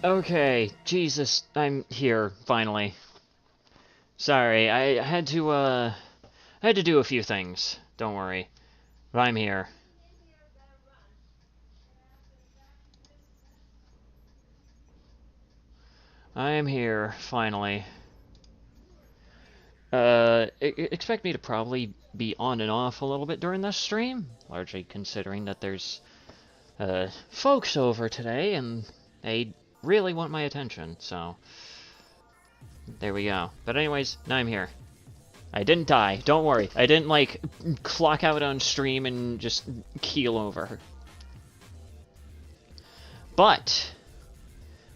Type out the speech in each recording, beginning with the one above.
Okay, Jesus, I'm here, finally. Sorry, I had to do a few things. Don't worry. But I'm here. I am here, finally. Expect me to probably be on and off a little bit during this stream, largely considering that there's, folks over today, and they really want my attention, so... There we go. But anyways, now I'm here. I didn't die, don't worry. I didn't, like, clock out on stream and just keel over. But...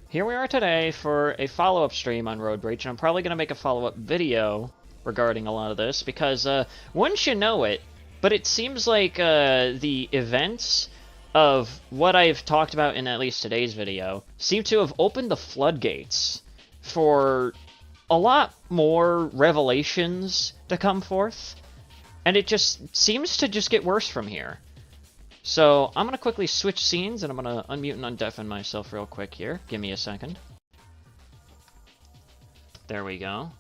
here we are today for a follow-up stream on Roadbreach, and I'm probably going to make a follow-up video regarding a lot of this, because, wouldn't you know it, but it seems like, the events of what I've talked about in at least today's video seem to have opened the floodgates for a lot more revelations to come forth, and it just seems to just get worse from here. So, I'm going to quickly switch scenes, and I'm going to unmute and undeafen myself real quick here. Give me a second. There we go.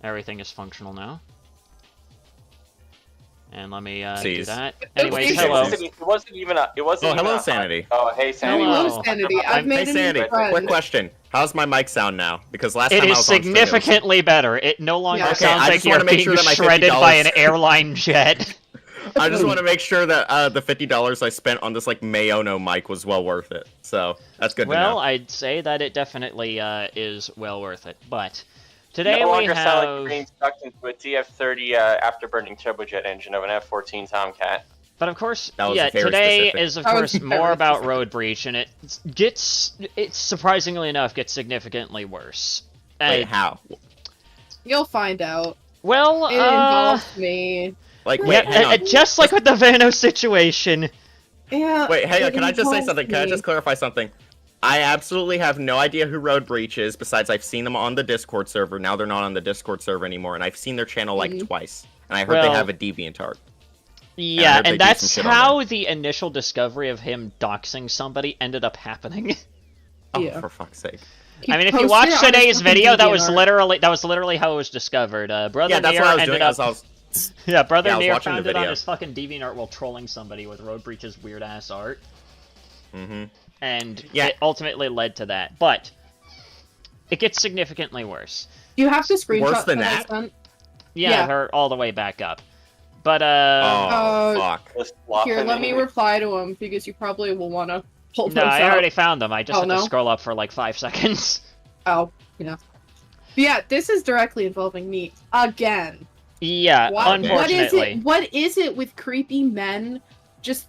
Everything is functional now. And let me do that. Anyways, hello. It wasn't even a... hello, Sanity. Oh, hey, Sanity. Hello. Sanity. I've made Hey, a Sanity, new friend. quick question. How's my mic sound now? Because last time It I is was on stream, significantly better. It no longer Yeah. Okay, sounds I like just wanna you're make being sure that my shredded by an $50 airline jet. I just want to make sure that the $50 I spent on this like Mayono mic was well worth it. So that's good to know. Well, I'd say that it definitely is well worth it. But today no we longer sound like have... you're being stuck into a DF-30 afterburning turbojet engine of an F-14 Tomcat. But of course, That was yeah, very today specific. is of That was course very more about specific. Roadbreach, and it surprisingly enough gets significantly worse. Wait, how? You'll find out. Well, It involves me. Like, yeah, wait, hang on. just like with the Vano situation. Yeah. Wait, hang on, it can I just say involves something? Can I me. just clarify something? I absolutely have no idea who Roadbreach is, besides I've seen them on the Discord server. Now they're not on the Discord server anymore, and I've seen their channel like twice. And I heard Well, they have a DeviantArt. Yeah, heard they and do some that's shit on how the initial discovery of him doxing somebody ended up happening. Oh, Yeah. for fuck's sake. He I mean, if you posted watch it on his today's fucking video, that was DeviantArt. literally how it was discovered. Brother Yeah, that's Nier what I was ended doing up... as I was... Yeah, Brother Yeah, I was Nier watching the found it on video. his fucking DeviantArt while trolling somebody with Roadbreach's weird-ass art. Mm-hmm. And Yeah. it ultimately led to that. But it gets significantly worse. Do you have to screenshot Worse than I that? sent? Yeah, Yeah. they're all the way back up. But, Oh, fuck. Just flop Here, it let in. me reply to him, because you probably will want to pull no, those I out. already found them. I just Oh, had to no? scroll up for like 5 seconds. Oh, yeah. But yeah, this is directly involving me. Again. Yeah, What is unfortunately. it? What is it with creepy men? Just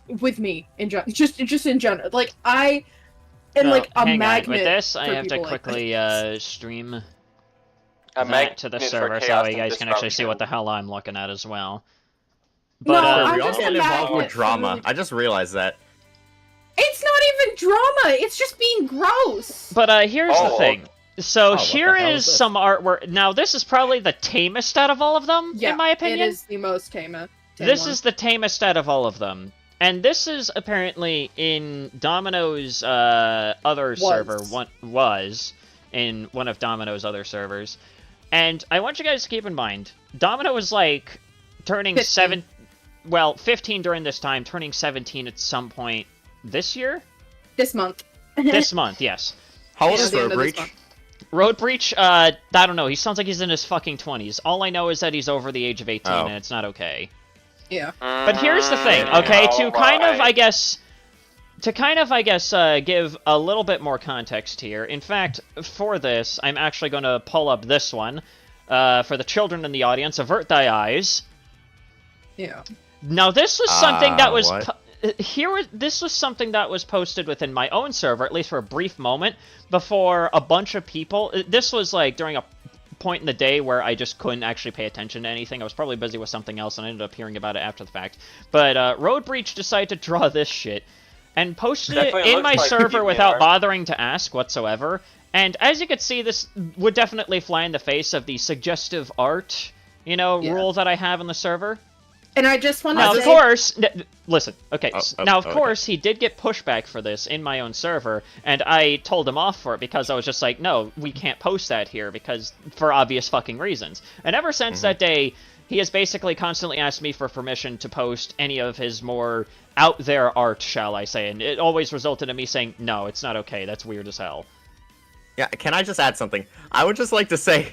with me in general. Just in general. Like I am No, like a hang on. magnet. With this, I for have to people like quickly this. stream A that magnet to the for server so chaos you and guys can actually see what the disruption. hell I'm looking at as well. No, But, I'm We all just get a involved magnet with for drama. really- I just realized that. It's not even drama. It's just being gross. But here's the Oh, thing. So what the here hell is is this? some artwork. Now this is probably the tamest out of all of them, Yeah, in my opinion. it is the most tame This one. is the tamest out of all of them. And this is apparently in Domino's other server. Was in one of Domino's other servers. And I want you guys to keep in mind, Domino was like turning 15. 15 during this time, turning 17 at some point this year? This month. This month, yes. How old Yeah, is the end of this Roadbreach? month. Roadbreach, I don't know, he sounds like he's in his fucking 20s. All I know is that he's over the age of 18, Oh. and it's not okay. Yeah. But here's the thing, okay, to kind of, I guess, give a little bit more context here. In fact, for this, I'm actually going to pull up this one. For the children in the audience, avert thy eyes. Yeah. Now, this was something that was... what? This was something that was posted within my own server, at least for a brief moment, before a bunch of people... This was, like, during a point in the day where I just couldn't actually pay attention to anything. I was probably busy with something else, and I ended up hearing about it after the fact. But Roadbreach decided to draw this shit, and posted it Definitely in looks my like server DeviantArt. without bothering to ask whatsoever. And as you can see, this would definitely fly in the face of the suggestive art, Yeah. rule that I have in the server. And I just want Now, to of say, course, listen, okay, now, of okay. course, he did get pushback for this in my own server, and I told him off for it because I was just like, no, we can't post that here, because, for obvious fucking reasons. And ever since that day, he has basically constantly asked me for permission to post any of his more out there art, shall I say, and it always resulted in me saying, no, it's not okay, that's weird as hell. Yeah, can I just add something? I would just like to say,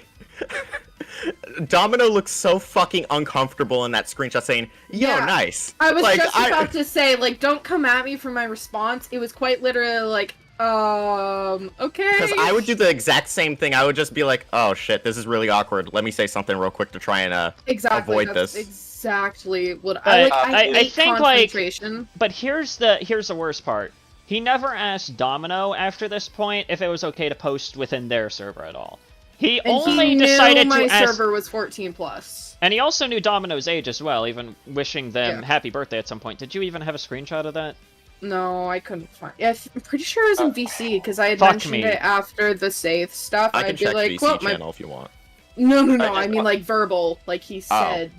Domino looks so fucking uncomfortable in that screenshot saying, yo, Yeah. nice. I was Like, just about to say, like, don't come at me for my response. It was quite literally like, okay. Because I would do the exact same thing. I would just be like, oh shit, this is really awkward. Let me say something real quick to try and exactly, avoid that's this. exactly what But I hate think, like, confrontation. But here's the worst part. He never asked Domino after this point if it was okay to post within their server at all. He And only he decided knew my to ask, server was 14 plus. and he also knew Domino's age as well, even wishing them Yeah. happy birthday at some point. Did you even have a screenshot of that? No, I couldn't find. Yeah, I'm pretty sure it was in VC because I had Fuck mentioned me. it after the safe stuff. I can I'd be check like, VC "Well, channel if you want. no, I just I mean want- like verbal, like he said.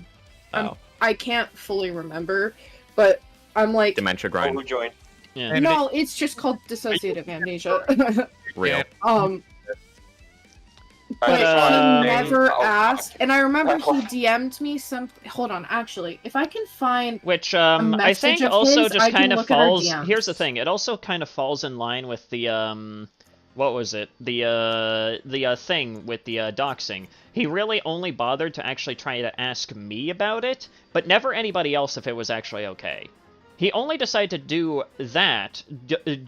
Oh, I can't fully remember, but I'm like, dementia Oh, grind. who joined? Yeah. And no, it's just called dissociative amnesia. Real. But I just Uh, wanna he say- never oh, asked, and I remember he DM'd me some. Hold on, actually, if I can find. Which I message think of also his, just I can kind of look at our falls. DMs. Here's the thing. It also kind of falls in line with the what was it? The thing with the doxing. He really only bothered to actually try to ask me about it, but never anybody else if it was actually okay. He only decided to do that,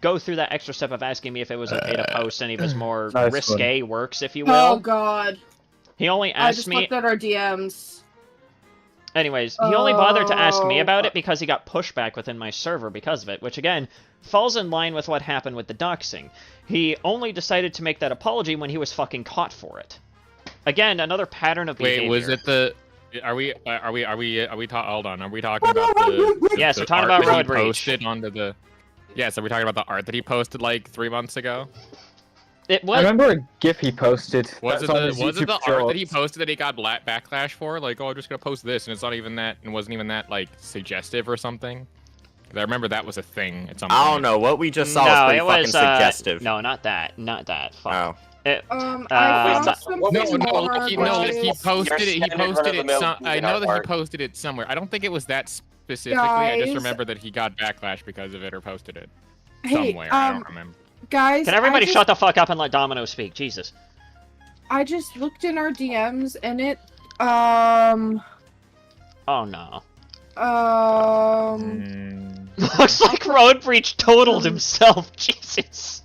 go through that extra step of asking me if it was okay to post any of his more Nice risque works, if you will. Oh God! He only I asked just me. looked at our DMs. Anyways, he only bothered to ask me Oh, about it fuck. because he got pushback within my server because of it, which again, falls in line with what happened with the doxing. He only decided to make that apology when he was fucking caught for it. Again, another pattern of behavior. Wait, was it the? Are we hold on. Are we talking about the? Yes, the we're talking art about that he Roadbreach. posted onto the. Yes, are we talking about the art that he posted like 3 months ago? It I was. remember a GIF he posted. Was that's it on the his was it the YouTube art that he Shorts. posted that he got backlash for? Like, oh, I'm just gonna post this, and it's not even that, and wasn't even that like suggestive or something. 'Cause I remember that was a thing at some point. I don't know. What we just saw No, was pretty it fucking was, suggestive. No, not that. Not that. Fuck. Oh. It, I Uh, found what something was No, it? no, more he about- posted it. He standard posted it. run-of-the-mill I know that he art. posted it somewhere. I don't think it was that specifically. I just Guys. remember that he got backlash because of it or posted it Hey, somewhere. I don't remember. guys, can everybody I just, shut the fuck up and let Domino speak? Jesus. I just looked in our DMs and it, Oh no. Looks like Roadbreach totaled himself. Jesus.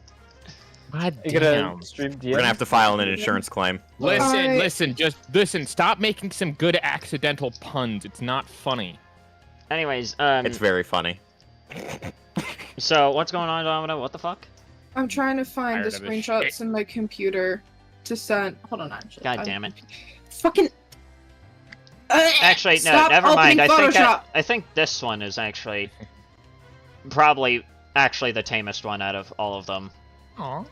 God You damn. gonna stream DM? We're gonna have to file an insurance claim. Listen, Alright. just listen. Stop making some good accidental puns. It's not funny. Anyways, It's very funny. so what's going on, Domino? What the fuck? I'm trying to find the Tired of this screenshots shit. in my computer to send. Hold on, actually. God damn it. Fucking. Actually, no, Stop never mind. opening Photoshop. I think this one is actually probably the tamest one out of all of them. Aw.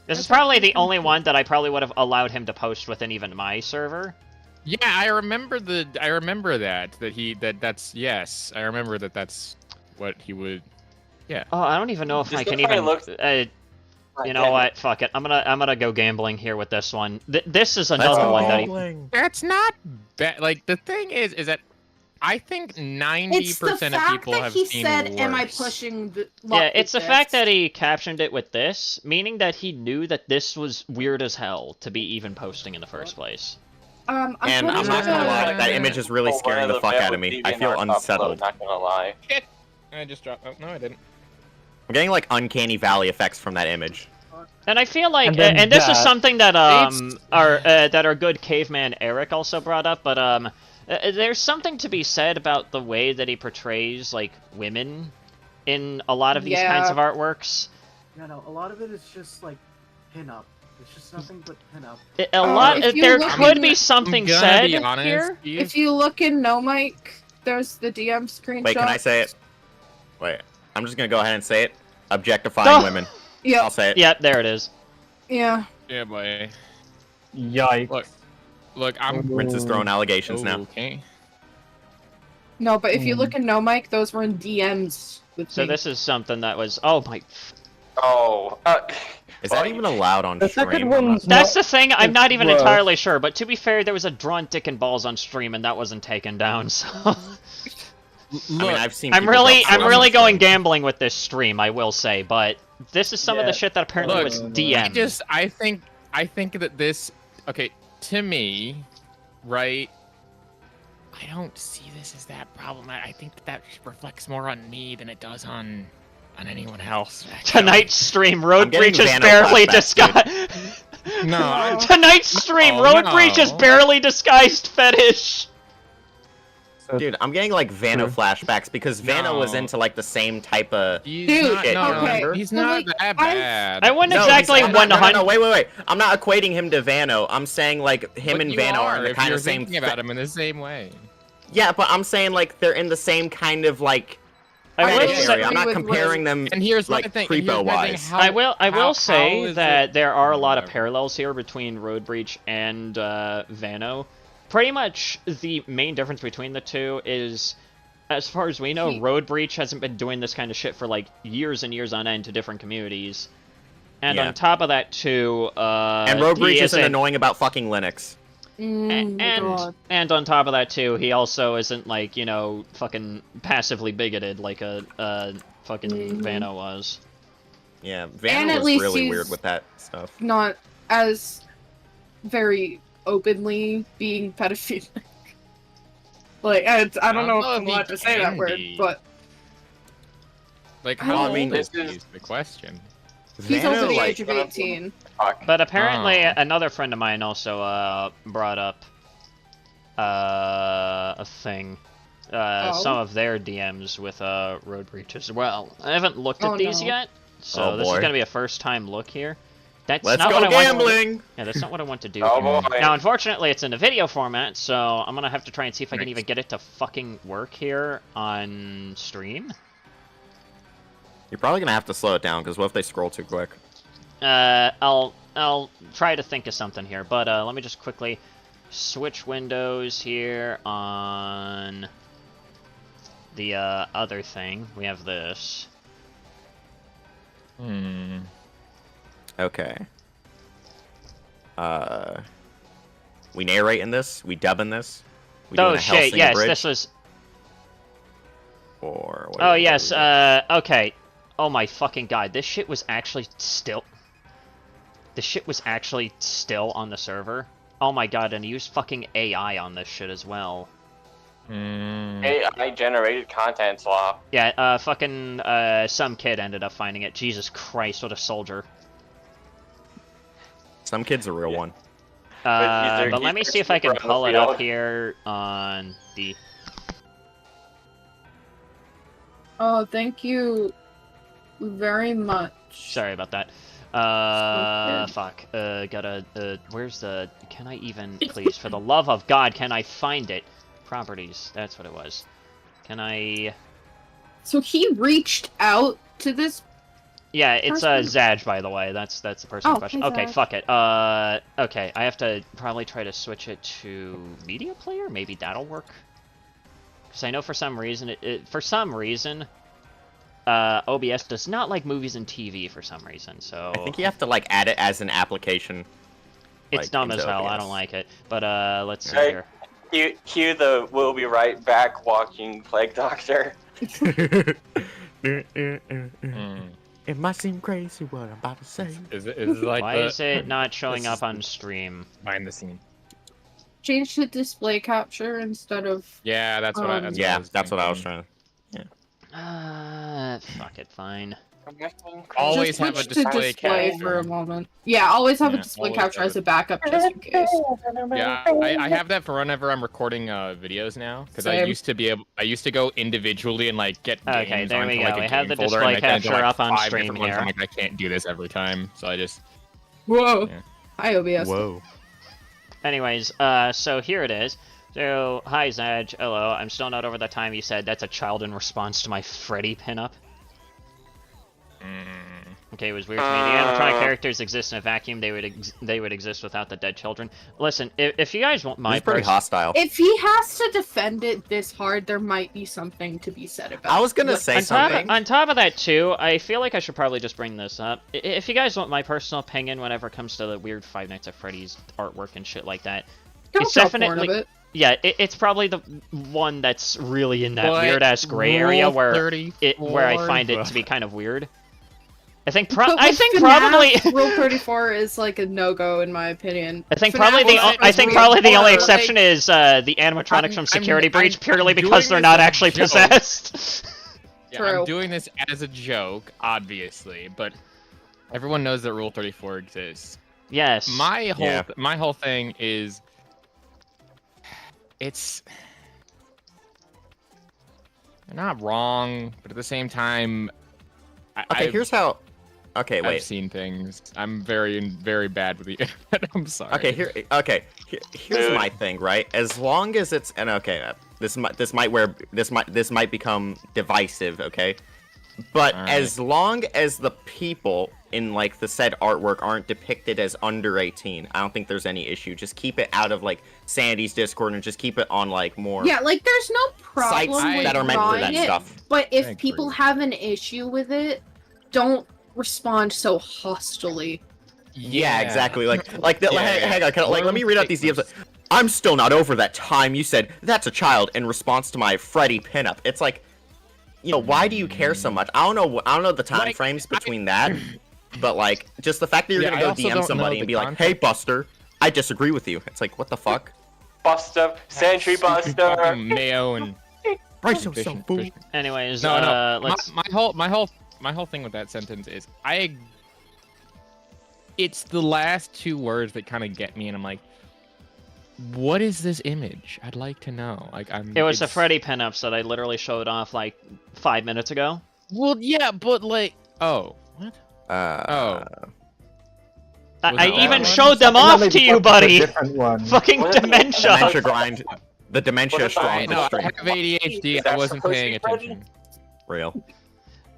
This is probably the only one that I probably would have allowed him to post within even my server. Yeah, I remember that's yes. I remember that's what he would. Oh, I don't even know if This I can guy even. looks- You know what? Fuck it. I'm gonna go gambling here with this one. This is another one that he. That's not bad. Like the thing is that I think 90% It's the of fact people that have he seen said, "Am I worse. pushing the?" Yeah, it's the fact that he captioned it with this, meaning that he knew that this was weird as hell to be even posting in the first place. I'm And I'm pretty not gonna sure- lie, that image is really scaring the fuck out of me. I feel unsettled. Not gonna lie. I just dropped. Oh no, I didn't. I'm getting like uncanny valley effects from that image. And I feel like, And then and this is that- something that It's- our good caveman Eric also brought up, but there's something to be said about the way that he portrays like women in a lot of these kinds Yeah. of artworks. Yeah, no, a lot of it is just like pin-up. It's just nothing but pin-up. if you There look could in- be something I'm gonna said be honest, here. Steve. If you look in No Mic, there's the DM screenshot. Wait, can I say it? Wait, I'm just gonna go ahead and say it. Objectifying Oh. women. Yeah, I'll say it. Yep, there it is. yeah. Yeah, boy. Yikes. Look, I'm Prince is throwing allegations now. okay. No, but if you look at No Mike, those were in DMs with So me. this is something that was. Oh my. Oh. Is that even allowed on The stream? second I'm one's not- That's the thing. I'm not even worse. entirely sure. But to be fair, there was a drawn dick and balls on stream, and that wasn't taken down. So I mean, I've seen. I'm people really, drop I'm swords really on going stream. gambling with this stream. I will say, but this is some of the Yeah. shit that apparently Look, was DM. I think that this, okay, to me, right, I don't see this as that problem. I think that reflects more on me than it does on anyone else. Tonight's stream, I'm getting Roadbreach is Vano barely flashbacks, disguised. No, Tonight's stream, Oh, Roadbreach is no. barely disguised fetish. Dude, I'm getting like Vano flashbacks because Vano was No. into like the same type of. he's Dude, not, okay. no, he's So, not like, that I've- bad. I wouldn't No, exactly he's- I'm not- 100. No, wait. I'm not equating him to Vano. I'm saying like him But and you Vano are in the if kind you're of same. thinking about him in the same way. Yeah, but I'm saying like they're in the same kind of like. I will fetish say, area. I'm not with comparing them. And here's my like thing. and here's creepo my thing, wise. how- I will how say is that it- there are a lot of Whatever. parallels here between Roadbreach and Vano. Pretty much the main difference between the two is, as far as we know, Roadbreach hasn't been doing this kind of shit for like years and years on end to different communities. And Yeah. on top of that, too, And he Roadbreach isn't isn't- annoying about fucking Linux. and on top of that, too, he also isn't like, you know, fucking passively bigoted like a fucking Vano was. Yeah, And Vano at was least really he's- weird with that stuff. Not as very openly being pedophilic. Like, I don't know if I'm if he allowed to say that can word, be. but Like, I how don't old mean, is this he is- is the question. he's Vano, over the like, age of 18. Fuck. But apparently, Oh. another friend of mine also brought up a thing. Some of their DMs with Roadbreach as well. I haven't looked at Oh, these no. yet, so Oh, this is boy. gonna be a first time look here. That's Let's not go what I want. gambling. Yeah, that's not what I want to do. Oh here. boy. Now, unfortunately, it's in a video format, so I'm gonna have to try and see if I can Nice. even get it to fucking work here on stream. You're probably gonna have to slow it down because what if they scroll too quick? I'll try to think of something here, but let me just quickly switch windows here on the other thing. We have this. Hmm. Okay. We narrate in this. We dub in this. We Oh doing a shit! Hellsinger Yes, bridge, this was. Or what Oh are we yes. doing? Okay. Oh my fucking god! This shit was actually still. This shit was actually still on the server. Oh my god! And he used fucking AI on this shit as well. Hmm. AI generated content law. Yeah. Fucking. Some kid ended up finding it. Jesus Christ! What a soldier. Some kid's a real one. But let me see if I can super on the pull it up field. here on the. Oh, thank you very much. Sorry about that. Fuck. Gotta. Where's the? Can I even? Please, for the love of God, can I find it? Properties. That's what it was. Can I? So he reached out to this. Yeah, it's Person? Zaj, by the way. That's the person in Oh, question. hey, Okay, Zaj. fuck it. Okay, I have to probably try to switch it to media player. Maybe that'll work. Because I know for some reason OBS does not like movies and TV for some reason. So I think you have to like add it as an application. it's like, dumb as into hell. I OBS. don't like it. But let's see Hey. here. Cue the "We'll be right back" walking plague doctor. Hmm. It might seem crazy what I'm about to say. Is it like Why the, is it not showing This up is on stream? behind the scene? Change to display capture instead of. Yeah, that's what I. That's Yeah, what that's what I was thinking. trying to. Fuck it, fine. Always just have a switch to display display capture. for a moment. Yeah, always have a Yeah, display always capture have as a backup just in case. Yeah, I have that for whenever I'm recording videos now, because I Same. used to go individually and like get Okay, games there we onto, go. like, a we have the game folder, display and I kinda do, capture like, up on 5 stream different ones. here. I'm like, I can't do this every time, so I just Whoa. Yeah. Hi, OBS. Whoa. Anyways, so here it is. So, hi Zaj, hello. I'm still not over the time you said that's a child in response to my Freddy pinup. Okay, it was weird to me. The animatronic characters exist in a vacuum. They would exist without the dead children. Listen, if you guys want my He's pretty hostile. If he has to defend it this hard, there might be something to be said about it. I was gonna say something. On top of that, too, I feel like I should probably just bring this up. If you guys want my personal opinion whenever it comes to the weird Five Nights at Freddy's artwork and shit like that, it's definitely... Yeah, it's probably the one that's really in that weird-ass gray area where I find it to be kind of weird. I think probably Rule 34 is like a no-go in my opinion. I think probably the only exception is the animatronics from Security Breach, purely because they're not actually possessed. Yeah, True. I'm doing this as a joke, obviously, but everyone knows that Rule 34 exists. Yes. My whole thing is, it's they're not wrong, but at the same time, Here's how. Okay, wait. I've seen things. I'm very, very bad with the internet. I'm sorry. Here's my thing, right? As long as it's this might become divisive, okay? But as long as the people in like the said artwork aren't depicted as under 18, I don't think there's any issue. Just keep it out of like Sanity's Discord and just keep it on like more like there's no problem sites with that are meant for that it, stuff. But if people have an issue with it, don't respond so hostily. Yeah, exactly. Hang on, let me read out these DMs. I'm still not over that time you said that's a child in response to my Freddy pinup. It's like, why do you care so much? I don't know the time frames between that, but like just the fact that you're gonna go DM somebody and be like, "Hey, Buster, I disagree with you." It's like, what the fuck? Buster, Sentry Buster, Mayo and Anyways, no. let's. My whole thing with that sentence is it's the last two words that kind of get me, and I'm like, what is this image? I'd like to know. It was the Freddy pinups that I literally showed off like 5 minutes ago. Well, yeah, but like, what? I even showed them off to you, buddy. Fucking dementia. Dementia grind. The dementia strong. No, I have ADHD. I wasn't paying attention. Real.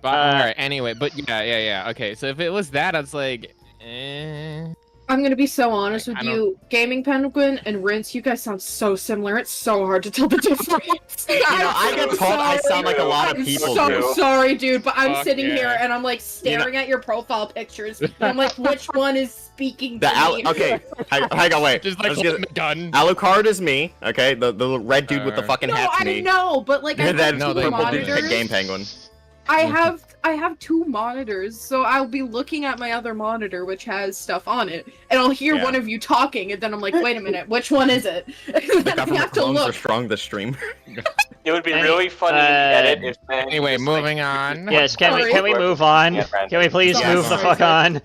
But alright, anyway, but yeah. Okay, so if it was that, I was like, I'm gonna be so honest with you. Gaming Penguin and Rinse, you guys sound so similar. It's so hard to tell the difference. I get told I sound like a lot of people I'm do. so sorry, dude, but I'm sitting here and I'm like staring at your profile pictures, and I'm like, which one is speaking to me? Okay, hang on, wait. Just like done. Alucard is me, okay? The red dude with the fucking hat's me. I know, but like I have then two purple dude's monitors. Game Penguin. I have two monitors, so I'll be looking at my other monitor, which has stuff on it, and I'll hear one of you talking, and then I'm like, wait a minute, which one is it? And then I have to look. Are strong this stream. It would be really funny to edit if. Anyway, moving on. Yes, can we move on? Can we please move the fuck on?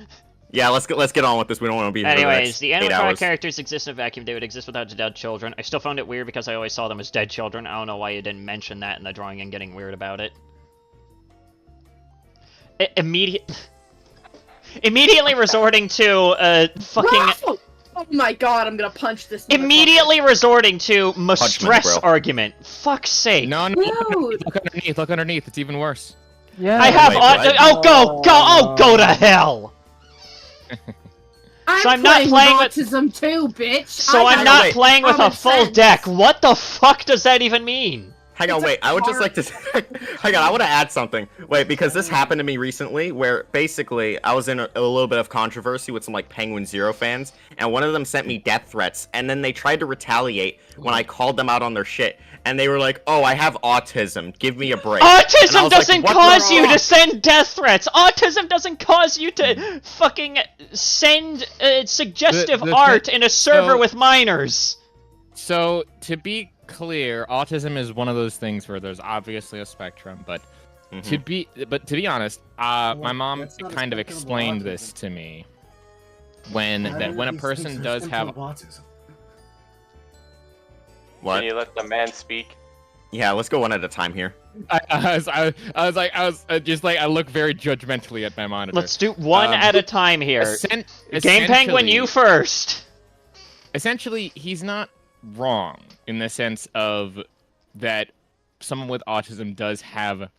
Yeah, let's get on with this. We don't want to be here. Anyways, the animatronic characters exist in a vacuum. They would exist without the dead children. I still found it weird because I always saw them as dead children. I don't know why you didn't mention that in the drawing and getting weird about it. Immediately resorting to fucking. Oh my god, I'm gonna punch this. Immediately resorting to stress argument. Fuck's sake. No. Look underneath. It's even worse. Yeah. I have go to hell. I'm not playing with autism too, bitch. So I'm not playing with a full deck. What the fuck does that even mean? Hang on, wait, I would just like to... Hang on, I want to add something. Wait, because this happened to me recently, where basically I was in a little bit of controversy with some, like, Penguin Zero fans, and one of them sent me death threats, and then they tried to retaliate when I called them out on their shit, and they were like, oh, I have autism, give me a break. Autism doesn't cause you to send death threats! Autism doesn't cause you to fucking send suggestive art in a server with minors! So, to be clear, autism is one of those things where there's obviously a spectrum, but to be honest, my mom kind of explained this to me when a person does have autism. What? Can you let the man speak? Yeah, let's go one at a time here. I look very judgmentally at my monitor. Let's do one at a time here. Game Penguin, you first. Essentially, he's not wrong in the sense of that someone with autism does have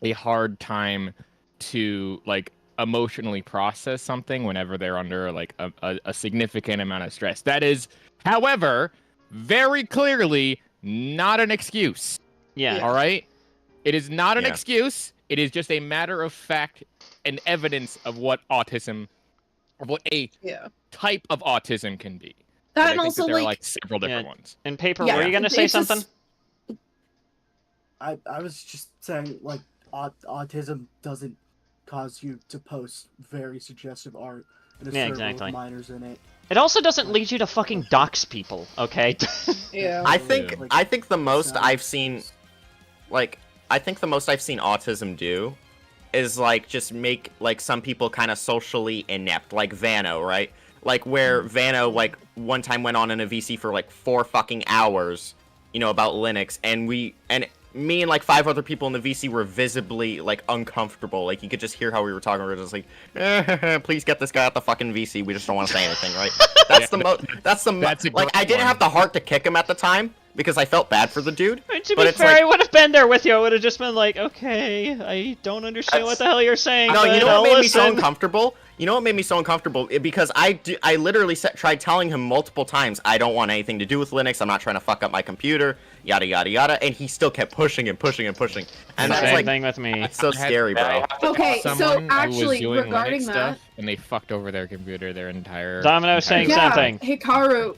a hard time to like emotionally process something whenever they're under like a significant amount of stress. That is, however, very clearly not an excuse. Yeah. All right? It is not an Yeah. excuse. It is just a matter of fact and evidence of what autism, or what a type of autism can be. That I and think also that there are like like several different ones. And Paper, Yeah, were you gonna say it's just- something? I was just saying, like, autism doesn't cause you to post very suggestive art in a Yeah, server exactly. with minors in it. It also doesn't lead you to fucking dox people, okay? Yeah. I think Like, I think the most it's not- I've seen, like, I think the most I've seen autism do is like just make like some people kind of socially inept, like Vano, right? Like where Vano like one time went on in a VC for like 4 fucking hours, you know, about Linux, and me and like 5 other people in the VC were visibly like uncomfortable. Like you could just hear how we were talking. We were just like, please get this guy out the fucking VC. We just don't want to say anything, right? That's the most. That's the That's a like. great I didn't one. have the heart to kick him at the time because I felt bad for the dude. To But be it's fair, like- I would have been there with you. I would have just been like, okay, I don't understand what the hell you're saying. No, but you know I'll what made me so listen. uncomfortable? You know what made me so uncomfortable? Because I literally tried telling him multiple times, I don't want anything to do with Linux. I'm not trying to fuck up my computer. Yada yada yada. And he still kept pushing and pushing and pushing. And that's Same like, thing with me. it's so scary, bro. Okay, so Someone who was actually, doing regarding Linux that, stuff, and they fucked over their computer, their entire. Domino saying entire- same thing.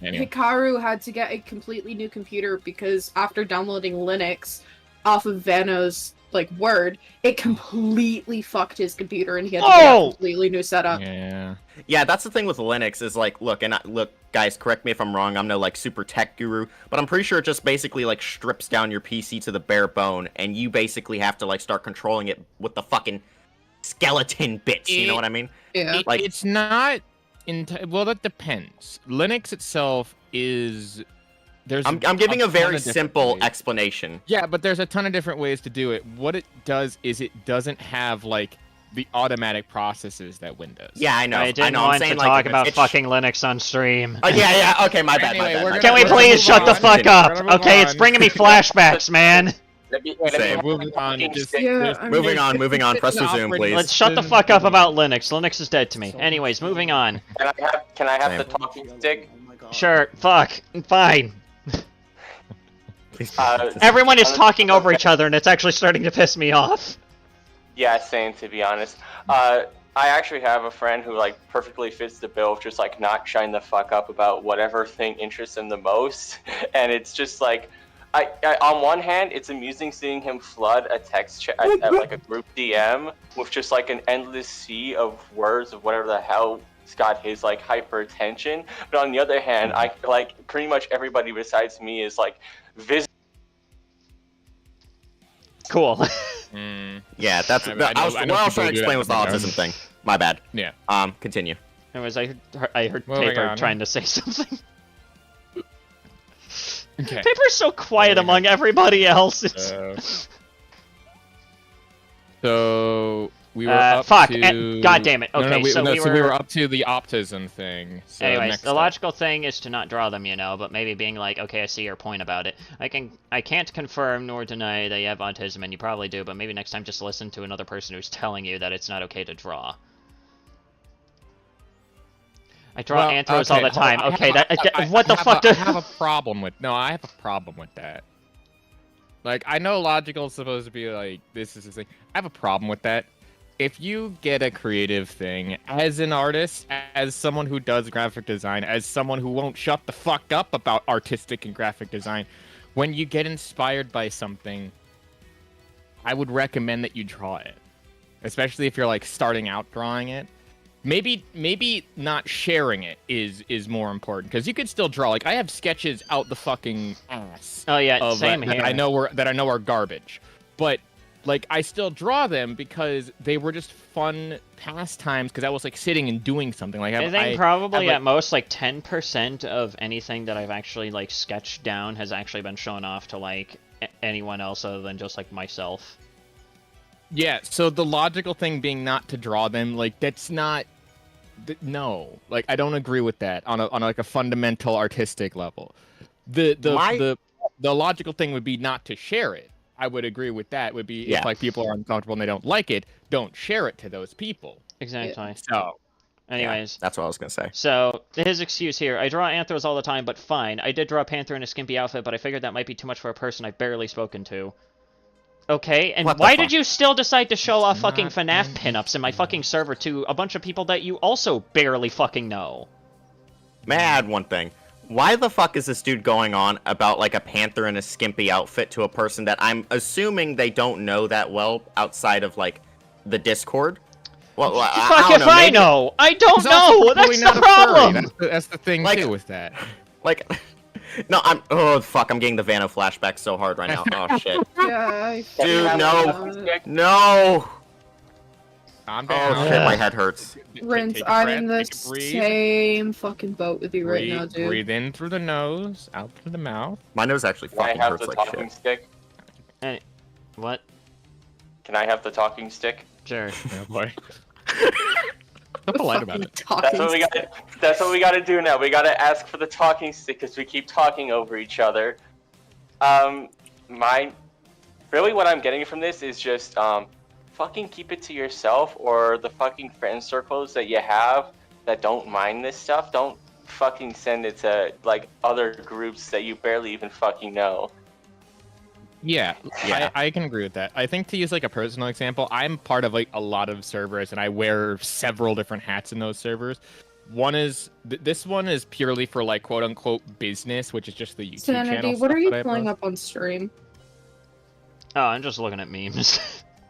Anyway. Hikaru had to get a completely new computer because after downloading Linux off of Vano's like Word, it completely fucked his computer and he had to get a completely new setup. Yeah. Yeah, that's the thing with Linux is like, look, guys, correct me if I'm wrong. I'm no like super tech guru, but I'm pretty sure it just basically like strips down your PC to the bare bone, and you basically have to like start controlling it with the fucking skeleton bits. You know what I mean? Yeah. Like- It's not. Well, that depends. Linux itself is. I'm giving a ton very of different simple ways. explanation. Yeah, but there's a ton of different ways to do it. What it does is it doesn't have like the automatic processes that Windows. Yeah, I know. I didn't I'm want saying to like, talk if about it's- fucking Linux on stream. Oh yeah. Okay, my bad. Anyway, my we're bad. Can we We're gonna please move shut the on. fuck We're up? gonna move Okay, it's on. bringing me flashbacks, man. Same. Moving on. Just, Yeah, I mean- Moving on. Press resume, please. Let's shut the fuck up about Linux. Linux is dead to me. Anyways, moving on. Can I have Same. the talking stick? Oh my god. Sure, fuck, fine. Please. Everyone is talking over each other, and it's actually starting to piss me off. Yeah, same, to be honest. I actually have a friend who like perfectly fits the bill of just like not shutting the fuck up about whatever thing interests him the most, and it's just like, I on one hand, it's amusing seeing him flood a text chat at like a group DM with just like an endless sea of words of whatever the hell got his like hyper attention. But on the other hand, I like pretty much everybody besides me is like Cool. Yeah, that's. I what I was trying to people do explain that was the sometimes. autism thing. My bad. Yeah. Continue. Anyways, I heard Moving Paper on. trying to say something. Okay. Paper's so quiet Moving among everybody else. It's... So we were up fuck, to. God damn it. Okay, we, so we we were were- up to the autism thing. So Anyways, next the up. logical thing is to not draw them, you know, but maybe being like, okay, I see your point about it. I can't confirm nor deny that you have autism, and you probably do, but maybe next time just listen to another person who's telling you that it's not okay to draw. I draw antros all the time. Okay, what the fuck? I have a problem with. No, I have a problem with that. Like, I know logical is supposed to be like this is the thing. I have a problem with that. If you get a creative thing as an artist, as someone who does graphic design, as someone who won't shut the fuck up about artistic and graphic design, when you get inspired by something, I would recommend that you draw it. Especially if you're like starting out drawing it. Maybe not sharing it is more important, because you could still draw. Like, I have sketches out the fucking ass. Oh yeah, Of, same here. that I know are garbage, but like I still draw them because they were just fun pastimes. Because I was like sitting and doing something. Like I think probably have, at most like 10% of anything that I've actually like sketched down has actually been shown off to like anyone else other than just like myself. Yeah. So the logical thing being not to draw them, like that's not. No, like I don't agree with that on like a fundamental artistic level. The logical thing would be not to share it. I would agree with that. Would be if like people are uncomfortable and they don't like it, don't share it to those people. Exactly. So, Anyways. That's what I was gonna say. So, his excuse here, I draw anthros all the time, but fine. I did draw a panther in a skimpy outfit, but I figured that might be too much for a person I've barely spoken to. Okay, and What the why fuck? did you still decide to show off It's fucking not FNAF an pinups in my fucking excuse. server to a bunch of people that you also barely fucking know? May I add one thing? Why the fuck is this dude going on about like a panther in a skimpy outfit to a person that I'm assuming they don't know that well outside of like the Discord? Well, Fuck I don't if know, I maybe, know! I don't He's also know! probably That's not the a furry. problem! That's the thing Like- too with that. Like, no, oh fuck, I'm getting the Vanna flashback so hard right now. Oh shit, Yeah, dude, Have a no, talking stick? no. Calm Oh down. shit, my head hurts. Rinse, Take a I'm breath, in the take a breathe. same fucking boat with you right now, dude. Breathe in through the nose, out through the mouth. My nose actually Can I fucking have hurts the like talking shit. stick? What? Can I have the talking stick? Sure. Oh boy. So polite about it. That's what we got. That's what we got to do now. We got to ask for the talking stick because we keep talking over each other. Really, what I'm getting from this is just fucking keep it to yourself, or the fucking friend circles that you have that don't mind this stuff. Don't fucking send it to like other groups that you barely even fucking know. Yeah, Yeah. I can agree with that. I think to use like a personal example, I'm part of like a lot of servers and I wear several different hats in those servers. One is this one is purely for like quote unquote business, which is just the YouTube Sanity, channel. what stuff are you that I pulling post. up on stream? Oh, I'm just looking at memes.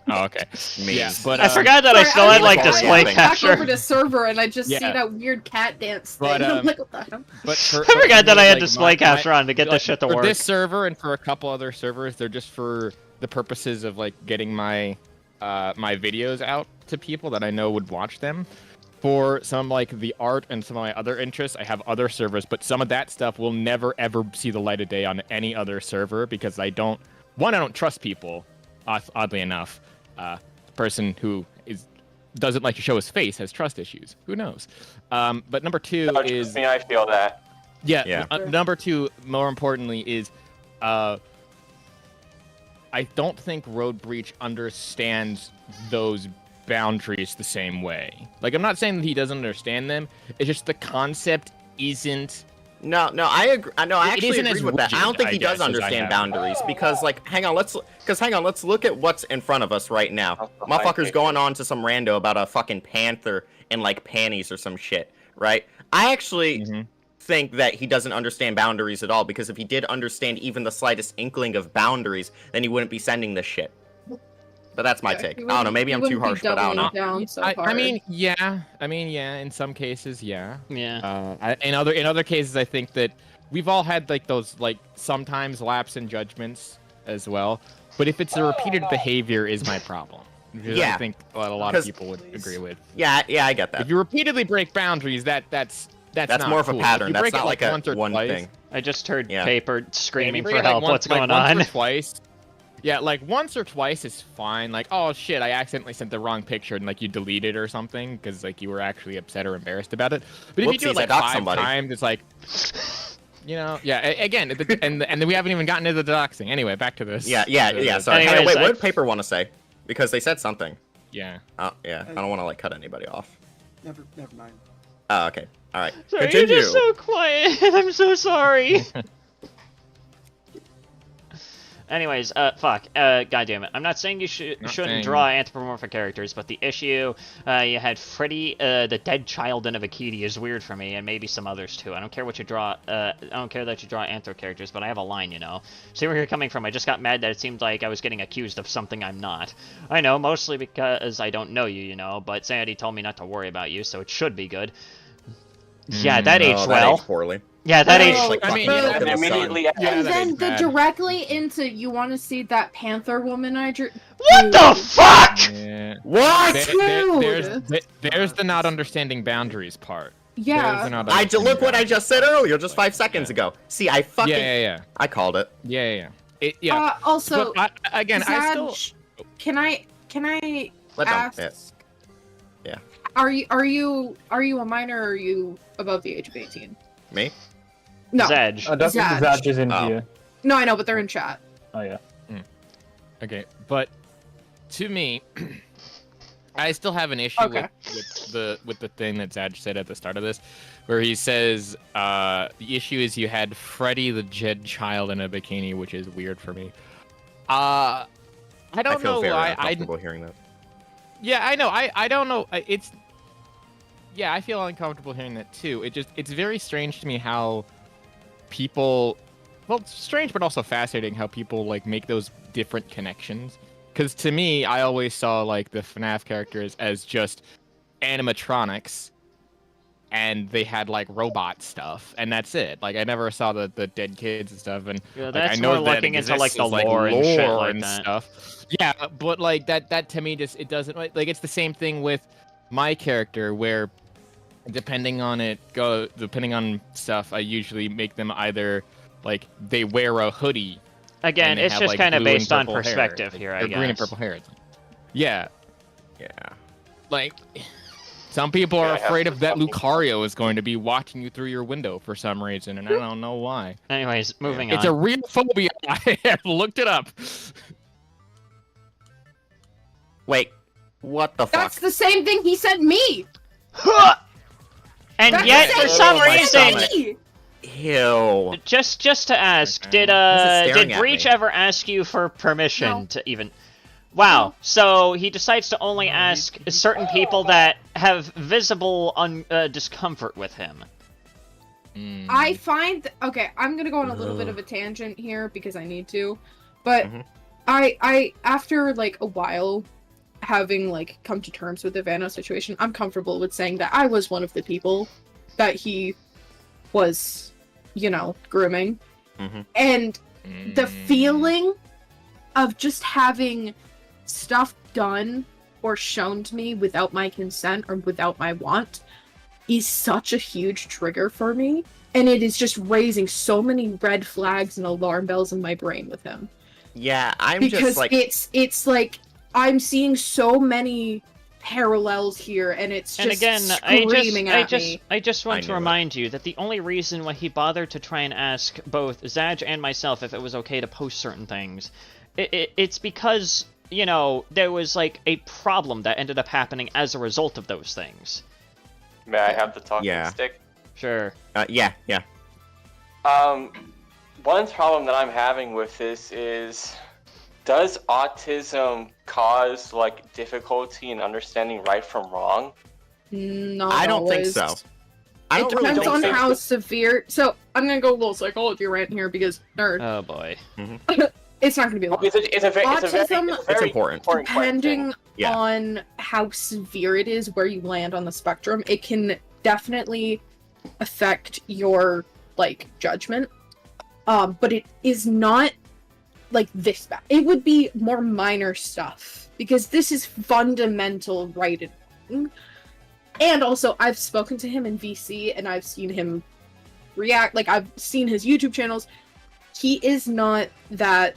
Oh, okay. Yeah, Memes. but I forgot that I Sorry, still had like like display back Back capture. over to server and I just see Yeah. that weird cat dance thing. But, I'm like, what the hell? but for, I forgot that I had display my, capture on to get like, this shit to for work. this server and for a couple other servers, they're just for the purposes of like getting my my videos out to people that I know would watch them. For some like the art and some of my other interests, I have other servers, but some of that stuff will never ever see the light of day on any other server because I don't trust people. Oddly enough, the person who doesn't like to show his face has trust issues. Who knows? But number two Oh, is trust me, I feel that. Yeah. number two, more importantly, is I don't think Roadbreach understands those boundaries the same way. Like, I'm not saying that he doesn't understand them. It's just the concept isn't. No, I agree. No, I It actually isn't agree as with that. I don't rigid, think I he guess, does as I understand have. boundaries because, like, hang on, let's look at what's in front of us right now. That's behind Motherfucker's me. going on to some rando about a fucking panther in like panties or some shit, right? I actually think that he doesn't understand boundaries at all because if he did understand even the slightest inkling of boundaries, then he wouldn't be sending this shit. But that's my take. I don't know. Maybe I'm too harsh, but I don't know. Down so I hard. mean, yeah. In some cases, yeah. Yeah. In other cases, I think that we've all had like those like sometimes lapse in judgments as well. But if it's a repeated behavior, is my problem. Because Yeah. I think what a lot of people would agree with. Yeah, I get that. If you repeatedly break boundaries, that's not more of a cool. pattern. If you That's break not it, like a once or one twice, thing. I just heard Yeah. Paper if you screaming break for it, like, help. once- What's like, going once on? or twice. Yeah, like once or twice is fine. Like, oh shit, I accidentally sent the wrong picture and like you delete it or something because like you were actually upset or embarrassed about it. But if you do Whoopsies, it like I doxed 5 somebody. times, it's like, again, and then we haven't even gotten into the doxing. Anyway, back to this. Yeah. Sorry. Hang on, Anyways, wait, what did Paper want to say? Because they said something. Yeah. Oh, yeah. I don't want to like cut anybody off. Never mind. Oh, okay. All right. Sorry, Continue. you're just so quiet. I'm so sorry. Anyways, fuck. God damn it. I'm not saying you shouldn't saying- draw anthropomorphic characters, but the issue you had Freddy, the dead child in a bikini is weird for me, and maybe some others too. I don't care what you draw. I don't care that you draw anthro characters, but I have a line, you know. See where you're coming from. I just got mad that it seemed like I was getting accused of something I'm not. I know, mostly because I don't know you, you know, but Sanity told me not to worry about you, so it should be good. Yeah, that aged Oh, that well. aged poorly. Yeah, that Oh, aged like I mean, fucking yeah, milk in And the sun. immediately Yeah, And that then is the bad. directly into you want to see that panther woman I drew. What the fuck? Yeah. What? There's the not understanding boundaries part. There's the Yeah. not Look understanding what I just said earlier, just 5 seconds Yeah. ago. See, I fucking Yeah. I called it. Yeah. Yeah. Also, But again, I still. Zaj, can I Let ask? them. Yeah. Are you a minor or are you above the age of 18? Me? No. Zedge. That's Zaj. Zaj is in Oh. here. No, I know, but they're in chat. Oh yeah. Okay, but to me, I still have an issue Okay. with the thing that Zaj said at the start of this, where he says the issue is you had Freddy the Jed child in a bikini, which is weird for me. I don't I feel know very why. uncomfortable hearing that. Yeah, I know. I don't know. It's yeah, I feel uncomfortable hearing that too. It's very strange to me how people, well, it's strange but also fascinating how people like make those different connections. Because to me, I always saw like the FNAF characters as just animatronics, and they had like robot stuff, and that's it. Like I never saw the dead kids and stuff, and Yeah, like, that's I know more that looking into exists like the as, lore and shit like and that. stuff. Yeah, but like that to me just it doesn't like it's the same thing with my character where depending on stuff, I usually make them either like they wear a hoodie. Again, and they it's have, just like, kind of blue and based on purple hair. perspective Like, here, I or guess. green and purple hair. Yeah, Yeah. like some people are Yeah, I have afraid to of that fucking- Lucario is going to be watching you through your window for some reason, and I don't know why. Anyways, moving It's on. a real phobia. I have looked it up. Wait, what the fuck? That's the same thing he said me. And That's yet, the for same some thing he said reason, me. Ew. just to ask, Okay. did staring at Breach me? ever ask you for permission No. to even? Wow. No. So he decides to only No, he- ask certain people that have visible discomfort with him. Mm. I find okay, I'm gonna go on a little bit of a tangent here because I need to, but Mhm. I after like a while having like come to terms with the Vano situation, I'm comfortable with saying that I was one of the people that he was, grooming, Mhm. and the Mm. feeling of just having stuff done or shown to me without my consent or without my want is such a huge trigger for me, and it is just raising so many red flags and alarm bells in my brain with him Yeah, I'm because just like it's like I'm seeing so many parallels here, and it's just And again, screaming at me. I just I want to knew it. remind you that the only reason why he bothered to try and ask both Zaj and myself if it was okay to post certain things, it's because, there was like a problem that ended up happening as a result of those things. May I have the talking Yeah. stick? Sure. yeah. One problem that I'm having with this is, does autism cause like difficulty in understanding right from wrong? Not I don't think always. so. I It don't really depends think on so. how severe. So I'm gonna go a little psychology rant here because nerd. Oh boy. It's not gonna be long. It's a very Autism- It's important. Depending Yeah. on how severe it is, where you land on the spectrum, it can definitely affect your judgment. But it is not like this bad. It would be more minor stuff because this is fundamental writing. And also, I've spoken to him in VC and I've seen him react. Like, I've seen his YouTube channels. He is not that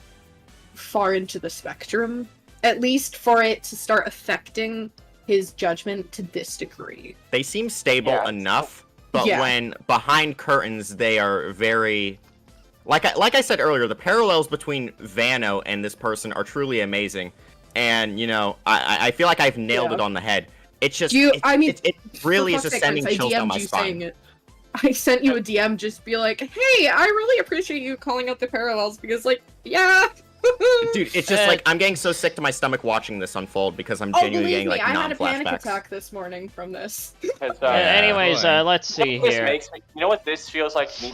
far into the spectrum, at least for it to start affecting his judgment to this degree. They seem stable Yeah. enough, but Yeah. when behind curtains, they are very. Like I said earlier, the parallels between Vano and this person are truly amazing, and I feel like I've nailed Yeah. it on the head. It's just it really is For just fuck's sending sake, chills down my DM'd you saying spine. it. I sent you a DM just be like, hey, I really appreciate you calling out the parallels because, yeah. Dude, it's just like I'm getting so sick to my stomach watching this unfold because I'm Oh, genuinely believe getting me, like I had a panic non-flashbacks. attack this morning from this. Anyways, boy. let's see This here. makes me, you know what this feels like to me?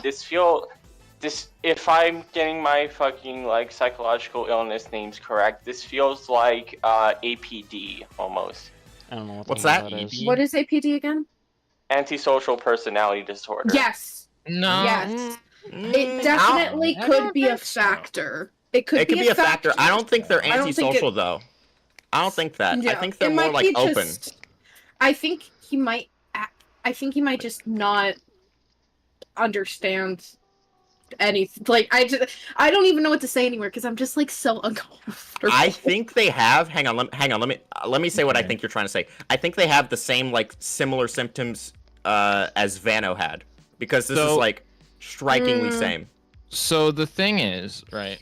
This, if I'm getting my fucking psychological illness names correct, this feels like APD almost. I don't know what What's the hell that? is. What is APD again? Antisocial personality disorder. Yes. No. Yes. Mm, It definitely I could don't be a think so. factor. It could It could be a factor. I don't think they're I don't think antisocial though. I don't think that. I Yeah, think they're it more might like be open. just- I think he might. I think he might just not understand anything. I don't even know what to say anymore because I'm just so uncomfortable. I think they have. Hang on. Let me say what I Okay. think you're trying to say. I think they have the same similar symptoms as Vano had because this is So- strikingly same. So the thing is, right?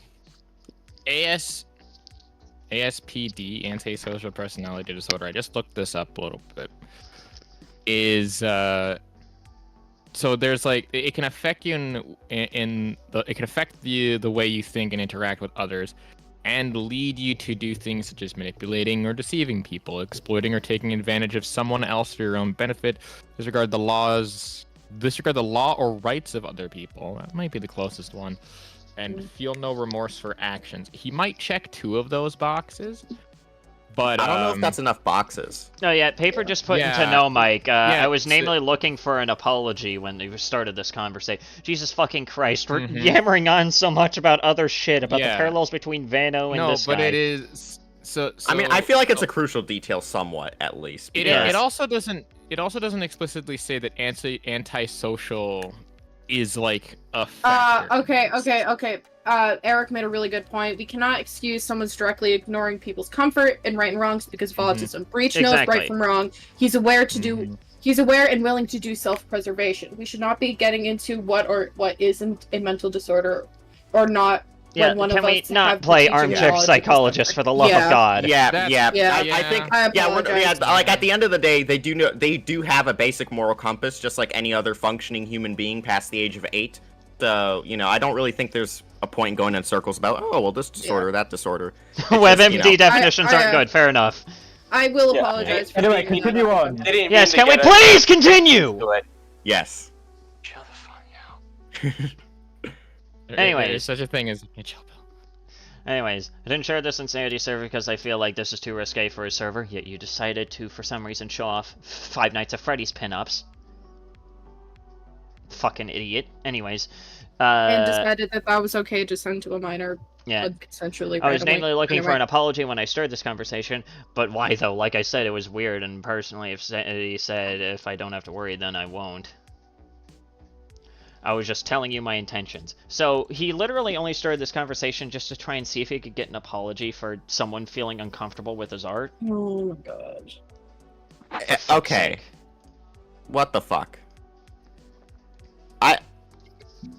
ASPD, antisocial personality disorder. I just looked this up a little bit. Is so there's like it can affect you it can affect the way you think and interact with others, and lead you to do things such as manipulating or deceiving people, exploiting or taking advantage of someone else for your own benefit, disregard the law or rights of other people. That might be the closest one. And feel no remorse for actions. He might check 2 of those boxes, but I don't know if that's enough boxes. No, yeah, Paper just put into no, Mike. I was namely looking for an apology when we started this conversation. Jesus fucking Christ, we're yammering on so much about other shit, about the parallels between Vano and this guy. No, but it is... So, I mean, I feel like it's a crucial detail somewhat, at least. It also doesn't explicitly say that antisocial is like a factor. Okay. Eric made a really good point. We cannot excuse someone's directly ignoring people's comfort and right and wrongs because of autism. Breach knows right from wrong. He's aware to do. He's aware and willing to do self-preservation. We should not be getting into what isn't a mental disorder or not. Yeah, can we not play armchair psychologist for the love of God? Yeah. I think. Like at the end of the day, they do have a basic moral compass, just like any other functioning human being past the age of 8. So I don't really think there's a point in going in circles about this disorder, that disorder. WebMD definitions aren't good. Fair enough. I will apologize for anyway, continue on. Yes, can we please continue? Yes. Chill the fuck out. Anyways, there's such a thing as a chill pill. Anyways, I didn't share this Insanity server because I feel like this is too risque for a server, yet you decided to, for some reason, show off Five Nights at Freddy's pinups. Fucking idiot. Anyways, and decided that was okay to send to a minor. Yeah. Consensually. I was namely looking for an apology when I started this conversation, but why though? Like I said, it was weird, and personally, if he said if I don't have to worry, then I won't. I was just telling you my intentions. So, he literally only started this conversation just to try and see if he could get an apology for someone feeling uncomfortable with his art. Oh my gosh. Okay. What the fuck?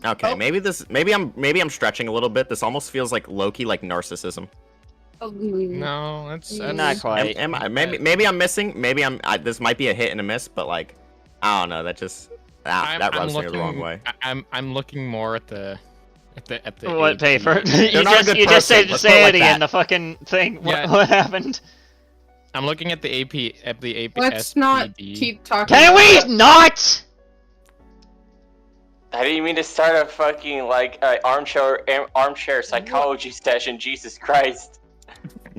Maybe I'm stretching a little bit. This almost feels like low-key like narcissism. No, that's not quite. Maybe I'm missing. Maybe this might be a hit and a miss, but like, I don't know. That just that rubs me the wrong way. I'm looking more at the what Paper? you just said Sanity in the fucking thing. Yeah. What happened? I'm looking at the AP. Let's not keep talking. Can we not? I didn't mean to start a fucking armchair psychology session. Jesus Christ.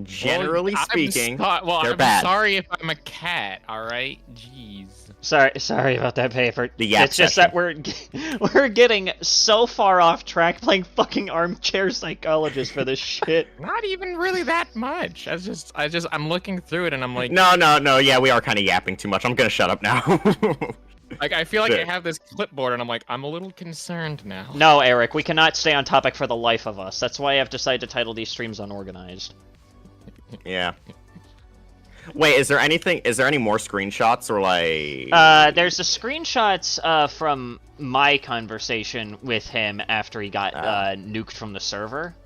Generally speaking, I'm bad. Sorry if I'm a cat. All right, jeez. Sorry about that, Paper. It's just that we're getting so far off track playing fucking armchair psychologist for this shit. Not even really that much. I'm looking through it and I'm like, no. Yeah, we are kind of yapping too much. I'm gonna shut up now. Like, I feel like I have this clipboard and I'm like, I'm a little concerned now. No, Eric, we cannot stay on topic for the life of us. That's why I've decided to title these streams Unorganized. Yeah. Wait, is there any more screenshots or like... There's the screenshots from my conversation with him after he got nuked from the server.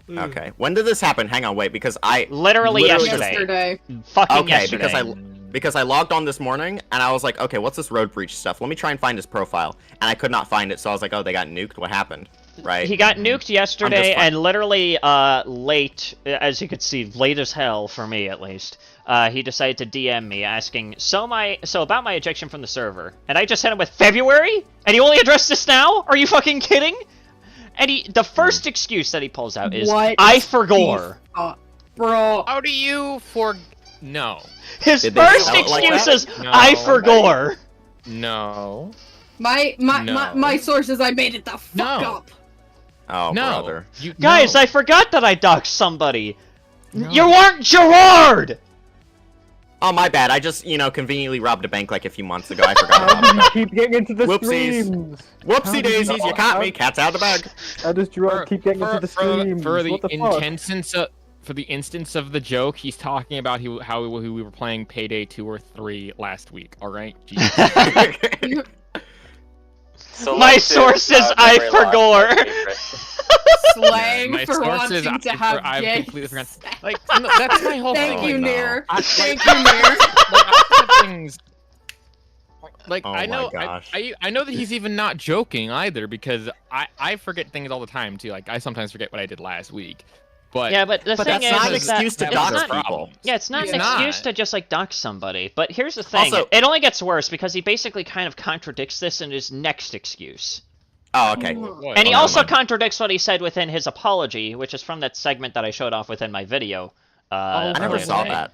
Okay. When did this happen? Hang on, wait, because I... Literally yesterday. Fucking yesterday. Because I logged on this morning, and I was like, okay, what's this Roadbreach stuff? Let me try and find his profile. And I could not find it, so I was like, oh, they got nuked? What happened? Right? He got nuked yesterday, and literally late, as you could see, late as hell, for me at least, he decided to DM me asking, so about my ejection from the server. And I just hit him with, February? And he only addressed this now? Are you fucking kidding? And the first excuse that he pulls out is, I forgore. Bro. How do you No. His first excuse is, I forgore. No. My sources, I made it the fuck up. Oh, no. brother. Guys, I forgot that I doxed somebody. No. You weren't Gerard! Oh, my bad. I just, conveniently robbed a bank like a few months ago. I forgot about that. Keep getting into the Whoopsies. streams. Whoopsie daisies, you caught me. Cat's out of the bag. How does Gerard keep getting into the streams? For the instance of the joke, he's talking about how we were playing Payday 2 or 3 last week, alright? My source is I forgore. Slang My for sources, wanting to have I've gay completely forgotten. sex. Like, no, that's my whole Thank thing. you, no. Near. I- Thank you, Near. Like, I said things. Like Oh I my know, gosh. I know that he's even not joking either because I forget things all the time too. Like I sometimes forget what I did last week. But Yeah, but the But thing that's not an is that excuse to it's dox not, people. yeah, it's not It's an excuse not. to just like dox somebody. But here's the thing: Also- it only gets worse because he basically kind of contradicts this in his next excuse. Oh, okay. Boy, And he never also mind. contradicts what he said within his apology, which is from that segment that I showed off within my video. I never earlier saw today. that.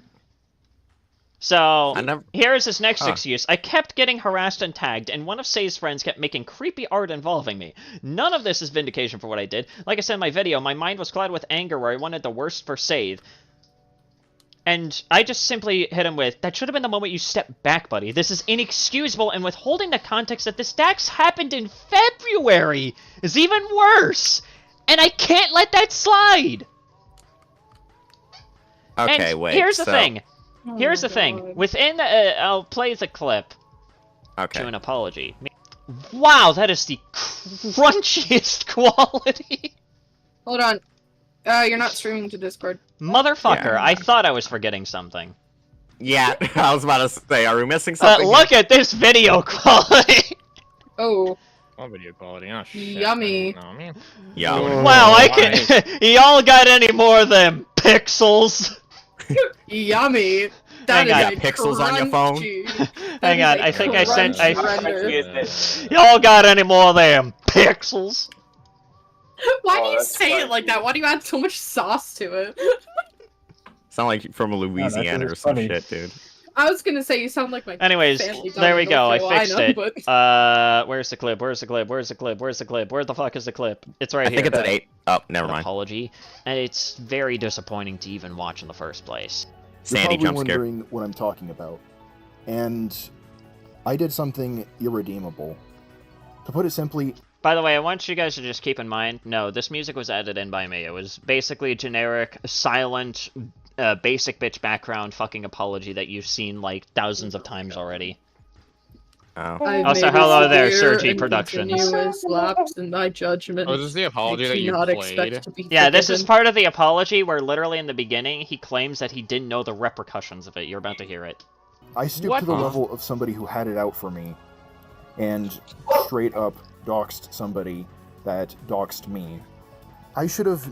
So, I never. here's his next Huh. excuse. I kept getting harassed and tagged, and one of Say's friends kept making creepy art involving me. None of this is vindication for what I did. Like I said in my video, my mind was clouded with anger where I wanted the worst for Save. And I just simply hit him with, that should have been the moment you stepped back, buddy. This is inexcusable, and withholding the context that this Dax happened in February is even worse. And I can't let that slide. Okay, And wait. here's the so- thing. Oh Here's my the thing. God. Within, I'll play the clip Okay. to an apology. Wow, that is the crunchiest quality. Hold on. You're not streaming to Discord. Motherfucker, Yeah. I thought I was forgetting something. Yeah, I was about to say, are we missing something? Look at this video quality. Oh, Oh, video quality. Oh shit. Yummy. No, man. Yeah. Wow, I can. Y'all got any more of them pixels? yummy. Hang That on. is a Pixels on your phone? crunchy. Hang That on, is a I think I sent. crunchy I. render. Is it? Y'all got any more of them pixels? Why do Oh, you that's say funny. it like that? Why do you add so much sauce to it? Sound like from Louisiana that's or some funny. shit, dude. I was gonna say you sound like my. Anyways, family there we go. I down in fixed North it. Carolina, but- Where's the clip? Where's the clip? Where's the clip? Where's the clip? Where the fuck is the clip? It's right I here. think it's at 8. Oh, never An mind. apology, and it's very disappointing to even watch in the first place. You're Sandy probably jump scare. wondering what I'm talking about. And I did something irredeemable. To put it simply, By the way, I want you guys to just keep in mind, no, this music was added in by me. It was basically a generic, silent, basic bitch background fucking apology that you've seen like thousands of times already. Oh. I've Also, made hello a there, severe Sergi and Productions. continuous lapse in my judgment. Oh, is this the apology I that you cannot played? expect to be Yeah, this is forgiven. part of the apology where literally in the beginning he claims that he didn't know the repercussions of it. You're about to hear it. I stooped What? to the Huh? level of somebody who had it out for me and straight up doxed somebody that doxed me. I should have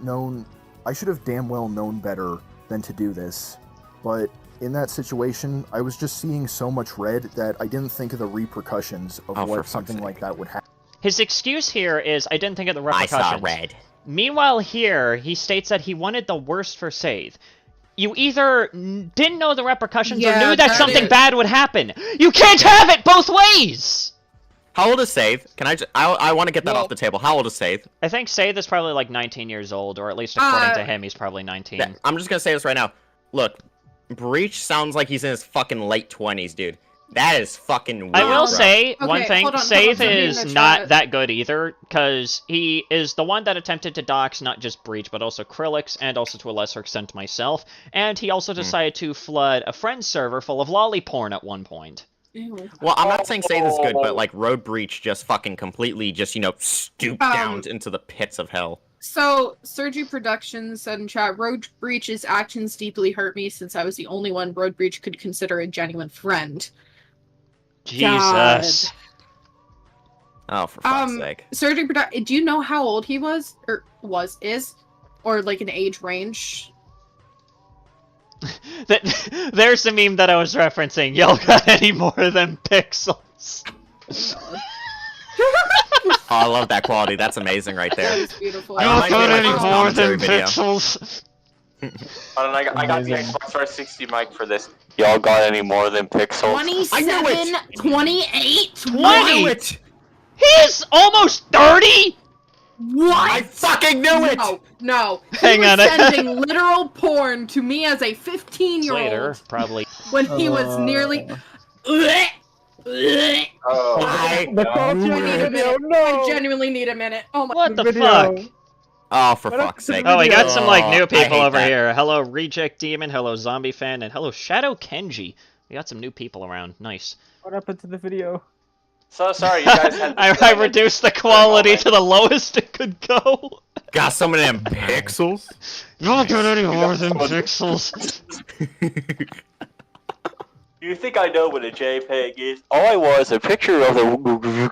damn well known better than to do this. But in that situation, I was just seeing so much red that I didn't think of the repercussions of Oh, for what fuck's something sake. like that would happen. His excuse here is, I didn't think of the I repercussions. saw red. Meanwhile here, he states that he wanted the worst for Save. You either didn't know the repercussions or Yeah, knew that that something is- bad would happen. You can't have it both ways! How old is Save? Can I want to get that Well- off the table. How old is Save? I think Save is probably like 19 years old, or at least according to him, he's probably 19. I'm just gonna say this right now. Look, Breach sounds like he's in his fucking late 20s, dude. That is fucking weird, I will bro. say one Okay, thing: hold on, Save somebody in is the not chat- that good either, because he is the one that attempted to dox not just Breach, but also Krillix, and also to a lesser extent myself. And he also decided to flood a friend's server full of lolly porn at one point. Ew. Well, I'm not saying Save is good, but like Roadbreach just fucking completely just, stooped down into the pits of hell. So, Sergi Productions said in chat, Roadbreach's actions deeply hurt me since I was the only one Roadbreach could consider a genuine friend. Jesus. Oh, for fuck's sake. Sergi do you know how old he was? Or is? Or like an age range? There's the meme that I was referencing. Y'all got any more of them pixels? Oh, I love that quality. That's amazing right That there. is beautiful. I Y'all might got make any this more of commentary them video. pixels? And I got the Xbox 360 mic for this. Y'all got any more than pixels? 27, 28, 20? He's almost 30? What? I fucking knew it! No. Hang He was on. sending literal porn to me as a 15-year-old Later, probably. when he was nearly. Oh, I The God. quality of I need the a video, minute. no! I genuinely need a minute. Oh my. What the video. fuck? Oh, for What fuck's happened to sake. the Oh, we got video? some like new I people hate over that. here. Hello Reject Demon, hello Zombie Fan, and hello Shadow Kenji. We got some new people around. Nice. What happened to the video? So sorry, you guys had. I reduced the quality to the lowest it could go. Got some of them pixels. You don't get any more than pixels. You think I know what a JPEG is? All I was a picture of the.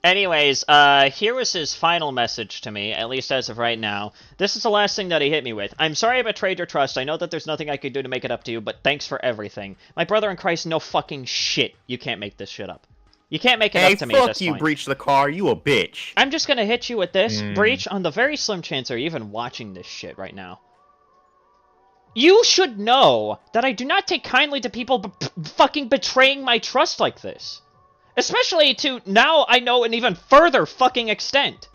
Anyways, here was his final message to me, at least as of right now. This is the last thing that he hit me with. I'm sorry I betrayed your trust. I know that there's nothing I could do to make it up to you, but thanks for everything. My brother in Christ, no fucking shit. You can't make this shit up. You can't make it up to me at this Hey, fuck you, point. Breach the car. You a bitch. I'm just gonna hit you with this, Breach, on the very slim chance you're even watching this shit right now. You should know that I do not take kindly to people fucking betraying my trust like this. Especially to, now I know, an even further fucking extent.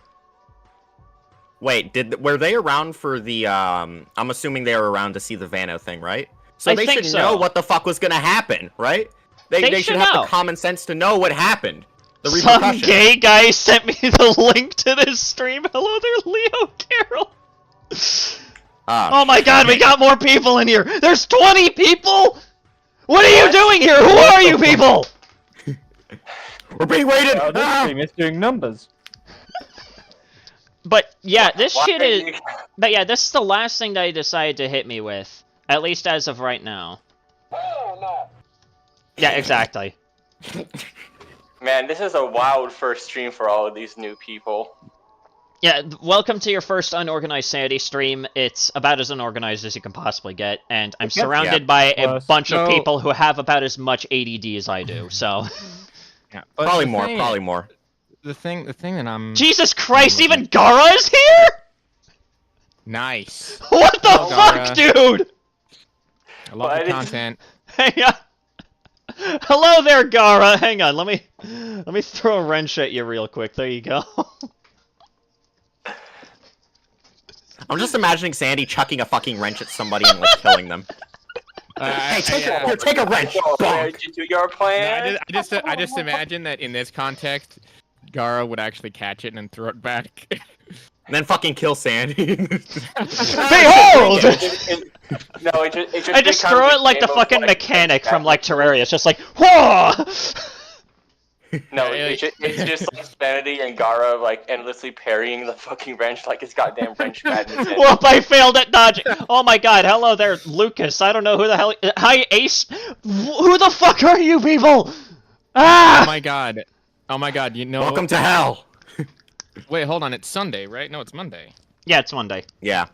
Wait, were they around for the, I'm assuming they were around to see the Vano thing, right? So I they think should so. know what the fuck was gonna happen, right? They should have know. the common sense to know what happened. The Some repercussions. gay guy sent me the link to this stream. Hello there, Leo Carroll. Oh my god, we got more people in here! There's 20 people?! What are you doing here? Who are you people?! We're being raided! Oh, this stream is doing numbers. But yeah, this Why shit are is... you- But yeah, this is the last thing that he decided to hit me with. At least as of right now. Yeah, exactly. Man, this is a wild first stream for all of these new people. Yeah, welcome to your first Unorganized Sanity stream. It's about as unorganized as you can possibly get, and I'm surrounded by a bunch of people who have about as much ADD as I do, so... Yeah, but Probably the more, thing- probably more. The thing that I'm... Jesus Christ, even Gara is here?! Nice. What the Hello, fuck, Gara. dude?! I love But the it's- content. Hang on. Hello there, Gara. Hang on, let me throw a wrench at you real quick. There you go. I'm just imagining Sandy chucking a fucking wrench at somebody and like killing them. Hey, take a wrench. Whoa, Bonk. did you do your plan? I just imagine that in this context, Gara would actually catch it and then throw it back. And then fucking kill Sandy. Behold! No, it just I just becomes throw a it like the game of, fucking like, mechanic from like Terraria. It's just like, whoa! No, it's just like Sanity and Gara like endlessly parrying the fucking wrench like it's goddamn wrench badminton. Whoop, I failed at dodging. Oh my god, hello there, Lucas. I don't know who the hell. Hi, Ace. Who the fuck are you people? Ah! Oh my god. Oh my god, you know... Welcome to hell. Wait, hold on, it's Sunday, right? No, it's Monday. Yeah, it's Monday. Yeah.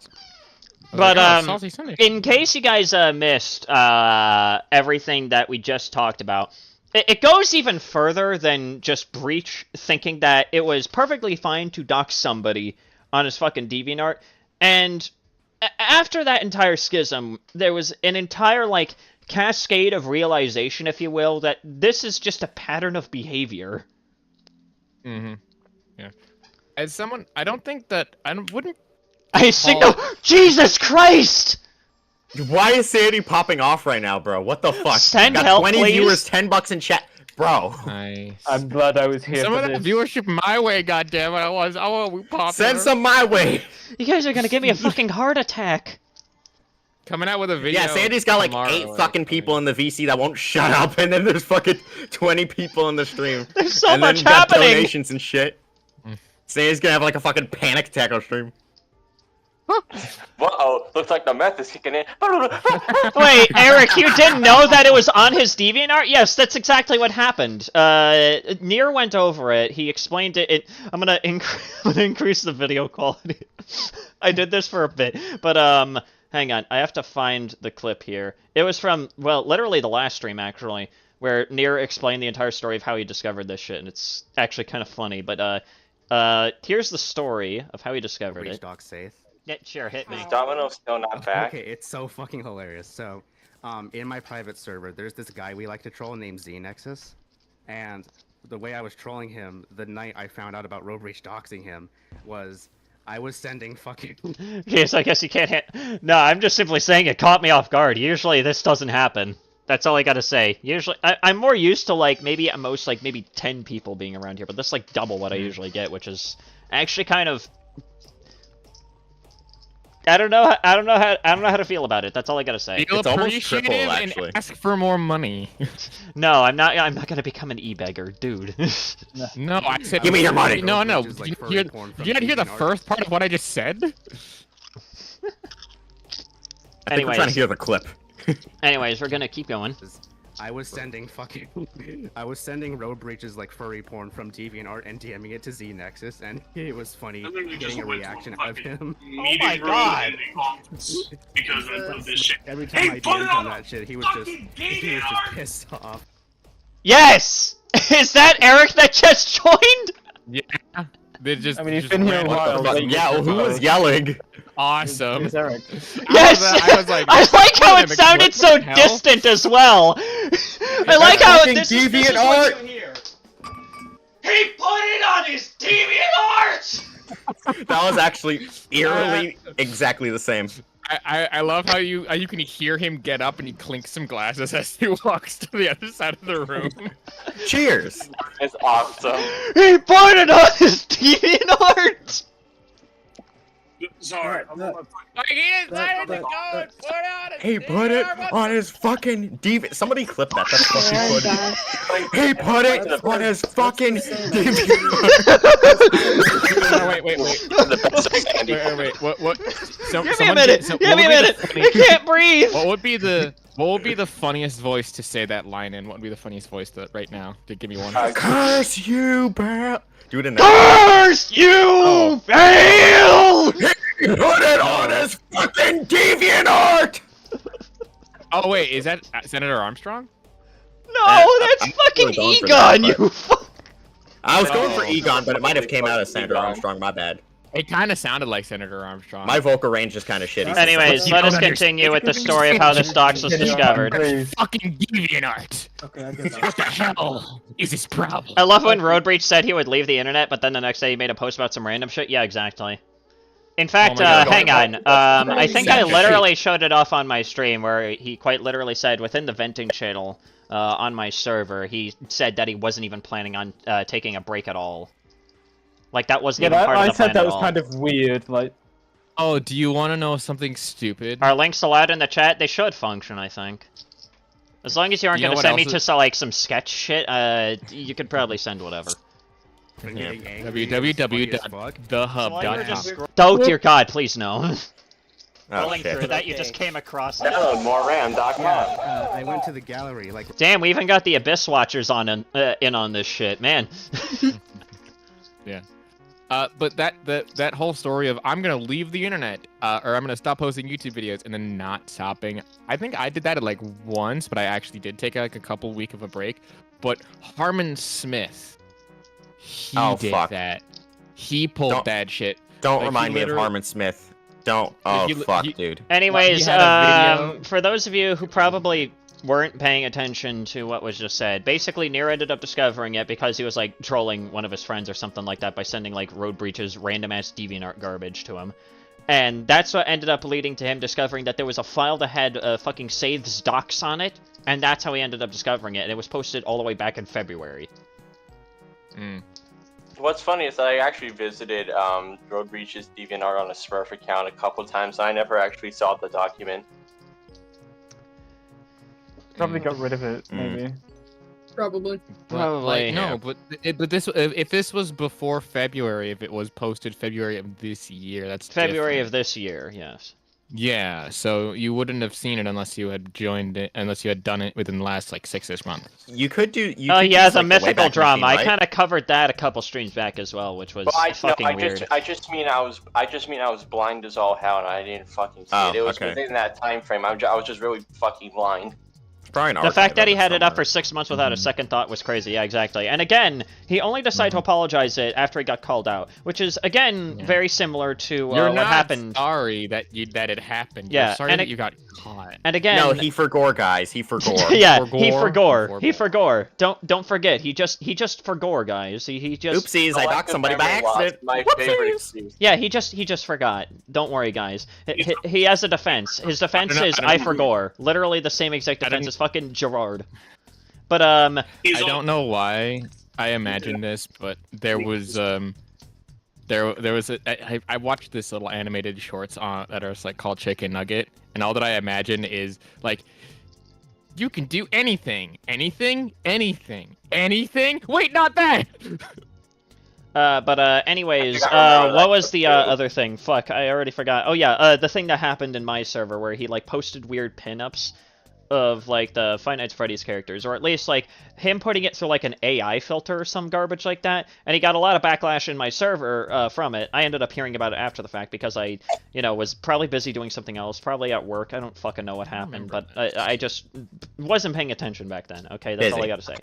But, Salty Sunday. in case you guys missed everything that we just talked about, it goes even further than just Breach thinking that it was perfectly fine to dox somebody on his fucking DeviantArt. And after that entire schism, there was an entire, like, cascade of realization, if you will, that this is just a pattern of behavior. Mm-hmm. Yeah. As someone, I don't think that... wouldn't... I see. Oh, Jesus Christ! Why is Sandy popping off right now, bro? What the fuck? Send Got help, 20 please. viewers, $10 in chat. Bro. Nice. I'm glad I was here Some for of that this. viewership my way, goddammit. I want to be popular. Send some my way. You guys are gonna give me a fucking heart attack. Coming out with a video. Yeah, Sandy's got like tomorrow, 8 fucking people in the VC that won't shut up, and then there's fucking 20 people in the stream. There's so and much then got happening. donations and shit. Sandy's gonna have like a fucking panic attack on stream. Uh-oh, looks like the meth is kicking in. Wait, Eric, you didn't know that it was on his DeviantArt? Yes, that's exactly what happened. Nier went over it. He explained it. I'm gonna increase the video quality. I did this for a bit, but hang on. I have to find the clip here. It was from, well, literally the last stream actually, where Nier explained the entire story of how he discovered this shit, and it's actually kind of funny. But here's the story of how he discovered it. Doc safe. Yeah, sure, hit me. Is Domino still not back? Okay, it's so fucking hilarious. So, in my private server, there's this guy we like to troll named ZNexus, and the way I was trolling him the night I found out about Roadbreach doxing him was I was sending fucking. Okay, so I guess you can't hit. No, I'm just simply saying it caught me off guard. Usually this doesn't happen. That's all I gotta say. Usually, I'm more used to like maybe at most like maybe 10 people being around here, but this is like double what I usually get, which is actually kind of. I don't know. I don't know how to feel about it. That's all I gotta say. Feel It's almost appreciative triple, and actually. ask for more money. No, I'm not. I'm not gonna become an e-beggar, dude. No, I said. Give me your money! No, no. Which is like Did furry you porn from not hear the DeviantArt. first part of what I just said? I think we're trying to hear the clip. Anyways, we're gonna keep going. I was sending I was sending Roadbreach's like furry porn from DeviantArt and DMing it to ZNexus, and it was funny getting a reaction out of him. Oh my god! Because of this shit. Every time I DM'd him that shit, he was just pissed off. Yes! Is that Eric that just joined? Yeah. They just. I mean, he's just been here a ran- while. What the fuck? Yeah, who was yelling? Awesome. It's Eric. Yes! I was like, I like how it what sounded the so hell? distant as well. I like how fucking this is what DeviantArt. you hear. He put it on his DeviantArt! That was actually eerily exactly the same. I love how you can hear him get up and he clinks some glasses as he walks to the other side of the room. Cheers! It's awesome. He put it on his DeviantArt! Sorry. Like he decided to go and put on his He put it on his fucking DV. Somebody clip that. That's fucking funny. He put it on his fucking DV. No, wait. The best of Sandy. Wait. What? Give me a minute! Give me a minute! I can't breathe! What would be the funniest voice to say that line in? What would be the funniest voice right now? To give me one. Curse you, Bell. Do it in that. Curse you, fail! He put it on his fucking DeviantArt. Oh wait, is that Senator Armstrong? No, that's I'm fucking going for Egon, that, you fuck! I was going for Egon, but it might have came out as Sandra Armstrong. My bad. It kind of sounded like Senator Armstrong. My vocal range is kind of shitty. Anyways, let us continue with the story of how this dox was discovered. Fucking DeviantArt. Okay, I get that. What the hell is this problem? I love when Roadbreach said he would leave the internet, but then the next day he made a post about some random shit. Yeah, exactly. In fact, Oh my God. hang on. I think I Exactly. literally showed it off on my stream where he quite literally said within the venting channel on my server, he said that he wasn't even planning on taking a break at all. Like, that wasn't Yeah, even that, part of I the said plan that at was all. kind of weird. Like, Oh, do you want to know something stupid? Are links allowed in the chat? They should function, I think. As long as you aren't You know going to what send me else to like some sketch shit, you could probably send whatever. www.thehub.com. Oh dear God, please no. Oh, shit. that you just came across. No, moreram.com. I went to the gallery like Damn, we even got the Abyss Watchers on in on this shit, man. Yeah. But that whole story of I'm gonna leave the internet, or I'm gonna stop posting YouTube videos and then not stopping. I think I did that like once, but I actually did take like a couple week of a break. But Harmon Smith, he did fuck. that. He pulled Don't- that shit. Don't Like, he remind me of literally- Harmon Smith. Don't. Oh, fuck, dude. Anyways, He had a video- for those of you who probably weren't paying attention to what was just said, basically Nier ended up discovering it because he was like trolling one of his friends or something like that by sending like Roadbreach's random ass DeviantArt garbage to him. And that's what ended up leading to him discovering that there was a file that had fucking Saith's docs on it, and that's how he ended up discovering it, and it was posted all the way back in February. Mm. What's funny is that I actually visited Roadbreach's DeviantArt on a Smurf account a couple times, and I never actually saw the document. probably got rid of it, maybe. Probably. Probably, Like, no, but this if this was before February, if it was posted February of this year, that's February different. of this year, yes. Yeah, so you wouldn't have seen it unless you had joined it, unless you had done it within the last like 6-ish months. You could do. You Oh could yeah, use, the like, mythical Wayback drama. Machine, I right? kind of covered that a couple streams back as well, which was Well, fucking weird. I just mean I was blind as all hell, and I didn't fucking see it. It was okay. within that time frame. I was just really fucking blind. Probably an The archive fact that of he had it up somewhere. for 6 months without a second thought was crazy. Yeah, exactly. And again, he only decided to apologize it after he got called out, which is again Yeah. very similar to You're what not happened. sorry that it happened. Yeah, You're sorry and that it- you got caught. And again, No, he forgore, guys. He forgore. yeah, Forgore? he forgore. Forgore. He forgore. Don't forget. He just forgore, guys. He just Oopsies, I docked somebody by Memory loss, accident. My favorite excuse. yeah, he just forgot. Don't worry, guys. He has a defense. His defense is I forgore. Literally the same exact I defense didn't- as fucking Gerard. But He's I on- don't know why I imagined this, but there was there was I watched this little animated shorts that are like called Chicken Nugget, and all that I imagine is like, you can do anything. Wait, not that. Anyways, I remember what that was the too. other thing? Fuck, I already forgot. Oh yeah, the thing that happened in my server where he like posted weird pinups of like the Five Nights at Freddy's characters, or at least like him putting it through like an AI filter or some garbage like that, and he got a lot of backlash in my server from it. I ended up hearing about it after the fact because I, was probably busy doing something else, probably at work. I don't fucking know what happened, but I just wasn't paying attention back then. Okay, that's all I gotta say.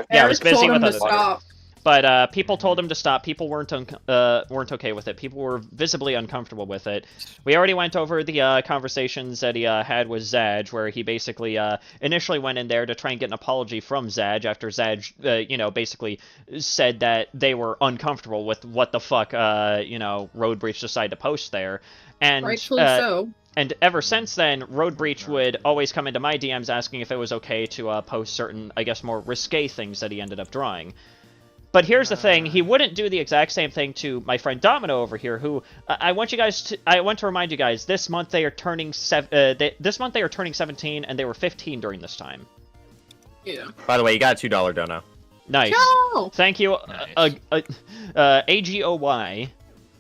Yeah, I was Eric told busy him with to other things. stop. But people told him to stop. People weren't okay with it. People were visibly uncomfortable with it. We already went over the conversations that he had with Zaj, where he basically initially went in there to try and get an apology from Zaj after Zaj, basically said that they were uncomfortable with what the fuck, Roadbreach decided to post there. And Rightfully so. And ever since then, Roadbreach would always come into my DMs asking if it was okay to post certain, I guess, more risque things that he ended up drawing. But here's the thing: he wouldn't do the exact same thing to my friend Domino over here, who I want to remind you guys. This month they are turning 17, and they were 15 during this time. Yeah. By the way, you got a $2 dono. Nice. No! Thank you, Nice. AGOY,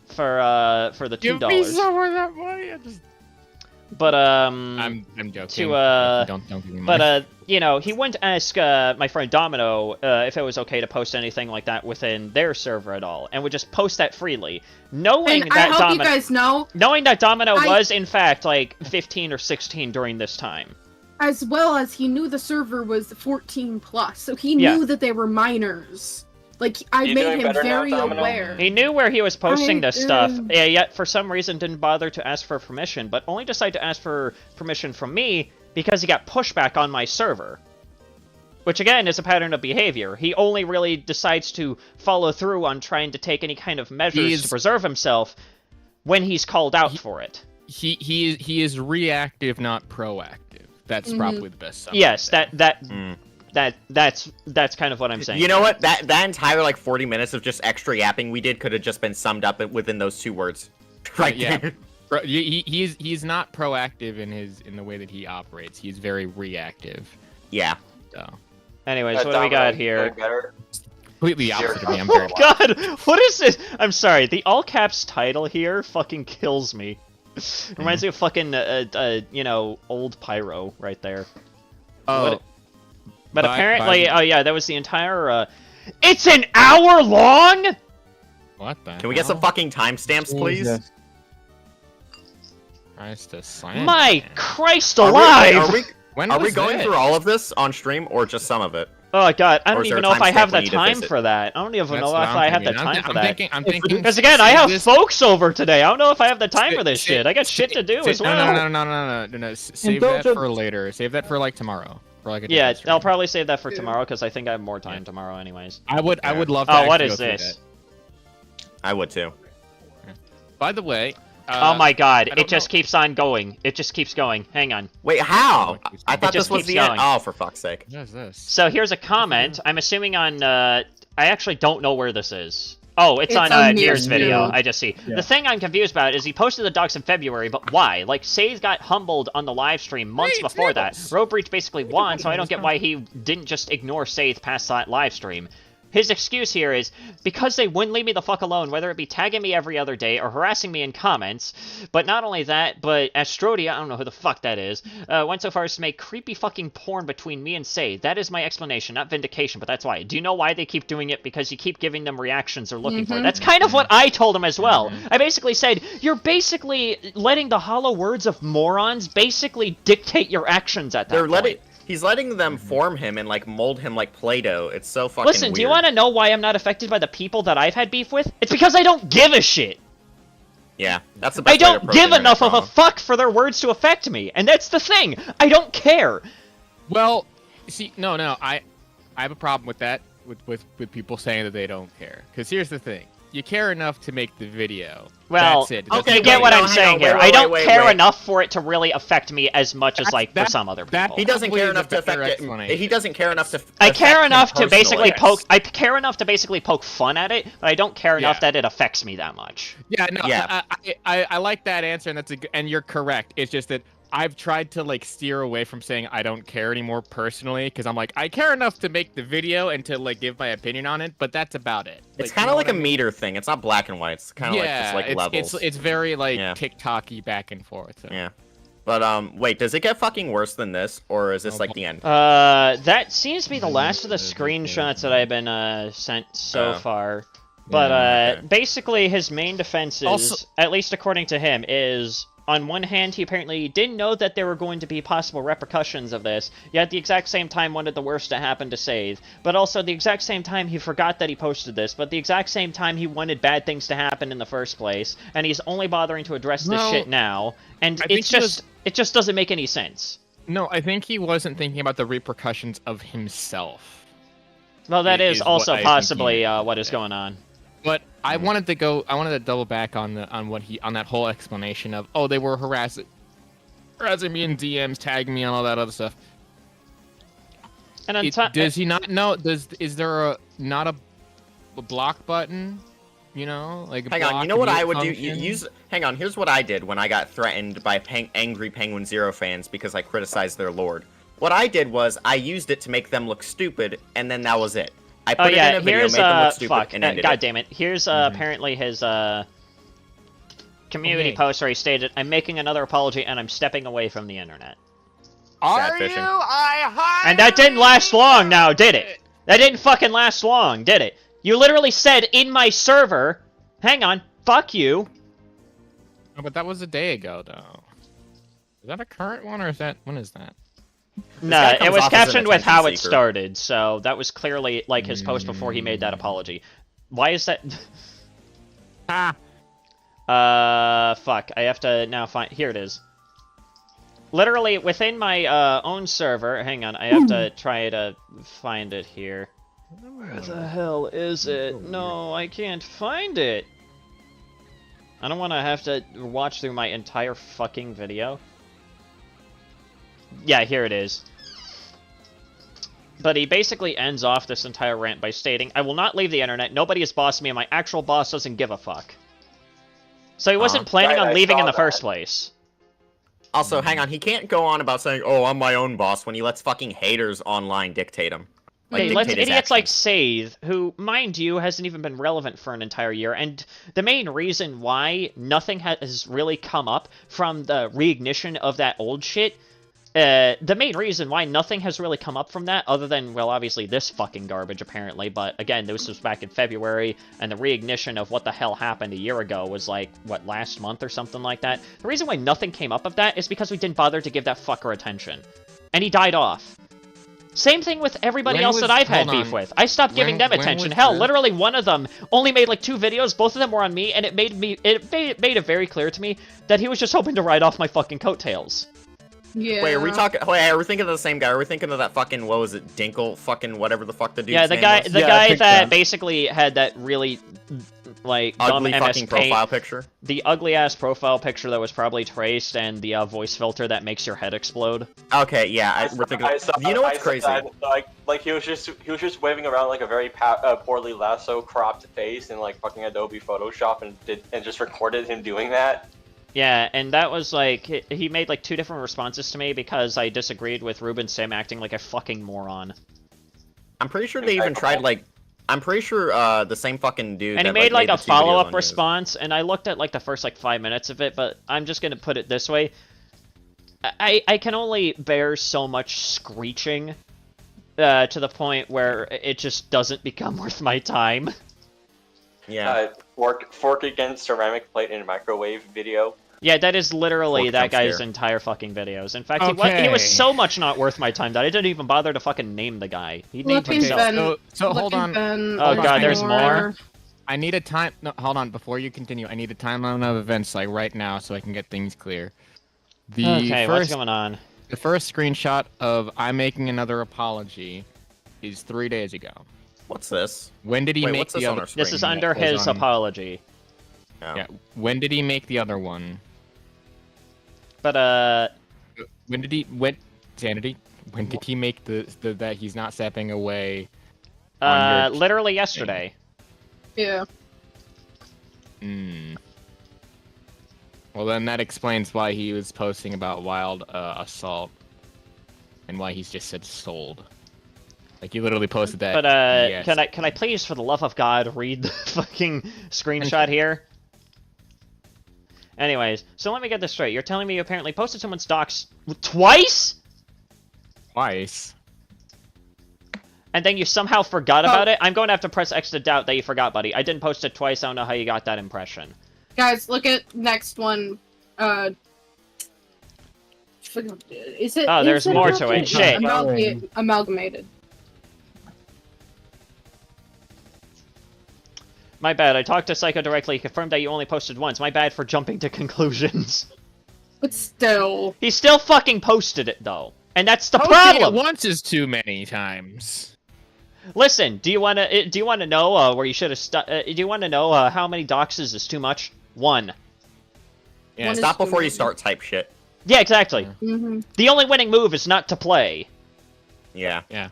for the $2. Give me some of that money. But I'm joking. Don't give me money. But he wouldn't ask my friend Domino if it was okay to post anything like that within their server at all, and would just post that freely, knowing And that I hope you guys know, knowing that Domino was in fact like 15 or 16 during this time. as well as he knew the server was 14 plus, so he knew that they were minors. Like, I You made doing him better now, very Domino? aware. He knew where he was posting this stuff, um, yet for some reason didn't bother to ask for permission, but only decided to ask for permission from me because he got pushback on my server. Which, again, is a pattern of behavior. He only really decides to follow through on trying to take any kind of measures to preserve himself when he's called out for it. He is reactive, not proactive. That's probably the best summary. Yes, that's kind of what I'm saying. You know what? That entire like 40 minutes of just extra yapping we did could have just been summed up within those 2 words. Right Yeah. there. He's not proactive in the way that he operates. He's very reactive. Yeah. So Anyways, what do we got here? completely opposite of me. I'm very God, what is this? I'm sorry, the all caps title here fucking kills me. Reminds me of fucking, old Pyro right there. Oh. But apparently, oh yeah, that was the entire, it's an hour long?! What the Can we get some fucking timestamps, please? Jesus. Christ to slam, My man. Christ alive! When Are we was going this? through all of this on stream or just some of it? Oh god, I Or don't is there even a know if I timestamp have we the need to time visit? for that. I don't even That's know if what I have the thinking. time for I'm that. thinking. Because again, I have this- folks over today. I don't know if I have the time for this Say- shit. I got shit to do as well. No. Save that for later. Save that for like tomorrow. For like a Yeah, different stream. I'll probably save that for tomorrow because I think I have more time tomorrow anyways. I would love to. Oh, what actually is go through this? I would too. that. By the way. Oh my god, don't it just know. keeps on going. It just keeps going. Hang on. Wait, how? I thought just this was keeps the going. end. Oh, for fuck's sake. What is this? So here's a comment. I'm assuming on, I actually don't know where this is. Oh, it's on on Nier's Nier's video. video. I just see. Yeah. The thing I'm confused about is he posted the docs in February, but why? Like, Save got humbled on the live stream months Wait, before that. Nichols. Roadbreach basically won, so I don't get why he didn't just ignore Save past that live stream. His excuse here is, because they wouldn't leave me the fuck alone, whether it be tagging me every other day or harassing me in comments. But not only that, but Astrodia, I don't know who the fuck that is, went so far as to make creepy fucking porn between me and Say. That is my explanation, not vindication, but that's why. Do you know why they keep doing it? Because you keep giving them reactions they're looking for. That's kind of what I told him as well. I basically said, you're basically letting the hollow words of morons basically dictate your actions at that point. He's letting them form him and like mold him like Play-Doh. It's so fucking Listen, do you want to know why I'm not affected by the people that I've had beef with? It's because I don't give a shit. Yeah, that's the best I way to don't approach give internet enough of a drama. fuck for their words to affect me, and that's the thing. I don't care. Well, see, no, I have a problem with that. With people saying that they don't care. Because here's the thing: you care enough to make the video. Well, That's it. okay, you get what no, I'm hang saying on, here. wait, I don't wait, care wait. enough for it to really affect me as much as like for some other people. He doesn't Probably care the enough to better affect it. explanation. He doesn't care enough to. I care affect him enough to basically personally. poke. I care enough to basically poke fun at it, but I don't care enough Yeah. that it affects me that much. Yeah, no, Yeah. I like that answer, and and you're correct. It's just that I've tried to like steer away from saying I don't care anymore personally, because I'm like I care enough to make the video and to like give my opinion on it, but that's about it. It's Like, kind you of know like what a I mean? meter thing. It's not black and white. It's kind of like just like levels. It's very like Yeah. TikTok-y back and forth. So. Yeah. But wait, does it get fucking worse than this, or is this like the end? That seems to be the last of the screenshots that I've been sent so far. But okay. basically, his main defense is, Also- at least according to him, is on one hand he apparently didn't know that there were going to be possible repercussions of this, yet at the exact same time wanted the worst to happen to Save. But also the exact same time he forgot that he posted this, but the exact same time he wanted bad things to happen in the first place, and he's only bothering to address this No, shit now, and I think it's he just it just doesn't make any sense. No, I think he wasn't thinking about the repercussions of himself. Well, that is is what also I think possibly he- what is going on. But I wanted to double back on that whole explanation of, oh, they were harassing me in DMs, tagging me on all that other stuff. And on Does he not know? Is there not a block button? You know, like Hang on, block you know what mute I would do? function? Hang on, here's what I did when I got threatened by angry Penguin Zero fans because I criticized their lord. What I did was I used it to make them look stupid, and then that was it. I put it in a video, here's made them look stupid, fuck. and ended God it. damn it. Here's apparently his community Okay. post where he stated, "I'm making another apology and I'm stepping away from the internet." Are fishing. you? I highly And that didn't last long now, did it? That didn't fucking last long, did it? You literally said in my server, hang on, fuck you. Oh, but that was a day ago, though. Is that a current one, or when is that? No, guy it comes was off as an captioned with how it attention seeker. started, so that was clearly like his post before he made that apology. Why is that? Fuck. I have to now find. Here it is. Literally within my own server. Hang on, I have to try to find it here. Where the hell is it? No, I can't find it. I don't want to have to watch through my entire fucking video. Yeah, here it is. But he basically ends off this entire rant by stating, "I will not leave the internet. Nobody has bossed me, and my actual boss doesn't give a fuck." So he wasn't planning Right, on I leaving saw in the that. first place. Also, hang on, he can't go on about saying, "Oh, I'm my own boss," when he lets fucking haters online dictate him. Hey, let's dictate his idiots like actions. Save, who, mind you, hasn't even been relevant for an entire year, and the main reason why nothing has really come up from the reignition of that old shit, the main reason why nothing has really come up from that, other than, well, obviously this fucking garbage, apparently, but again, this was back in February, and the reignition of what the hell happened a year ago was like, what, last month or something like that? The reason why nothing came up of that is because we didn't bother to give that fucker attention. And he died off. Same thing with everybody When else that I've had hold beef on. with. I stopped giving them When attention. was Hell, this? literally one of them only made like 2 videos. Both of them were on me, and it made it very clear to me that he was just hoping to ride off my fucking coattails. Yeah. Wait, are we talking? Wait, are we thinking of the same guy? Are we thinking of that fucking, what was it, Dinkle, fucking whatever the fuck the dude's Yeah, the name guy, was? the Yeah, I guy think that so. basically had that really like dumb Ugly MS fucking Paint, profile picture. the ugly ass profile picture that was probably traced, and the voice filter that makes your head explode. Okay, yeah, we're thinking. You know what's crazy? Like he was just waving around like a very poorly lasso cropped face in like fucking Adobe Photoshop and just recorded him doing that. Yeah, and that was like, he made like 2 different responses to me because I disagreed with Ruben Sim acting like a fucking moron. I'm pretty sure they even tried like. I'm pretty sure the same fucking dude. And he that, made like made a the 2 videos follow-up on response, and I looked at like the first like 5 minutes of it, but I'm just gonna put it this way. I can only bear so much screeching to the point where it just doesn't become worth my time. Yeah. Fork against ceramic plate in a microwave video. Yeah, that is literally Fork that jump guy's scare. entire fucking videos. In fact, he Okay. was so much not worth my time that I didn't even bother to fucking name the guy. He named Looking himself. Ben- So hold on. Ben, Oh, God, there's more? I need a time. No, hold on. Before you continue, I need a timeline of events like right now so I can get things clear. The Okay, what's first, going on? the first screenshot of I'm making another apology is 3 days ago. What's this? When did he Wait, make what's the this on other? our screen? This is under his apology. Oh. Yeah. When did he make the other one? But When did he? Sanity? When did he make the that he's not stepping away? on your literally yesterday. Yeah. Hmm. Well, then that explains why he was posting about wild assault, and why he's just said sold. Like he literally posted that. But yes. can I please, for the love of God, read the fucking screenshot here? Anyways, so let me get this straight. You're telling me you apparently posted someone's docs twice? Twice. And then you somehow forgot about it? I'm going to have to press X to doubt that you forgot, buddy. I didn't post it twice. I don't know how you got that impression. Guys, look at next one. Is it? Oh, there's more to it. Shit. Amalgamated. My bad. I talked to Psycho directly. He confirmed that you only posted once. My bad for jumping to conclusions. But still. He still fucking posted it, though. And that's the Posting problem! it once is too many times. Listen, do you want to know where you should have do you want to know how many doxes is too much? 1. Yeah. Stop before you start type shit. Yeah, exactly. Mm-hmm. The only winning move is not to play. Yeah. Yeah.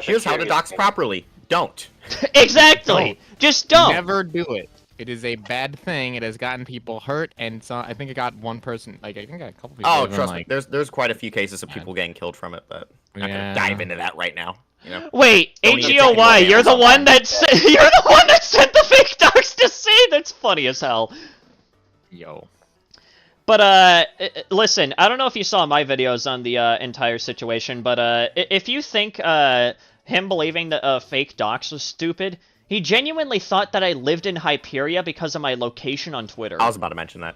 Here's how to dox properly. Don't. Exactly! Just don't! Never do it. It is a bad thing. It has gotten people hurt, and so I think it got one person. Like I think it got a couple people. Oh, even, trust like, me. There's quite a few cases of people getting killed from it, but I'm not gonna dive into that right now. You know. Wait, Don't need to AGOY, take you're the away one that you're the one that sent the fake docs to say. That's funny as hell. Yo. But, listen, I don't know if you saw my videos on the, entire situation, but, if you think, him believing that, fake docs was stupid, he genuinely thought that I lived in Hyperia because of my location on Twitter. I was about to mention that.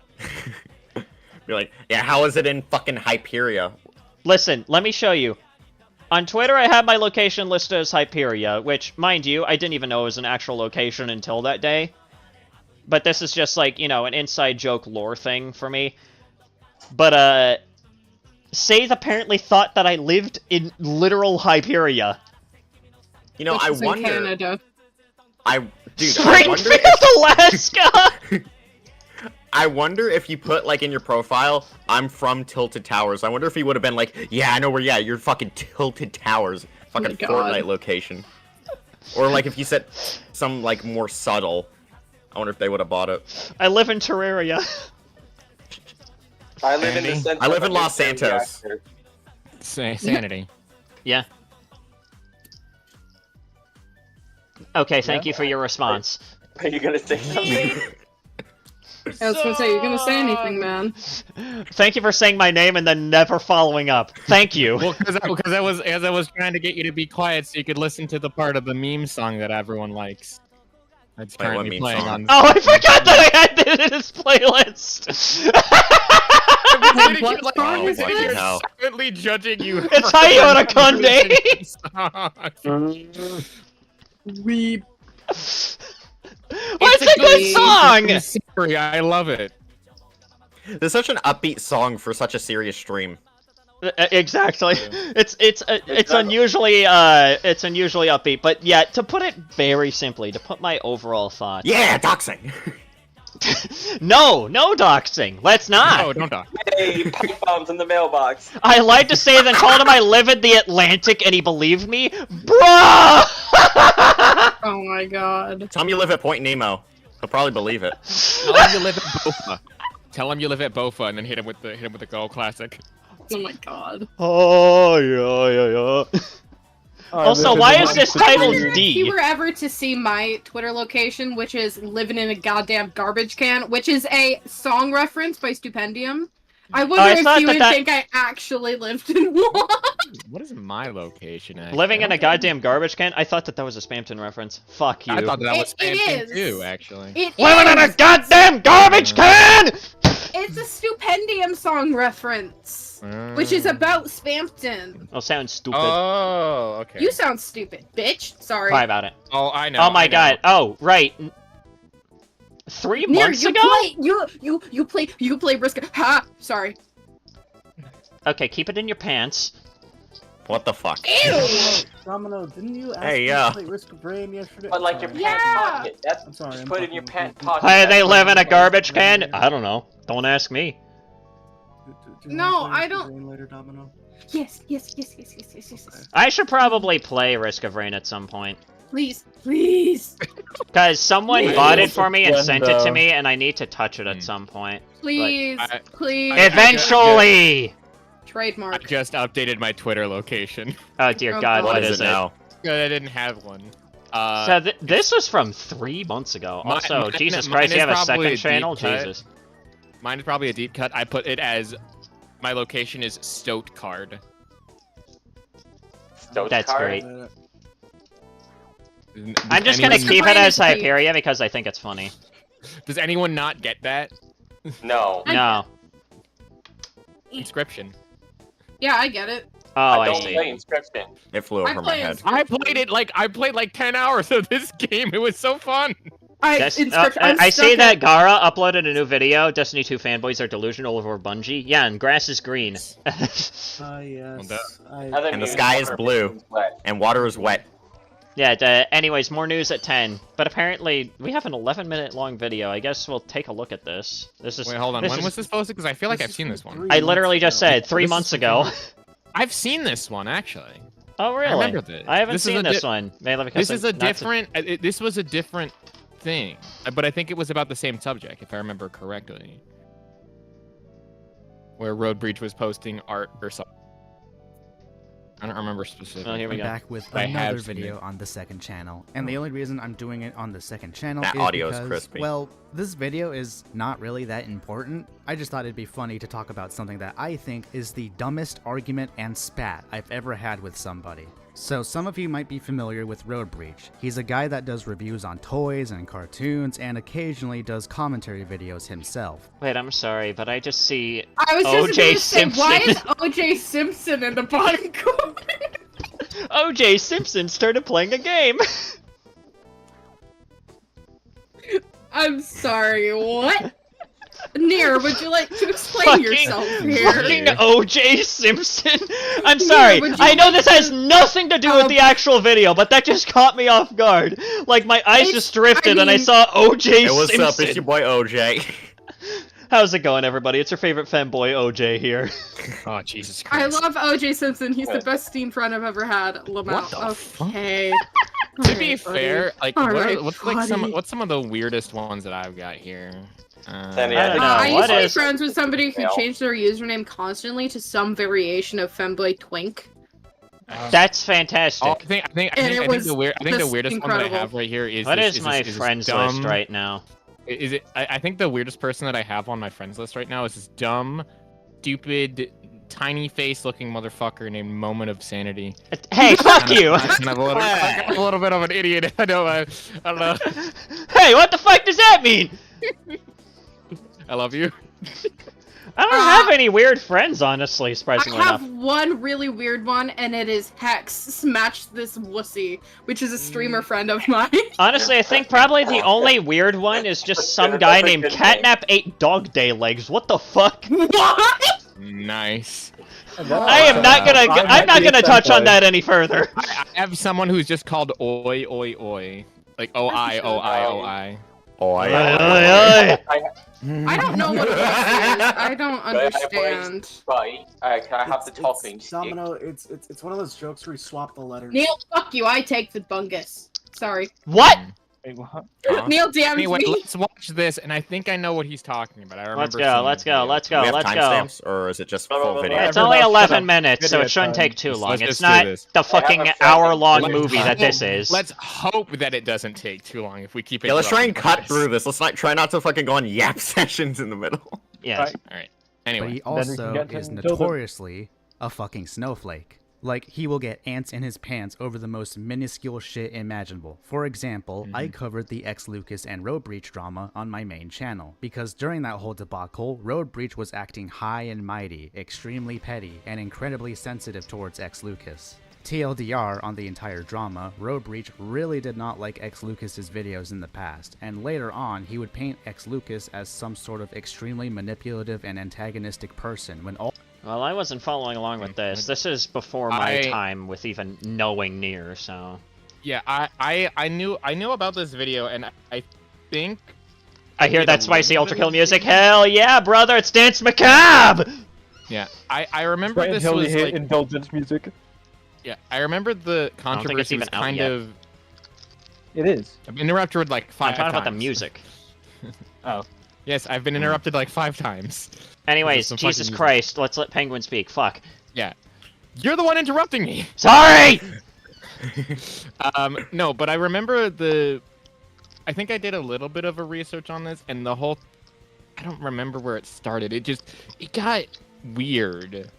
You're like, yeah, how is it in fucking Hyperia? Listen, let me show you. On Twitter, I have my location listed as Hyperia, which, mind you, I didn't even know it was an actual location until that day. But this is just, like, you know, an inside joke lore thing for me. But, Scythe apparently thought that I lived in literal Hyperia. You know, I wonder... Canada. Dude, I wonder Springfield, Alaska! I wonder if you put, like, in your profile, I'm from Tilted Towers. I wonder if he would have been like, yeah, I know where, yeah, you're fucking Tilted Towers. Fucking Fortnite location. Or, like, if you said some, like, more subtle... I wonder if they would have bought it. I live in Terraria. I live in the center. I live in of Los a Santos. reactor. Sanity. Yeah. Okay, thank you for your response. Are you gonna say something? I was gonna say, you're gonna say anything, man. Thank you for saying my name and then never following up. Thank you. Well, because I was trying to get you to be quiet so you could listen to the part of the meme song that everyone likes. That's Wait, what currently meme playing song? on. Oh, I forgot that I had it in his playlist. What song is fucking this? hell. Silently judging you. It's Hayota Konde. We. Well, it's a good song. Sorry, I love it. There's such an upbeat song for such a serious stream. Exactly. It's unusually upbeat, but yeah, to put it very simply, to put my overall thoughts. Yeah, doxing. No doxing. Let's not. Oh, don't talk. Hey, pipe bombs in the mailbox. I lied to say then told him I live in the Atlantic and he believed me? Bruh! Oh my god. Tell him you live at Point Nemo. He'll probably believe it. Tell him you live at Bofa. Tell him you live at Bofa, and then hit him with the Go Classic. Oh my god. Oh, yeah. Also, why is this titled If you D? were ever to see my Twitter location, which is living in a goddamn garbage can, which is a song reference by Stupendium, I wonder I if thought you that would that- think I actually lived in one. What is my location? Actually? Living in a goddamn garbage can? I thought that was a Spamton reference. Fuck you. I thought that was It Spamton is. too, actually. It Living in a is. goddamn garbage can! It's a Stupendium song reference, which is about Spampton. Oh, sounds stupid. Oh, okay. You sound stupid, bitch. Sorry. Cry about it. Oh, I know. Oh my I know. god. Oh, right. 3 Near, months you ago? play you play Briska. Ha! Sorry. Okay, keep it in your pants. What the fuck? Domino, didn't you ask Hey, me yeah. to play Risk of Rain yesterday? But like your Sorry. pants pocket. That's I'm sorry. just I'm put it in your talking- pants pocket. Hey, they That's live in a what- garbage can? I don't know. Don't ask me. Do you No, wanna play I Risk of don't- Rain later, Domino? Yes. I should probably play Risk of Rain at some point. Please. Because someone Please. bought it for me and sent it to Window. me, and I need to touch it at some point. Please. I- Please. Eventually! I Trademark. just updated my Twitter location. Oh dear Oh, god, God. what What is is it it? now? Good, I didn't have one. So this was from 3 months ago. Mine- Also, mine- Jesus mine Christ, you is have a probably a second channel? deep cut. Jesus. Mine is probably a deep cut. I put it as my location is Stoatcard. Stoat That's card? great. Uh, I'm just gonna anyone- keep it as Brain is Hyperia because I think it's funny. Does anyone not get that No. No. inscription? Yeah, I get it. Oh, I I don't play see. Inscription. It flew I over my play head. I played like 10 hours of this game. It was so fun. I see that Gara uploaded a new video. Destiny 2 fanboys are delusional over Bungie. Yeah, and grass is green. yes. Other And the news, sky is water blue. is wet. And water is wet. Yeah, anyways, more news at 10. But apparently, we have an 11-minute long video. I guess we'll take a look at this. This is. Wait, hold on. this When is- was this posted? Because I feel like This I've is seen from this one. 3 I literally months just ago. said 3 This months is ago. I've seen this one actually. Oh, really? remember this. I haven't This is seen a this di- one. Mainly because This is a I'm not different. This was a different thing, but I think it was about the same subject, if I remember correctly. Where Roadbreach was posting art or something. I don't remember specifically. Oh, here we I'm go. back with I another have seen video it. on the second channel, and the only reason I'm doing it on the second channel That is audio is because, crispy. well, this video is not really that important. I just thought it'd be funny to talk about something that I think is the dumbest argument and spat I've ever had with somebody. So some of you might be familiar with Roadbreach. He's a guy that does reviews on toys and cartoons and occasionally does commentary videos himself. Wait, I'm sorry, but I just see I was just O.J. gonna say, why Simpson. is O.J. Simpson in the bottom corner? O.J. Simpson started playing a game. I'm sorry, what? Nier, would you like to explain Fucking- yourself here? Fucking O.J. Simpson. I'm sorry. would you I know like this has to- nothing to do with the actual video, but that just caught me off guard. Like my eyes just drifted and I mean- saw O.J. Hey, what's Simpson. up? It's your boy OJ. How's it going, everybody? It's your favorite fanboy OJ here. Oh Jesus I Christ! love O.J. Simpson. He's the best Steam friend I've ever had. Lamau. What the fuck? Okay. To be fair, like Alright, what's like some buddy. what's some of the weirdest ones that I've got here? Sandy, I don't know. I used What to be is- friends with somebody who Yeah. changed their username constantly to some variation of femboy twink. That's fantastic. Oh, I think And it was the just weirdest one that I incredible. have right here is What this, is my this friends dumb, list right now? Is it? I think the weirdest person that I have on my friends list right now is this dumb, stupid, tiny face looking motherfucker named Moment of Sanity. Hey, fuck you! I'm a little bit of an idiot. I don't know. Hey, what the fuck does that mean? I love you. I don't have any weird friends, honestly, I surprisingly have enough. one really weird one, and it is Hex Smash This Wussy, which is a streamer friend of mine. Honestly, I think probably the only weird one is just some guy That's a named good name. Catnap ate dog day legs. What the fuck? What? Nice. I am not gonna. I'm not gonna touch on that any further. I have someone who's just called Oi Oi Oi, like O-I O-I O-I. Oh, Oi, oi. I don't know what Wussy is. I don't understand. Right. Can I have the topping stick? Domino, it's one of those jokes where you swap the letters. Neil, fuck you. I take the bungus. Sorry. What? Wait, what? Neil damned Anyway, me. let's watch this, and I think I know what he's talking about. I remember. Let's seeing go. the Let's go. video. Let's Do we go. have Let's go. timestamps, or is it just full video? It's Everybody only shut 11 up. minutes, so Video it shouldn't time. take too long. Let's It's just do not this. the I have fucking a friend- hour-long Let's movie that hope- this is. Let's hope that it doesn't take too long if we keep it. Yeah, let's try and cut through this. Let's not try not to fucking go on yap sessions in the middle. Yes. All right. But Anyway, he Then we can also get is to Tilda. notoriously a fucking snowflake. Like, he will get ants in his pants over the most minuscule shit imaginable. For example, I covered the X Lucas and Roadbreach drama on my main channel, because during that whole debacle, Roadbreach was acting high and mighty, extremely petty, and incredibly sensitive towards X Lucas. TLDR on the entire drama, Roadbreach really did not like X Lucas's videos in the past, and later on he would paint X Lucas as some sort of extremely manipulative and antagonistic person when all Well, I wasn't following along with this. This is before my time with even knowing Nier, so... Yeah, I knew about this video, and I think... I hear that spicy ultra kill music. Hell yeah, brother, it's Dance Macabre! Yeah, I remember this until was you hit like... indulgence music. Yeah, I remember the controversy was kind of... It is. I've been interrupted with like 5 times. I'm talking about the music. Oh. Yes, I've been interrupted like 5 times. Anyways, Jesus Christ, let's let Penguin speak. Fuck. Yeah. You're the one interrupting me! Sorry! No, but I remember I think I did a little bit of a research on this, and the whole... I don't remember where it started. It got weird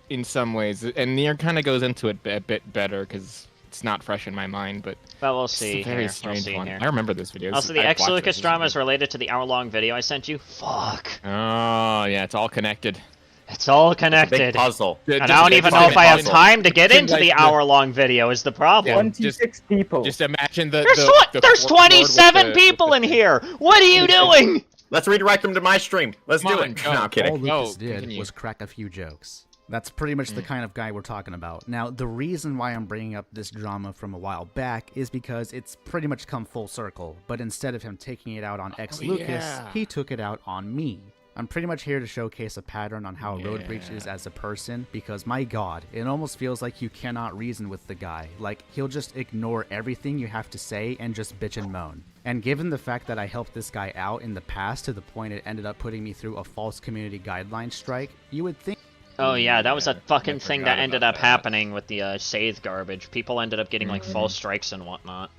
in some ways, and Nier kind of goes into it a bit better, because it's not fresh in my mind, but... Well, we'll see. It's a very strange one. I remember this video. Also, the X Lucas drama is related to the hour-long video I sent you. Fuck. Oh, yeah, it's all connected. It's all connected. Big puzzle. And I don't even know if I have time to get into the hour-long video is the problem. 26 people. Just imagine There's 27 people in here! What are you doing? Let's redirect them to my stream. Let's do it. Go. No, I'm kidding. All Lucas did was crack a few jokes. That's pretty much the kind of guy we're talking about. Now, the reason why I'm bringing up this drama from a while back is because it's pretty much come full circle, but instead of him taking it out on X Lucas, he took it out on me. I'm pretty much here to showcase a pattern on how Roadbreach is as a person, because my god, it almost feels like you cannot reason with the guy. Like, he'll just ignore everything you have to say and just bitch and moan. And given the fact that I helped this guy out in the past to the point it ended up putting me through a false community guideline strike, you would think... Oh yeah, that was a fucking thing that ended up happening with the Sathe garbage. People ended up getting like false strikes and whatnot.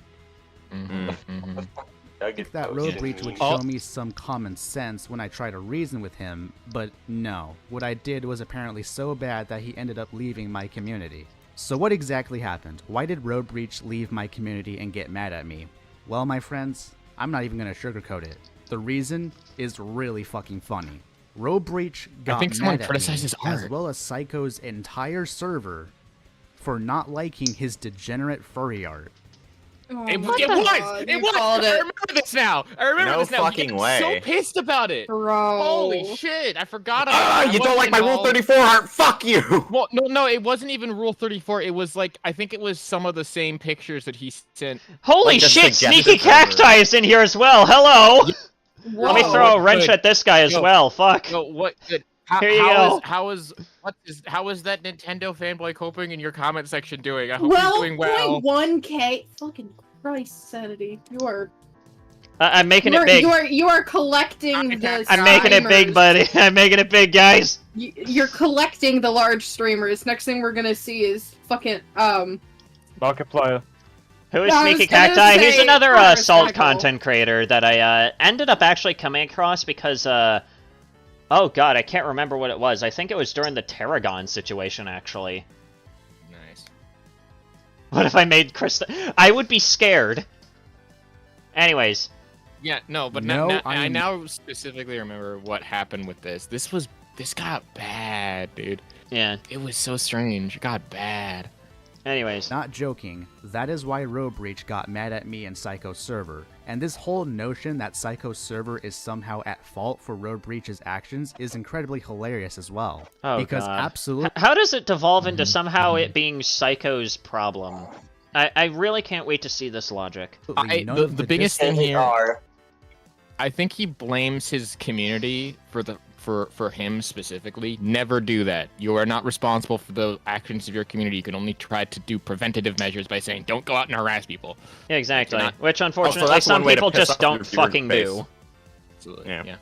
That Roadbreach would show me some common sense when I try to reason with him, but no. What I did was apparently so bad that he ended up leaving my community. So what exactly happened? Why did Roadbreach leave my community and get mad at me? Well, my friends, I'm not even gonna sugarcoat it. The reason is really fucking funny. Roadbreach got mad at me, as well as Psycho's entire server, for not liking his degenerate furry art. Oh, It was! I remember this now! I remember this now! No fucking way. So pissed about it! Bro. Holy shit, I forgot about it. You don't like my Rule 34 art? Fuck you! Well, no, it wasn't even Rule 34. It was like, I think it was some of the same pictures that he sent. Holy like shit, Sneaky Cacti is in here as well! Hello! Whoa. Let me throw a wrench at this guy as well, fuck. No, what? Here you go. How is that Nintendo fanboy coping in your comment section doing? I hope he's doing well. 1K. Fucking Christ, Sanity. You are. I'm making it big. You are collecting the. I'm making it big, buddy. I'm making it big, guys. You're collecting the large streamers. Next thing we're gonna see is fucking Markiplier. Who is Sneaky Cacti? He's another Salt content creator that I ended up actually coming across because oh god, I can't remember what it was. I think it was during the Tarragon situation, actually. Nice. What if I made Krista? I would be scared. Anyways. Yeah, no, but I now specifically remember what happened with this. This got bad, dude. Yeah. It was so strange. It got bad. Anyways. Not joking, that is why Roadbreach got mad at me and Psycho's server. And this whole notion that Psycho's server is somehow at fault for Roadbreach's actions is incredibly hilarious as well. Oh, because God. absolutely... How does it devolve into somehow it being Psycho's problem? I really can't wait to see this logic. The biggest thing here... I think he blames his community for him specifically. Never do that. You are not responsible for the actions of your community. You can only try to do preventative measures by saying, don't go out and harass people. Yeah, exactly. Which, unfortunately, some people just don't fucking do. Absolutely, yeah.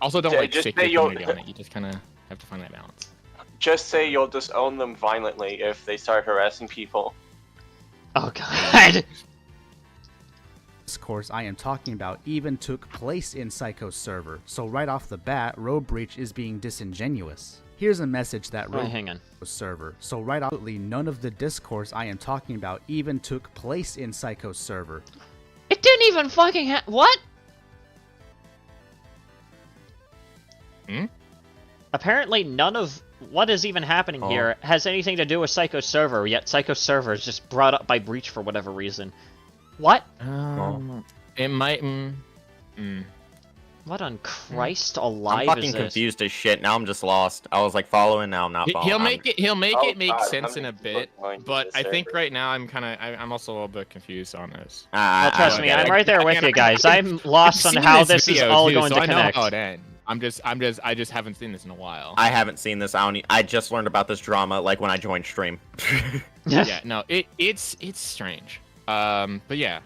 Also, don't stick your community on it. You just kind of have to find that balance. Just say you'll disown them violently if they start harassing people. Oh, God. Discourse I am talking about even took place in Psycho's server, so right off the bat, Roadbreach is being disingenuous. Here's a message that Roadbreach server, so right off, none of the discourse I am talking about even took place in Psycho's server. It didn't even fucking what? Apparently none of what is even happening here has anything to do with Psycho's server, yet Psycho's server is just brought up by Breach for whatever reason. What? It might. What on Christ alive I'm is fucking this? confused as shit. Now I'm just lost. I was like following, now I'm not following. He'll make it make God, sense in a bit, but I think server? right now I'm also a little bit confused on this. Well, trust me, I'm right there with Again, you guys. I'm lost on seen how this this is video all too, going so to I connect. know how it ends. I just haven't seen this in a while. I haven't seen this. I just learned about this drama like when I joined stream. Yeah, no, it's strange. But yeah,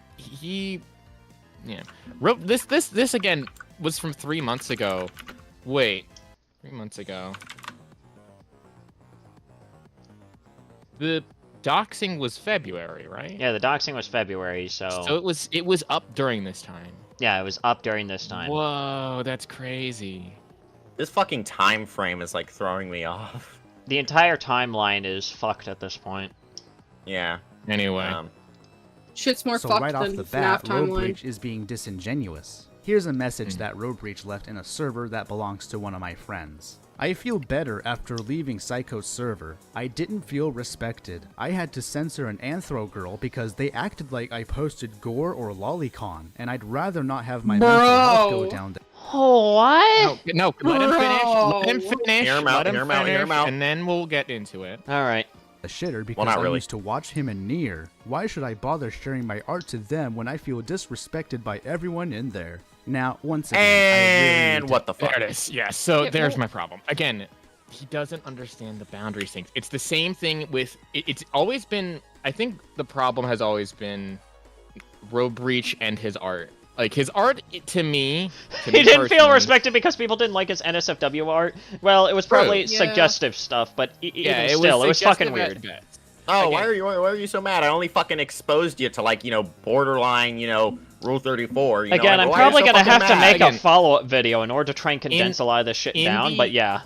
wrote this again was from 3 months ago. Wait, 3 months ago. The doxing was February, right? Yeah, the doxing was February, so... So it was up during this time. Yeah, it was up during this time. Whoa, that's crazy. This fucking time frame is like throwing me off. The entire timeline is fucked at this point. Yeah. Anyway. Shit's more So fucked right off than the FNAF bat, timeline. Roadbreach is being disingenuous. Here's a message that Roadbreach left in a server that belongs to one of my friends. I feel better after leaving Psycho's server. I didn't feel respected. I had to censor an Anthro girl because they acted like I posted gore or lolicon, and I'd rather not have my mental health go down there. Oh, what? No, let him finish. Let him finish. Hear him out, let him hear him out, hear him finish, out. and then we'll get into it. Alright. A shitter because not I really. used to watch him and Nier. Why should I bother sharing my art to them when I feel disrespected by everyone in there? Now, once again, I really And need what the fuck? There it is. Yeah, so there's my problem. Again, he doesn't understand the boundaries things. It's the same thing with... It's always been... I think the problem has always been Roadbreach and his art. Like, his art, to me He didn't feel personally- respected because people didn't like his NSFW art. Well, it was probably Yeah. suggestive stuff, but Yeah, even still, it was fucking suggestive weird. at best. Oh, Again. why are you so mad? I only fucking exposed you to like, borderline, Rule 34. Again, I'm why are you probably so gonna fucking have to mad? make a Again, follow-up video in order to try and condense a lot of this shit in down, the- but yeah.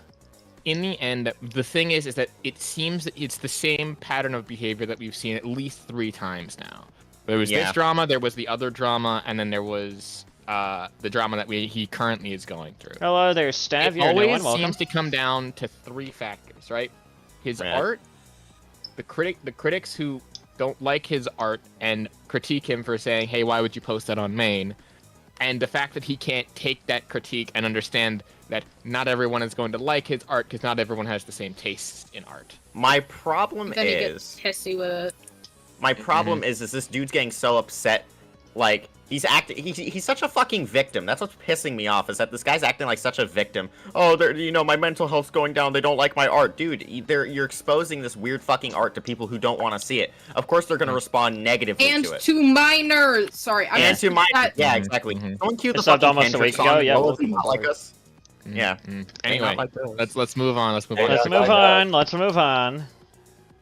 In the end, the thing is that it seems that it's the same pattern of behavior that we've seen at least 3 times now. There was Yeah. this drama, there was the other drama, and then there was the drama that he currently is going through. Hello there, Stav. It You're a new always one. Welcome. seems to come down to 3 factors, right? His Right. art, the critics who don't like his art and critique him for saying, "Hey, why would you post that on main?" And the fact that he can't take that critique and understand that not everyone is going to like his art because not everyone has the same tastes in art. My problem Then he is... gets pissy with it. My problem is this dude's getting so upset. Like, he's such a fucking victim. That's what's pissing me off, is that this guy's acting like such a victim. Oh, my mental health's going down. They don't like my art. Dude, you're exposing this weird fucking art to people who don't want to see it. Of course they're going to respond negatively And to it. to minors! Sorry, I And missed to my... that. Yeah, exactly. Someone cue the It's up fucking almost a Kendrick week song. ago, yeah, Well, welcome. it's not like us. Yeah. Anyway, like this. let's move on. Let's move on. Let's move on. Let's move on.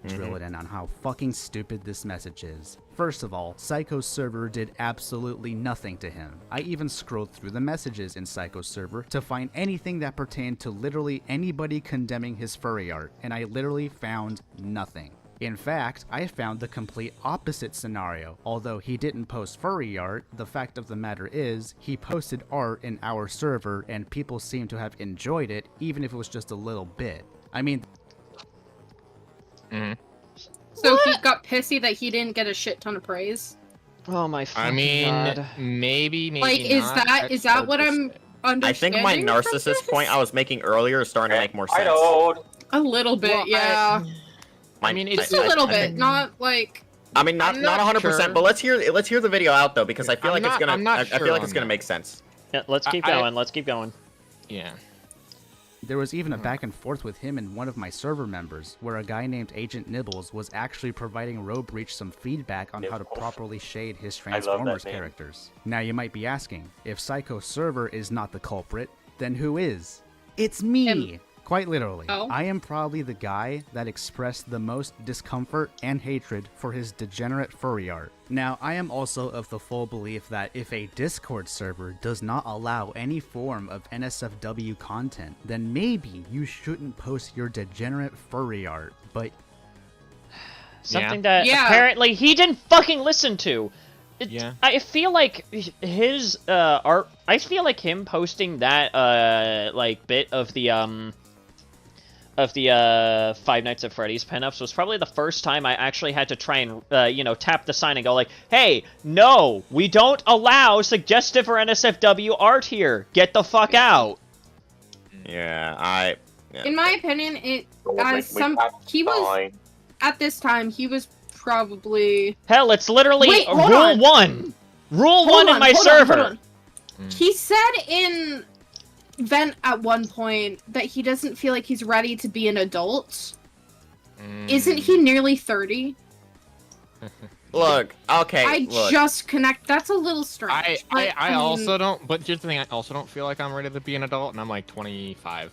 Drill it in on how fucking stupid this message is. First of all, Psycho's server did absolutely nothing to him. I even scrolled through the messages in Psycho's server to find anything that pertained to literally anybody condemning his furry art, and I literally found nothing. In fact, I found the complete opposite scenario. Although he didn't post furry art, the fact of the matter is, he posted art in our server and people seem to have enjoyed it, even if it was just a little bit. I mean, So he got pissy that he didn't get a shit ton of praise? Oh my fucking I mean, god. maybe Like, not. is that what I'm I understanding? think my from narcissist this? point I was making earlier is starting to make more I sense. know. A little bit, Well, yeah. I mean, it's Just a little I bit, think- not like... I mean, not I'm not 100%, sure. but let's hear the video out though, because I feel I'm like it's not- gonna. I'm not I sure feel like on it's gonna that. make sense. Yeah, let's keep going. Let's keep going. Yeah. there was even a back and forth with him and one of my server members, where a guy named Agent Nibbles was actually providing Roadbreach some feedback on how to Nibbles. properly shade his I love that Transformers name. characters. Now you might be asking, if Psycho's server is not the culprit, then who is? It's me! Him. Quite literally. Oh. I am probably the guy that expressed the most discomfort and hatred for his degenerate furry art. Now, I am also of the full belief that if a Discord server does not allow any form of NSFW content, then maybe you shouldn't post your degenerate furry art, but Something that Yeah. apparently he didn't fucking listen to. Yeah. I feel like his art. I feel like him posting that like bit of the Five Nights at Freddy's pinups was probably the first time I actually had to try and tap the sign and go like, "Hey, no, we don't allow suggestive or NSFW art here. Get the fuck out." Yeah, In my opinion, he was at this time he was probably hell. It's literally Wait, hold rule on. one. Rule Hold one in on, my hold on, server. hold on. He said in Vent at one point that he doesn't feel like he's ready to be an adult. Isn't he nearly 30? Look, okay. That's a little strange. I also don't. But here's the thing: I also don't feel like I'm ready to be an adult, and I'm like 25.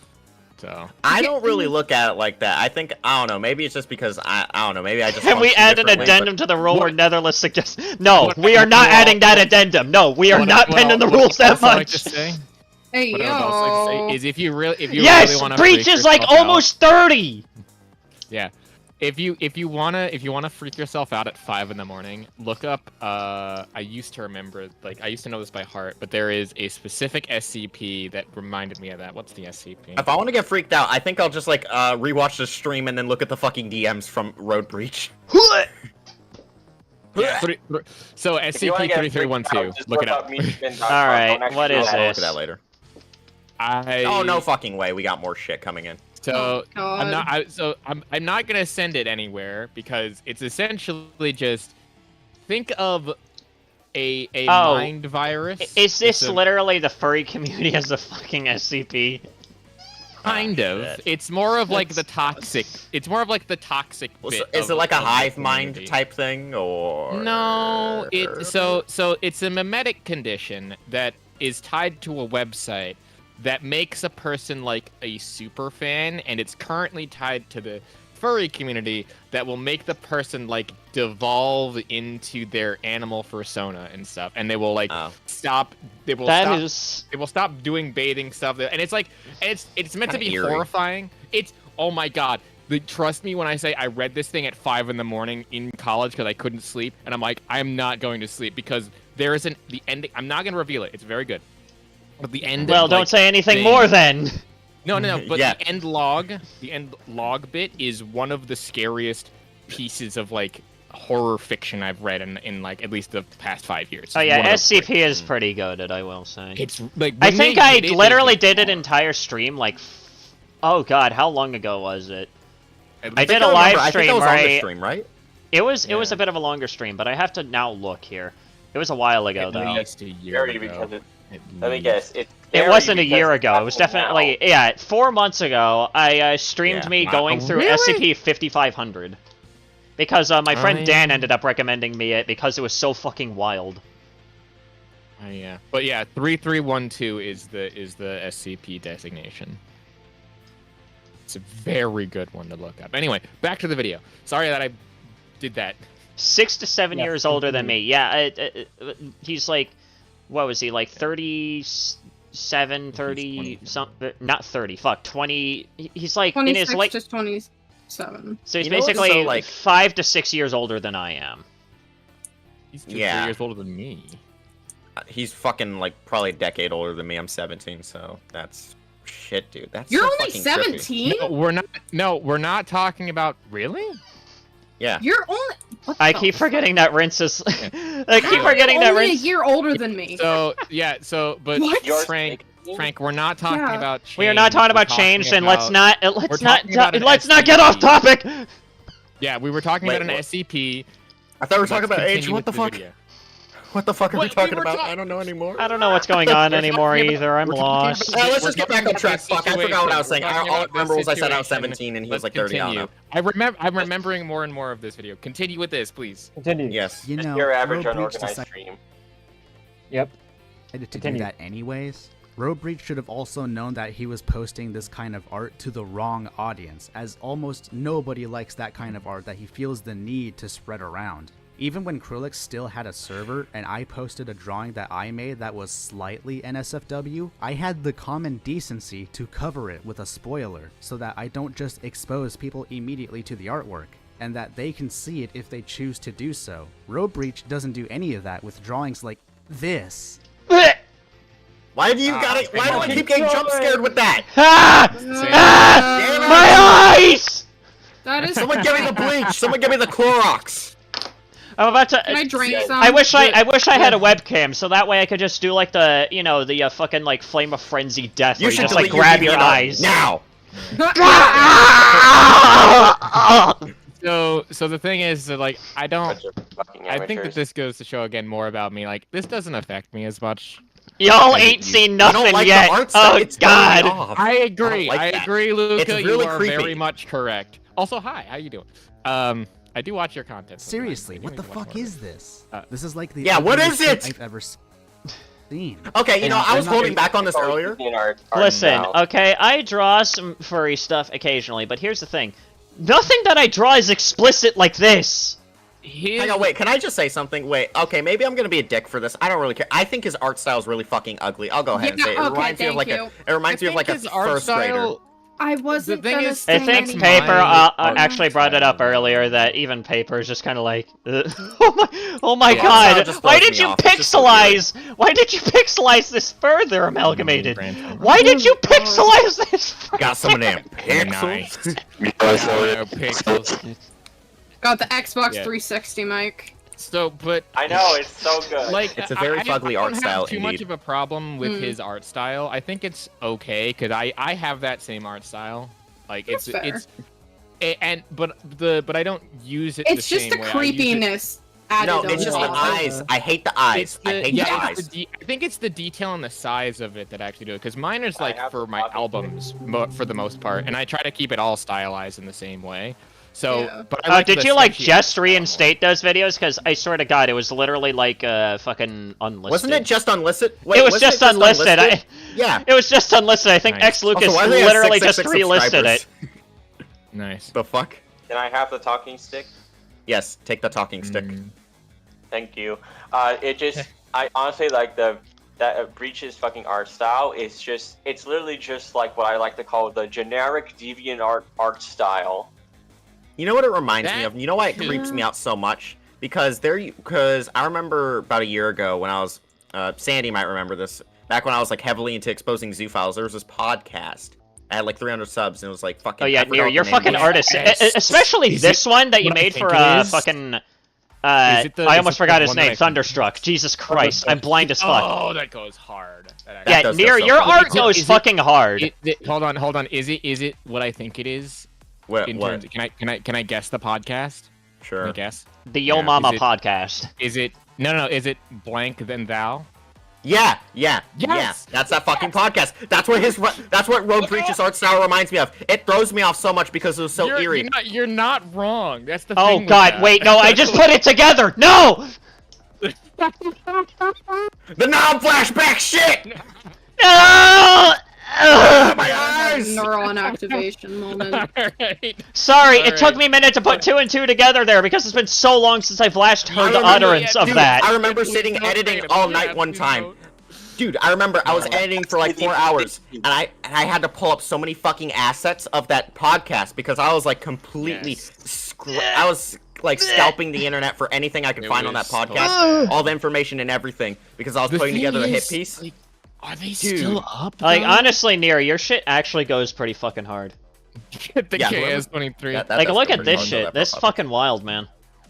So I don't really look at it like that. I think I don't know. Maybe it's just because I don't know. Maybe I just. Can we function add an differently, addendum but- to the rule where Netherless suggests? No, we are not adding that addendum. No, we are not bending the rules that Like much. to say, Hey what I would also like to say is if you really Yes, want to Breach is like almost 30. Yeah. If you wanna freak yourself out at 5 in the morning, look up. I used to remember, like, I used to know this by heart, but there is a specific SCP that reminded me of that. What's the SCP? If I want to get freaked out, I think I'll just like rewatch the stream and then look at the fucking DMs from Roadbreach. Yeah. So SCP-3312. Look it up. All right, what is I'll look this? at that later. Oh Oh no fucking way! We got more shit coming in. So God. I'm not gonna send it anywhere because it's essentially just think of a mind virus. Is this literally the furry community as a fucking SCP? Kind of. shit. It's more of like the toxic. It's more of like the toxic bit. Is it of- like a of the hive mind community. type thing, or No, so it's a mimetic condition that is tied to a website that makes a person like a super fan, and it's currently tied to the furry community that will make the person like devolve into their animal persona and stuff, and they will like stop. They will stop doing bathing stuff, and it's like it's meant to be Kinda eerie. horrifying. It's oh my god. Trust me when I say I read this thing at 5 in the morning in college because I couldn't sleep, and I'm like, I'm not going to sleep because there isn't the ending. I'm not going to reveal it. It's very good. But the end. Well, don't say anything more then. No. But Yeah. the end log bit is one of the scariest pieces of like horror fiction I've read in like at least the past 5 years. Oh yeah, One of the SCP great- is pretty good, I will say. It's like I when think they I did it, literally they did an entire stream like, oh god, how long ago was it? At I least- did a live I think stream that was on the right. stream, right? It was a bit of a longer stream, but I have to now look here. It was a while ago at though. least a year Scary ago. because At let me least. guess. It's It scary wasn't a because year it's ago. It was happening definitely 4 months ago. I streamed Yeah. me Wow. going through Really? SCP 5500 because my friend Oh, Dan yeah. ended up recommending me it because it was so fucking wild. Oh, yeah, but yeah, 3312 is the SCP designation. It's a very good one to look up. Anyway, back to the video. Sorry that I did that. 6 to 7 years older than me. Yeah, he's like, what was he, like 37, 30, something? Not 30, fuck, 20. He's like in his 26 late. to 27. So he's You know what's basically so, like- 5 to 6 years older than I am. He's just 3 Yeah. years older than me. He's fucking like probably a decade older than me. I'm 17, so that's shit, dude. That's You're so only fucking trippy. 17? No, we're not. No, we're not talking about. Really? Yeah. You're only. What I the keep forgetting that Rince is. I keep How are you forgetting that only Rince. a year older than me. So yeah. So but What? You're Frank, 16? Frank, we're not talking Yeah. about change. We are not talking We're about change, and about- let's not talking about an let's not get off SCP. topic. Yeah, we were talking Wait, about an what? SCP. I thought we were Let's talking about age. continue What the with fuck? video. What the fuck are we What? We talking were about? talk- I don't know anymore. I don't know what's going on We're anymore talking about- either. I'm we're talking lost. about- Let's we're just get talking back on about track. this Fuck, I forgot what I was saying. situation. All We're I talking remember about was I said I was this 17 and he was Let's like 30. I don't continue. know. I'm remembering more and more of this video. Continue with this, please. Continue. Yes. You know, Your average Roadbreach unorganized decided stream. Yep. to do Continue. that anyways. Roadbreach should have also known that he was posting this kind of art to the wrong audience, as almost nobody likes that kind of art that he feels the need to spread around. Even when Krillix still had a server and I posted a drawing that I made that was slightly NSFW, I had the common decency to cover it with a spoiler so that I don't just expose people immediately to the artwork, and that they can see it if they choose to do so. Roadbreach doesn't do any of that with drawings like this. Why do you gotta? Why do I keep getting jump scared with that? Ah! Damn it. My eyes! That is. Someone give me the bleach. Someone give me the Clorox. I'm about to. Can I drink some? I wish I had a webcam, so that way I could just do like the, the fucking like flame of frenzy death, where you just like grab your eyes. Now. So the thing is that like I Bunch of fucking think that amateurs. this goes to show again more about me. Like this doesn't affect me as much. Y'all ain't seen nothing like yet. the art style, Oh it's throwing me God. off. I agree. like I that. agree, Luca. It's really you are creepy. very much correct. Also, hi. How you doing? I do watch your content. sometimes. Seriously, I do what the need to watch fuck more. is this? This is like the Yeah, what ugliest is shit it? I've ever seen. Okay, you know, I was I'm not holding back on this earlier. In our Listen, style. okay, I draw some furry stuff occasionally, but here's the thing. Nothing that I draw is explicit like this. Hang on, wait, can I just say something? Wait, okay, maybe I'm gonna be a dick for this. I don't really care. I think his art style is really fucking ugly. I'll go ahead and say it. It reminds me of like it reminds me of like a first grader. I wasn't thing gonna is- say I think anything. Paper Mine- actually brought it up earlier that even Paper is just kind of like, oh my Yeah, God! it just Why throws did me you off. It's just so pixelize? Why did you pixelize this further, Amalgamated? Brand- Why did you pixelize this? Got some of them Nice. pixels. Pixels. Got the Xbox Yeah. 360 mic. So, but I know, it's so good. like It's a very fugly I art don't style have too much indeed. of a problem with Mm. his art style. I think it's okay because I have that same art style. Like That's fair. but I don't use it. It's the just same the way. I use it- creepiness added No, on it's just the top. eyes. I hate the eyes. I hate the eyes. I think it's the detail and the size of it that actually do it. Because mine is I like have for the my copy. albums for the most part, and I try to keep it all stylized in the same way. So, Yeah. but I like Did the you like sketchy art just style more. reinstate those videos? Because I swear to God, it was literally like fucking unlisted. Wasn't it just unlisted? Wait, It was wasn't just unlisted. Yeah. It was just unlisted. I think Nice. X Lucas Also, why do they have literally just 666 relisted it. subscribers? Nice. The fuck? Can I have the talking stick? Yes, take the talking stick. Thank you. I honestly like that Breach's fucking art style is just, it's literally just like what I like to call the generic deviant art style. You know what it reminds me That of? You know why it creeps me out so much? Because I remember about a year ago when I was, Sandy might remember this, back when I was like heavily into exposing zoo files, there was this podcast. I had like 300 subs and it was like fucking. Oh yeah, I forgot Near, what the you're name fucking was. artist. Especially Is this it one that you what I made think for it is? fucking. Is it the- I is almost it the forgot his one that name. I- Thunderstruck. Jesus Christ, I'm blind as fuck. Oh, that goes hard. That That Yeah, does go Near, so your far. art Is it- goes is it- fucking hard. Hold on. Is it what I think it is? What? In What? terms, can I guess the podcast? Can I Sure. guess? The Yo Yeah, Mama is it- podcast. Is it no? Is it blank then thou? Yeah. Yes! That's that fucking podcast. That's what Roadbreach's art style reminds me of. It throws me off so much because it was so eerie. You're not wrong. That's the Oh thing. with God, that. wait, no, I just put it together. No. The non-flashback shit. No! Ugh. My eyes. Neuron activation moment. Alright. Sorry, All it took right. me a minute to put two and two together there because it's been so long since I've last heard the remember- utterance of Dude, that. I remember sitting Please don't editing say it. all Please night one please time. don't. Dude, I remember I was editing for like 4 hours, and I had to pull up so many fucking assets of that podcast because I was like completely, Yes. I was like scalping the internet for anything I could It find on that was podcast, all the information and everything, because I was The putting thing together a hit is, piece. like, are they Dude. still up? Like, though? honestly, Near, your shit actually goes pretty fucking hard. the Yeah, KS23. That Like, does look go at pretty this hard, though, shit. that This pop-up. fucking wild, man.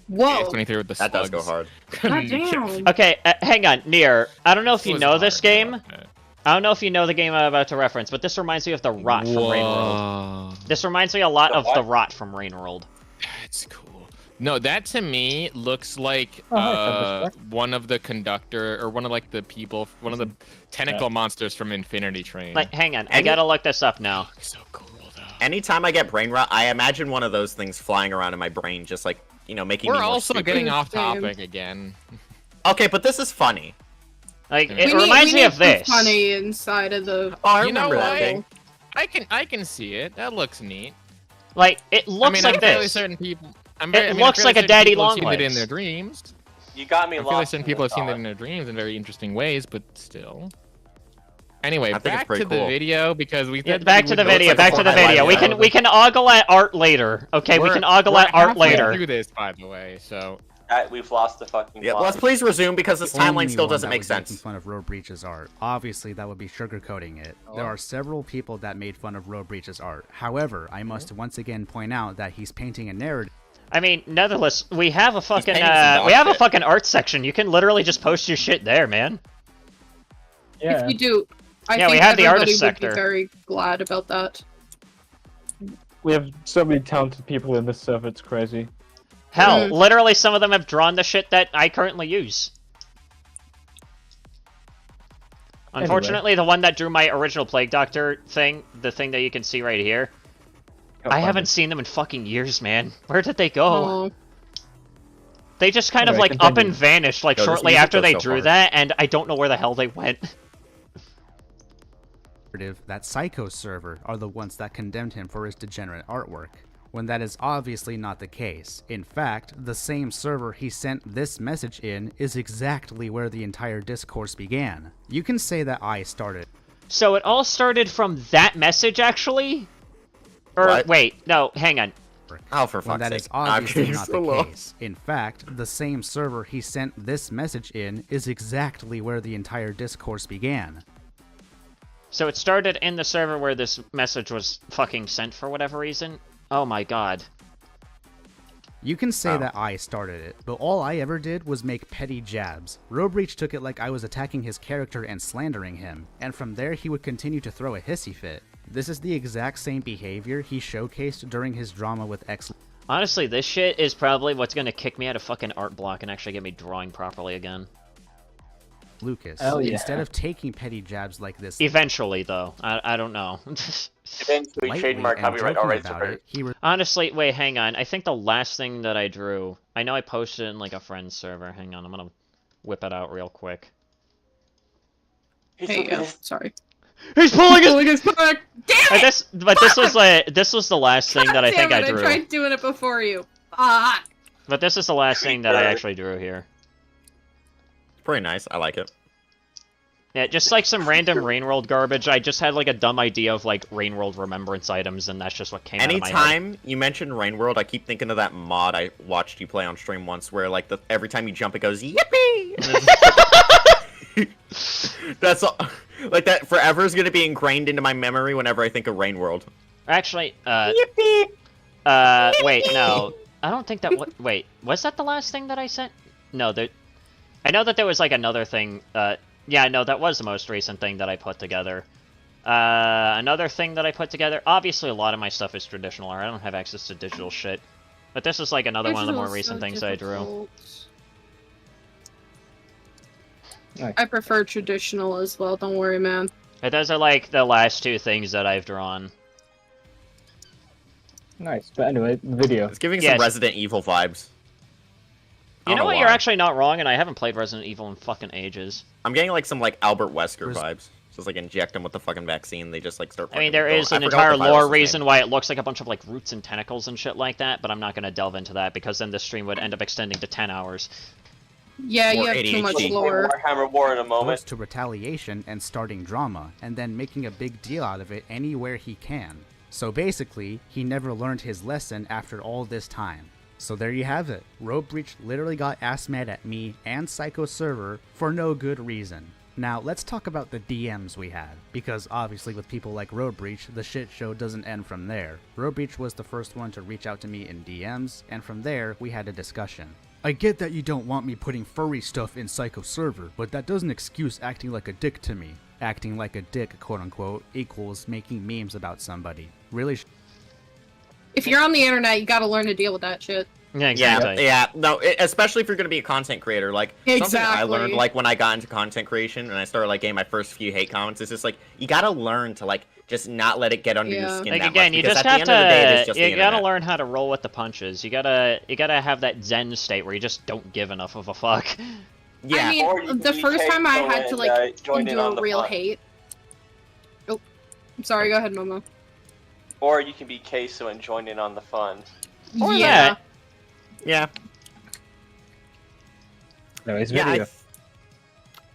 Whoa. KS23 with the That does go slugs. hard. God damn. Okay, hang on, Near. I don't know if you Was know this hard, game. though. I don't know if you know the game I'm about to reference, but this reminds me of the Rot from Rainworld. Whoa. This reminds me a lot The of what? the Rot from Rainworld. That's cool. No, that to me looks like Oh, hi, Thunderstruck. one of the conductor or one of like the people, one of the tentacle monsters from Infinity Train. Like, hang on, I Any- gotta look this up now. so cool though. Anytime I get brain rot, I imagine one of those things flying around in my brain, just like, making me We're more also stupid. getting off Same. topic again. Okay, but this is funny. Like, We it We reminds me need of some this. funny inside of the. Oh, I You know remember that what? thing. I can see it. That looks neat. Like, it looks I mean, like I'm fairly this. certain people. It looks like a daddy long seen it in legs. their dreams. You got me I feel like lost. certain in people the have seen it thought. in their dreams in very interesting ways, but still. Anyway, I think it's back pretty to the cool. video because we. Yeah, said back we to the would go video. through Back to the highlight video. reel. We can ogle at art later. Okay, we can ogle we're at art halfway later. through this, by the way. So We've lost the fucking Yeah, plot. let's please resume because this The timeline only still one doesn't that make was making sense. fun of Roadbreach's art. Obviously, that would be sugarcoating it. There are several people that made fun of Roadbreach's art. However, I must once again point out that he's painting a narrative. I mean, nevertheless, we have a fucking painting some dog shit. fucking art section. You can literally just post your shit there, man. Yeah. If you do, I Yeah, we think have the everybody artist would sector. be very glad about that. We have so many talented people in this server, it's crazy. Hell, literally some of them have drawn the shit that I currently use. Unfortunately, the one that drew my original Plague Doctor thing, the thing that you can see right here, I haven't seen them in fucking years, man. Where did they go? Oh. They just kind of Anyway, like up continue. and vanished like Yo, this shortly music after goes they so drew hard. that, and I don't know where the hell they went. That Psycho server are the ones that condemned him for his degenerate artwork, when that is obviously not the case. In fact, the same server he sent this message in is exactly where the entire discourse began. You can say that I started. So it all started from that message, actually? Or, What? wait, no, hang on. Oh, for When fuck's that sake. is obviously getting not so the low. case. In fact, the same server he sent this message in is exactly where the entire discourse began. So it started in the server where this message was fucking sent for whatever reason? Oh my god. You can say Oh. that I started it, but all I ever did was make petty jabs. Roadbreach took it like I was attacking his character and slandering him, and from there he would continue to throw a hissy fit. This is the exact same behavior he showcased during his drama with X. Honestly, this shit is probably what's gonna kick me out of fucking art block and actually get me drawing properly again. Lucas. Hell yeah. Instead of taking petty jabs like this, Eventually, though. I don't know. Eventually, lightly trademark and copyright joking alright about super. it, he Honestly, wait, hang on. I think the last thing that I drew... I know I posted it in, like, a friend's server. Hang on, I'm gonna whip it out real quick. Hey, sorry. He's pulling his... Pulling his back. Damn it! But this was the last thing that I think I drew. I tried doing it before you. Ah. But this is the last thing that I actually drew here. Pretty nice. I like it. Yeah, just like some random Rain World garbage. I just had like a dumb idea of like Rain World remembrance items, and that's just what came out of my head. Anytime you mention Rain World, I keep thinking of that mod I watched you play on stream once, where like every time you jump, it goes yippee. And it's that's all, like that forever is gonna be ingrained into my memory whenever I think of Rain World. Actually, Yippee. wait, no, I don't think that. Wait, was that the last thing that I sent? No, I know that there was like another thing. Yeah, no, that was the most recent thing that I put together. Another thing that I put together, obviously a lot of my stuff is traditional art, I don't have access to digital shit. But this is like another one of the more recent things I drew. I prefer traditional as well, don't worry, man. But those are like the last two things that I've drawn. Nice. But anyway, video. It's giving Yes. some Resident Evil vibes. I You don't know what, why. you're actually not wrong, and I haven't played Resident Evil in fucking ages. I'm getting like some like Albert Wesker vibes. Just like inject them with the fucking vaccine, they just like start. I mean, fucking there going. is I an forgot what entire the lore virus's reason name. why it looks like a bunch of like roots and tentacles and shit like that, but I'm not gonna delve into that because then this stream would end up extending to 10 hours. Yeah, you Or have too much ADHD. lore. Warhammer War in a moment. goes to retaliation and starting drama, and then making a big deal out of it anywhere he can. So basically, he never learned his lesson after all this time. So there you have it. Roadbreach literally got ass mad at me and Psycho Server for no good reason. Now let's talk about the DMs we had, because obviously with people like Roadbreach, the shit show doesn't end from there. Roadbreach was the first one to reach out to me in DMs, and from there we had a discussion. I get that you don't want me putting furry stuff in Psycho Server, but that doesn't excuse acting like a dick to me. Acting like a dick, quote unquote, equals making memes about somebody. Really If you're on the internet, you gotta learn to deal with that shit. Yeah, exactly. Yeah, no, especially if you're gonna be a content creator. Like something I Exactly. learned, like when I got into content creation and I started like getting my first few hate comments, it's just like you gotta learn to like just not let it get under your Yeah. skin Like that again, much. you Because just at have the end of the day, it is to, just you the gotta internet. learn how to roll with the punches. You gotta have that zen state where you just don't give enough of a fuck. Yeah, I Or you mean, can the be first time I Keiko had to and, like join in do on a the real fun. hate. Oh, I'm sorry. Go ahead, Momo. Or you can be Queso and join in on the fun. Or Yeah. that. yeah. Anyways, Yeah, video.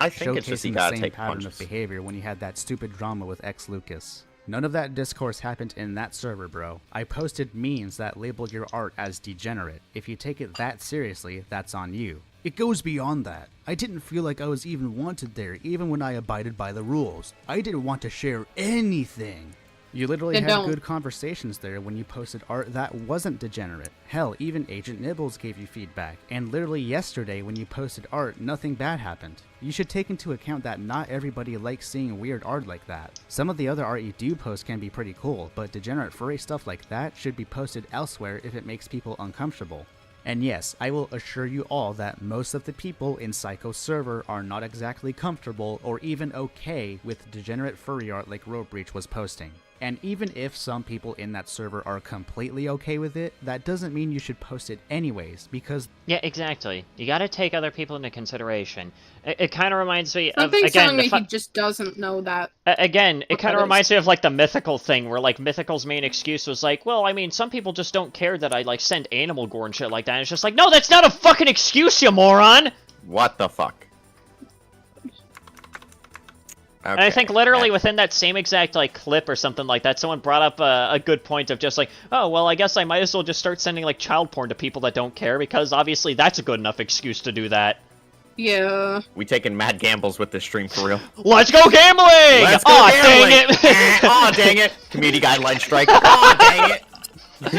I think it's just you showcasing gotta the same take pattern punches. of behavior when you had that stupid drama with X Lucas. None of that discourse happened in that server, bro. I posted memes that labeled your art as degenerate. If you take it that seriously, that's on you. It goes beyond that. I didn't feel like I was even wanted there, even when I abided by the rules. I didn't want to share anything. You literally Then had don't. good conversations there when you posted art that wasn't degenerate. Hell, even Agent Nibbles gave you feedback. And literally yesterday when you posted art, nothing bad happened. You should take into account that not everybody likes seeing weird art like that. Some of the other art you do post can be pretty cool, but degenerate furry stuff like that should be posted elsewhere if it makes people uncomfortable. And yes, I will assure you all that most of the people in Psycho's server are not exactly comfortable or even okay with degenerate furry art like Roadbreach was posting. And even if some people in that server are completely okay with it, that doesn't mean you should post it anyways, because... Yeah, exactly. You gotta take other people into consideration. It kind of reminds me of, Something's again, telling me he just doesn't know that. Again, it what kind that of is. reminds me of, like, the Mythical thing, where, like, Mythical's main excuse was like, well, I mean, some people just don't care that I, like, send animal gore and shit like that. And it's just like, no, that's not a fucking excuse, you moron! What the fuck? And I think literally yeah. within that same exact, like, clip or something like that, someone brought up a good point of just like, oh, well, I guess I might as well just start sending, like, child porn to people that don't care, because obviously that's a good enough excuse to do that. Yeah. We taking mad gambles with this stream for real. Let's go gambling! Let's go Aw, gambling! dang it! Aw, dang it! Community guideline strike. Aw, dang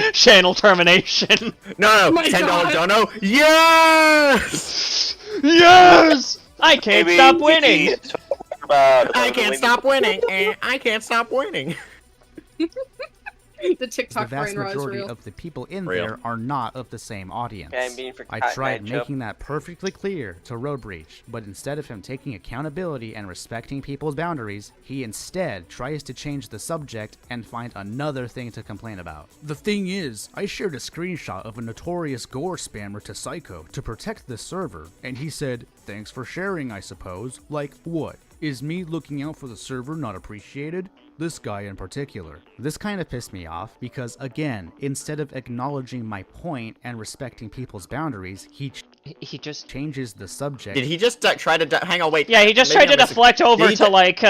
it! Channel termination. No, Oh my $10 God. dono. Yes! Yes! I can't stop winning! I can't stop winning. I can't stop winning. The the TikTok vast brain rot is majority real. of the people in Real. there are not of the same audience. Yeah, I mean, for I cat tried ketchup. making that perfectly clear to Roadbreach, but instead of him taking accountability and respecting people's boundaries, he instead tries to change the subject and find another thing to complain about. The thing is, I shared a screenshot of a notorious gore spammer to Psycho to protect the server, and he said, "Thanks for sharing, I suppose." Like, what? Is me looking out for the server not appreciated? This guy in particular. This kind of pissed me off because, again, instead of acknowledging my point and respecting people's boundaries, he just changes the subject. Did he just try to hang on? Wait. Yeah, he just maybe tried to I'm missing- deflect over Did he to, like,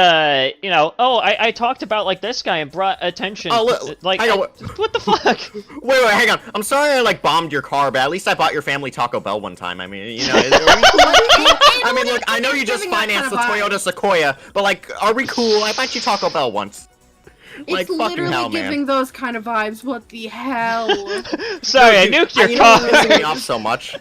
you know, oh, I talked about, like, this guy and brought attention. Oh, look, like, hang on, what the fuck? Wait, hang on. I'm sorry I, like, bombed your car, but at least I bought your family Taco Bell one time. I mean, you know, are we cool? I mean, look, I know you just Giving that financed the kind of vibe. Toyota Sequoia, but, like, are we cool? I bought you Taco Bell once. Like, It's fucking literally hell, man. giving those kind of vibes. What the hell? Sorry, I Dude, nuked your you know car. what's pissing me off so much?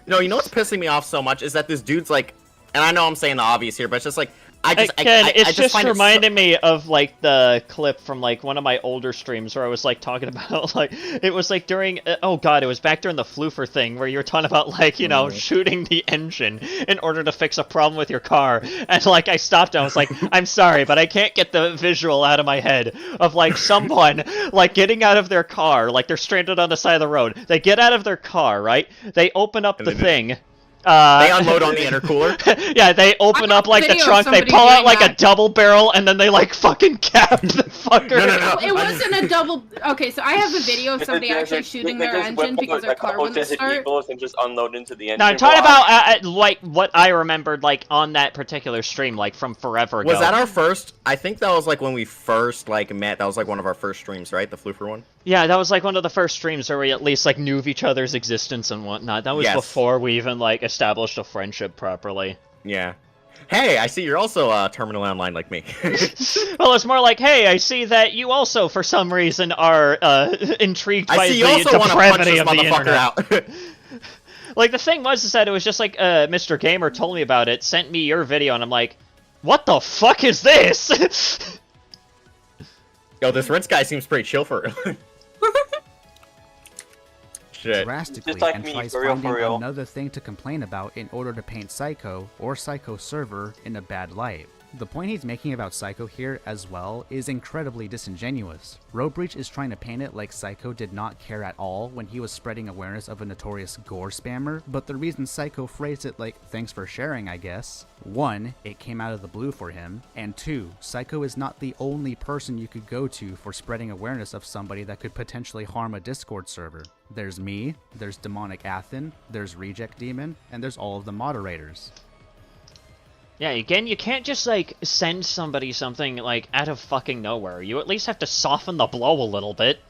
No, you know what's pissing me off so much is that this dude's like, and I know I'm saying the obvious here, but it's just like, Again, it's I just find reminding me of, like, the clip from, like, one of my older streams where I was, like, talking about, like, it was, like, during, oh god, it was back during the Floofer thing where you were talking about, like, you know, shooting the engine in order to fix a problem with your car, and, like, I stopped and I was like, I'm sorry, but I can't get the visual out of my head of, like, someone, like, getting out of their car, like, they're stranded on the side of the road, they get out of their car, right, they open up the thing, they unload on the intercooler. yeah, they open up, like, the video of trunk, they somebody pull out, doing like, a that. double barrel, and then they, like, fucking cap the fucker. No. It wasn't a double. Okay, so I have a video of somebody actually shooting their engine because their car wouldn't start. And just unload into the engine. No, I'm talking block. about, like, what I remembered, like, on that particular stream, like, from forever ago. Was that our first? I think that was, like, when we first, like, met. That was, like, one of our first streams, right? The Floofer one? Yeah, that was, like, one of the first streams where we at least, like, knew of each other's existence and whatnot. That was Yes. before we even, like, established a friendship properly. Yeah. Hey, I see you're also terminally online like me. Well, it's more like, hey, I see that you also, for some reason, are intrigued by I see you the also want to punch depravity this of the motherfucker internet. out. Like, the thing was is that it was just like, Mr. Gamer told me about it, sent me your video, and I'm like, what the fuck is this? Yo, this Rinse guy seems pretty chill for real. Shit. drastically Just like and me, tries for real, finding for real. another thing to complain about in order to paint Psycho or Psycho's server in a bad light. The point he's making about Psycho here as well is incredibly disingenuous. Roadbreach is trying to paint it like Psycho did not care at all when he was spreading awareness of a notorious gore spammer, but the reason Psycho phrased it like, thanks for sharing, I guess. 1, it came out of the blue for him, and 2, Psycho is not the only person you could go to for spreading awareness of somebody that could potentially harm a Discord server. There's me, there's Demonic Athen, there's Reject Demon, and there's all of the moderators. Yeah, again, you can't just, like, send somebody something, like, out of fucking nowhere. You at least have to soften the blow a little bit.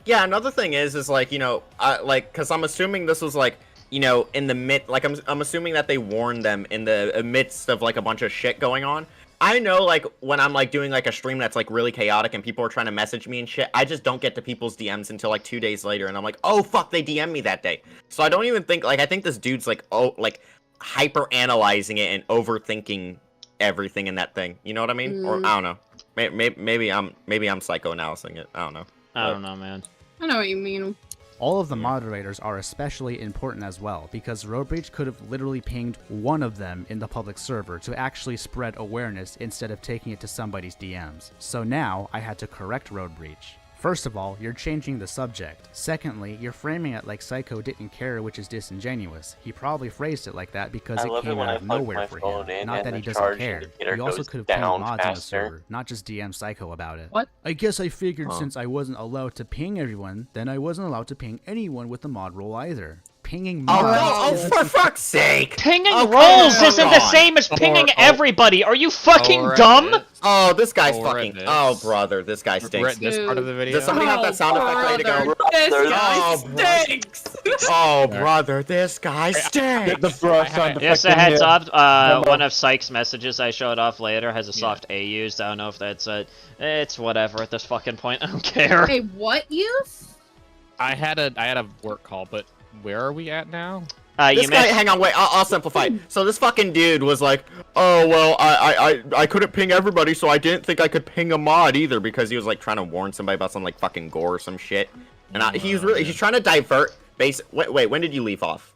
Yeah, another thing is like, you know, because I'm assuming this was, like, you know, in the like, I'm assuming that they warned them in the midst of, like, a bunch of shit going on. I know, like, when I'm, like, doing, like, a stream that's, like, really chaotic and people are trying to message me and shit, I just don't get to people's DMs until, like, 2 days later, and I'm like, oh, fuck, they DM'd me that day. So I don't even think, like, I think this dude's, like, hyper-analyzing it and overthinking everything in that thing. You know what I mean? Or, I don't know. Maybe I'm psychoanalyzing it. I don't know. I don't know, man. I know what you mean. All of the moderators are especially important as well, because Roadbreach could have literally pinged one of them in the public server to actually spread awareness instead of taking it to somebody's DMs. So now, I had to correct Roadbreach. First of all, you're changing the subject. Secondly, you're framing it like Psycho didn't care, which is disingenuous. He probably phrased it like that because it came out of nowhere for him, not that he doesn't care. He also could have pinged mods on the server, not just DM Psycho about it. What? I guess I figured since I wasn't allowed to ping everyone, then I wasn't allowed to ping anyone with the mod role either. Pinging mods. Oh, for fuck's sake! Pinging roles isn't the same as pinging everybody. Are you fucking dumb? Oh, this guy's fucking. Oh, brother, this guy stinks. This part of the video. Does somebody have that sound effect ready to go? This guy stinks! Oh, brother, this guy stinks. The bro sound effect. Yes, a in heads here. up. One of Psych's messages I showed off later has a soft A used. I don't know if that's it's whatever at this fucking point. I don't care. Hey, what use? I had a work call, but where are we at now? This guy, hang on, wait, I'll simplify it. So this fucking dude was like, oh, well, I couldn't ping everybody, so I didn't think I could ping a mod either, because he was, like, trying to warn somebody about some, like, fucking gore or some shit. And he's trying to divert wait, when did you leave off?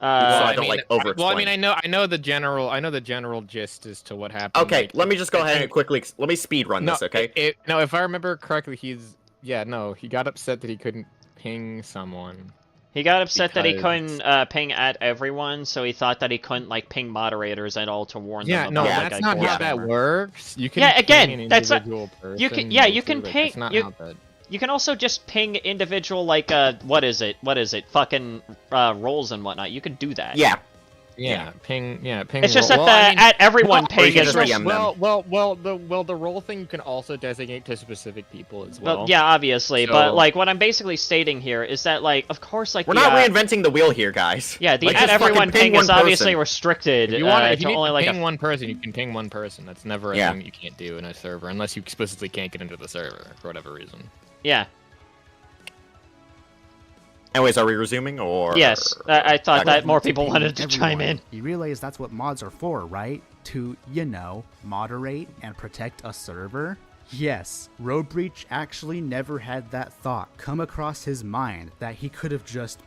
So I don't, like, over-explain. Well, I mean, I know the general gist as to what happened. Okay, like, let me just go ahead and quickly, let me speed run this, okay? No, if I remember correctly, he got upset that he couldn't ping someone. He got upset that he couldn't ping at everyone, so he thought that he couldn't like ping moderators at all to warn them about like, that's not how that works. You can again, that's individual person. You can ping. You can also just ping individual like what is it? Fucking roles and whatnot. You can do that. Ping. It's just that at everyone ping is the role thing you can also designate to specific people as well. Well, yeah, obviously, but like what I'm basically stating here is that like, of course, like we're not reinventing the wheel here, guys. Yeah, the like, at everyone ping is obviously person. Restricted. If you need to ping one person, you can ping one person. That's never a thing you can't do in a server unless you explicitly can't get into the server for whatever reason. Yeah. Anyways, are we resuming, or...? Yes, I thought that more people wanted to chime in. You realize that's what mods are for, right? To, you know, moderate and protect a server? Yes, Roadbreach actually never had that thought come across his mind that he could have just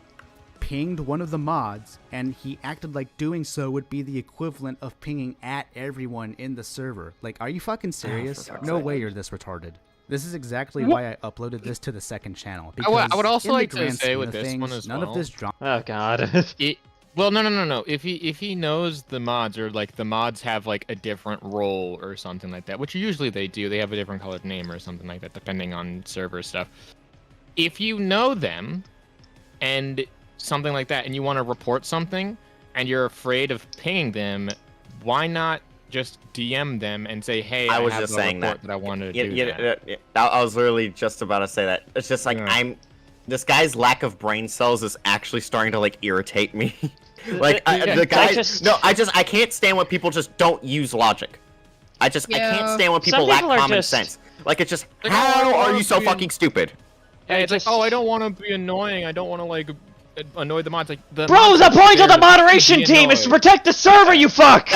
pinged one of the mods, and he acted like doing so would be the equivalent of pinging at everyone in the server. Like, are you fucking serious? No way you're this retarded. This is exactly why I uploaded this to the second channel. Because I would also like to grand say scheme with of this things, one as none well. of this drama. Oh god. Well, no. If he knows the mods, or like the mods have like a different role or something like that, which usually they do. They have a different colored name or something like that, depending on server stuff. If you know them, and something like that, and you want to report something, and you're afraid of pinging them, why not just DM them and say, "Hey, I was just saying that I wanted to do that." I was literally just about to say that. It's just like this guy's lack of brain cells is actually starting to like irritate me. Like the guy, I can't stand when people just don't use logic. I can't stand when people lack common sense. Like it's just, how are you so fucking stupid? Yeah, it's like, I don't want to be annoying. I don't want to like annoy the mods. Like the point of the moderation team is to protect the server. You fuck.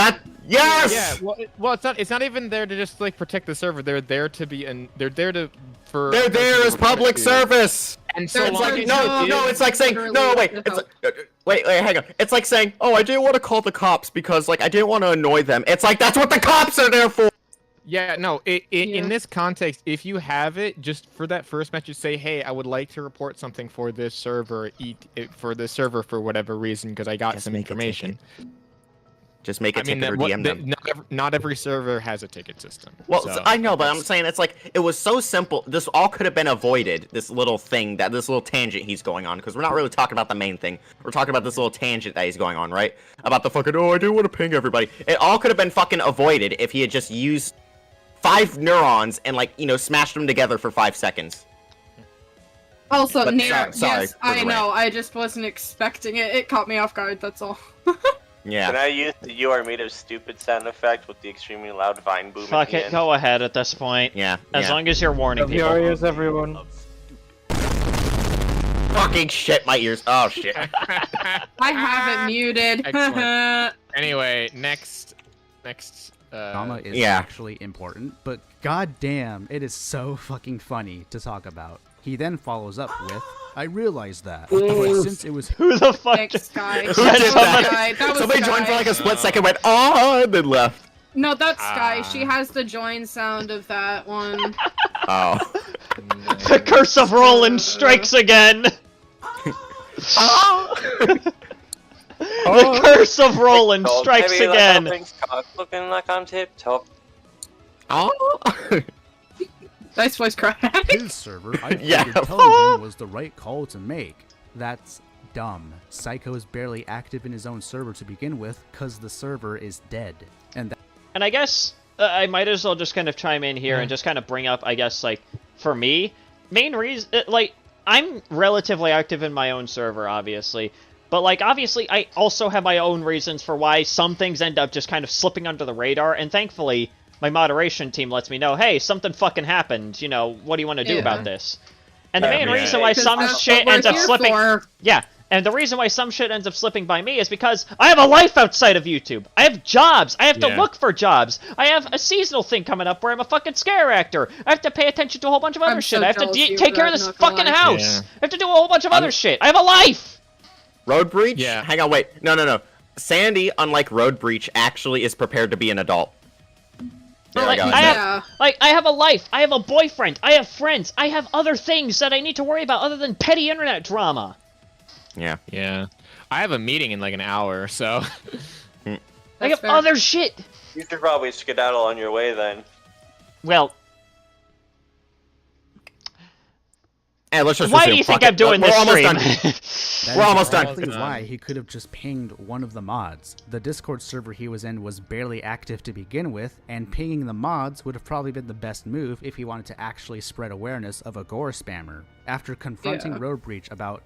Yes. Yeah. Well, it's not even there to just like protect the server. They're there to be they're there as public service. And so it's like, no, it's like saying, wait, hang on. It's like saying, oh, I didn't want to call the cops because like I didn't want to annoy them. It's like that's what the cops are there for. Yeah, no. In this context, if you have it, just for that first message, say, hey, I would like to report something for this server, for whatever reason, because I got some information. Just make a I mean, ticket or DM them. not every server has a ticket system. Well, so I know, but I'm saying it's like it was so simple. This all could have been avoided. This little tangent he's going on, because we're not really talking about the main thing. We're talking about this little tangent that he's going on, right? About the fucking I do want to ping everybody. It all could have been fucking avoided if he had just used 5 neurons and smashed them together for 5 seconds. Also, But Nair, sorry yes, for the I know. rant. I just wasn't expecting it. It caught me off guard. That's all. Yeah. Can I use the "You Are Made of Stupid" sound effect with the extremely loud vine boom? Fuck at the it, end? go ahead at this point. Yeah. As long as you're warning Your people. ears, everyone. Fucking shit, my ears. Oh shit. I have it muted. Excellent. Anyway, next. Drama is yeah. actually important, but goddamn, it is so fucking funny to talk about. He then follows up with, "I realized that, but since it was Who the fuck? Thanks, Sky. Who did that? Sky. That was Somebody Sky. joined for like a split second, went and then left. No, that's Sky. She has the join sound of that one. Oh. The curse of Roland strikes again! The curse of Roland strikes Maybe again! Like things cock looking like I'm tip top. Oh. Nice voice crack. his server. I Yeah. figured telling him was the right call to make. That's dumb. Psycho is barely active in his own server to begin with, cause the server is dead. And I guess I might as well just kind of chime in here and just kind of bring up, I guess, like, for me, main reason, I'm relatively active in my own server, obviously, but, like, obviously, I also have my own reasons for why some things end up just kind of slipping under the radar, and thankfully, my moderation team lets me know, hey, something fucking happened, what do you want to do about this? And the main reason why some shit ends up slipping... Yeah, and the reason why some shit ends up slipping by me is because I have a life outside of YouTube. I have jobs. I have to look for jobs. I have a seasonal thing coming up where I'm a fucking scare actor. I have to pay attention to a whole bunch of other shit. I have to take care of this fucking house. I have to do a whole bunch of other shit. I have a life. Roadbreach? Yeah. Hang on, wait. No. Sandy, unlike Roadbreach, actually is prepared to be an adult. There we go. I have a life. I have a boyfriend. I have friends. I have other things that I need to worry about other than petty internet drama. Yeah. Yeah. I have a meeting in like an hour, so. I have other shit. You should probably skedaddle on your way then. Well. Hey, let's just why do you think I'm doing this stream? We're almost done. Exactly why he could have just pinged one of the mods. The Discord server he was in was barely active to begin with, and pinging the mods would have probably been the best move if he wanted to actually spread awareness of a gore spammer. After confronting Roadbreach about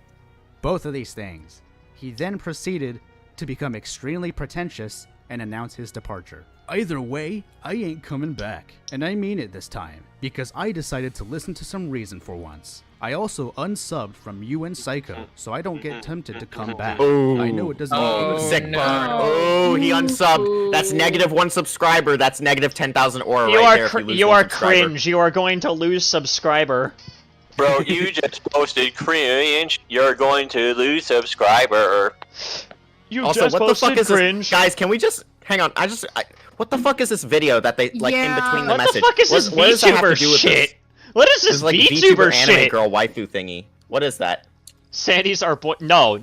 both of these things, he then proceeded to become extremely pretentious and announce his departure. Either way, I ain't coming back. And I mean it this time, because I decided to listen to some reason for once. I also unsubbed from you and Psycho, so I don't get tempted to come back. Ooh. I know it doesn't Sick burn. Oh, he unsubbed. That's -1 subscriber. That's -10,000 aura You right are there if you lose you one are subscriber. cringe. You are going to lose subscriber. Bro, you just posted cringe. You're going to lose subscriber. You Also, just what the posted fuck is cringe. this? Guys, can we just hang on? What the fuck is this video that they like in between the What message? the fuck is this what does that have to VTuber do with shit? this? What is this It's like VTuber anime shit? girl waifu thingy. What is that? Sandy's our boy. No.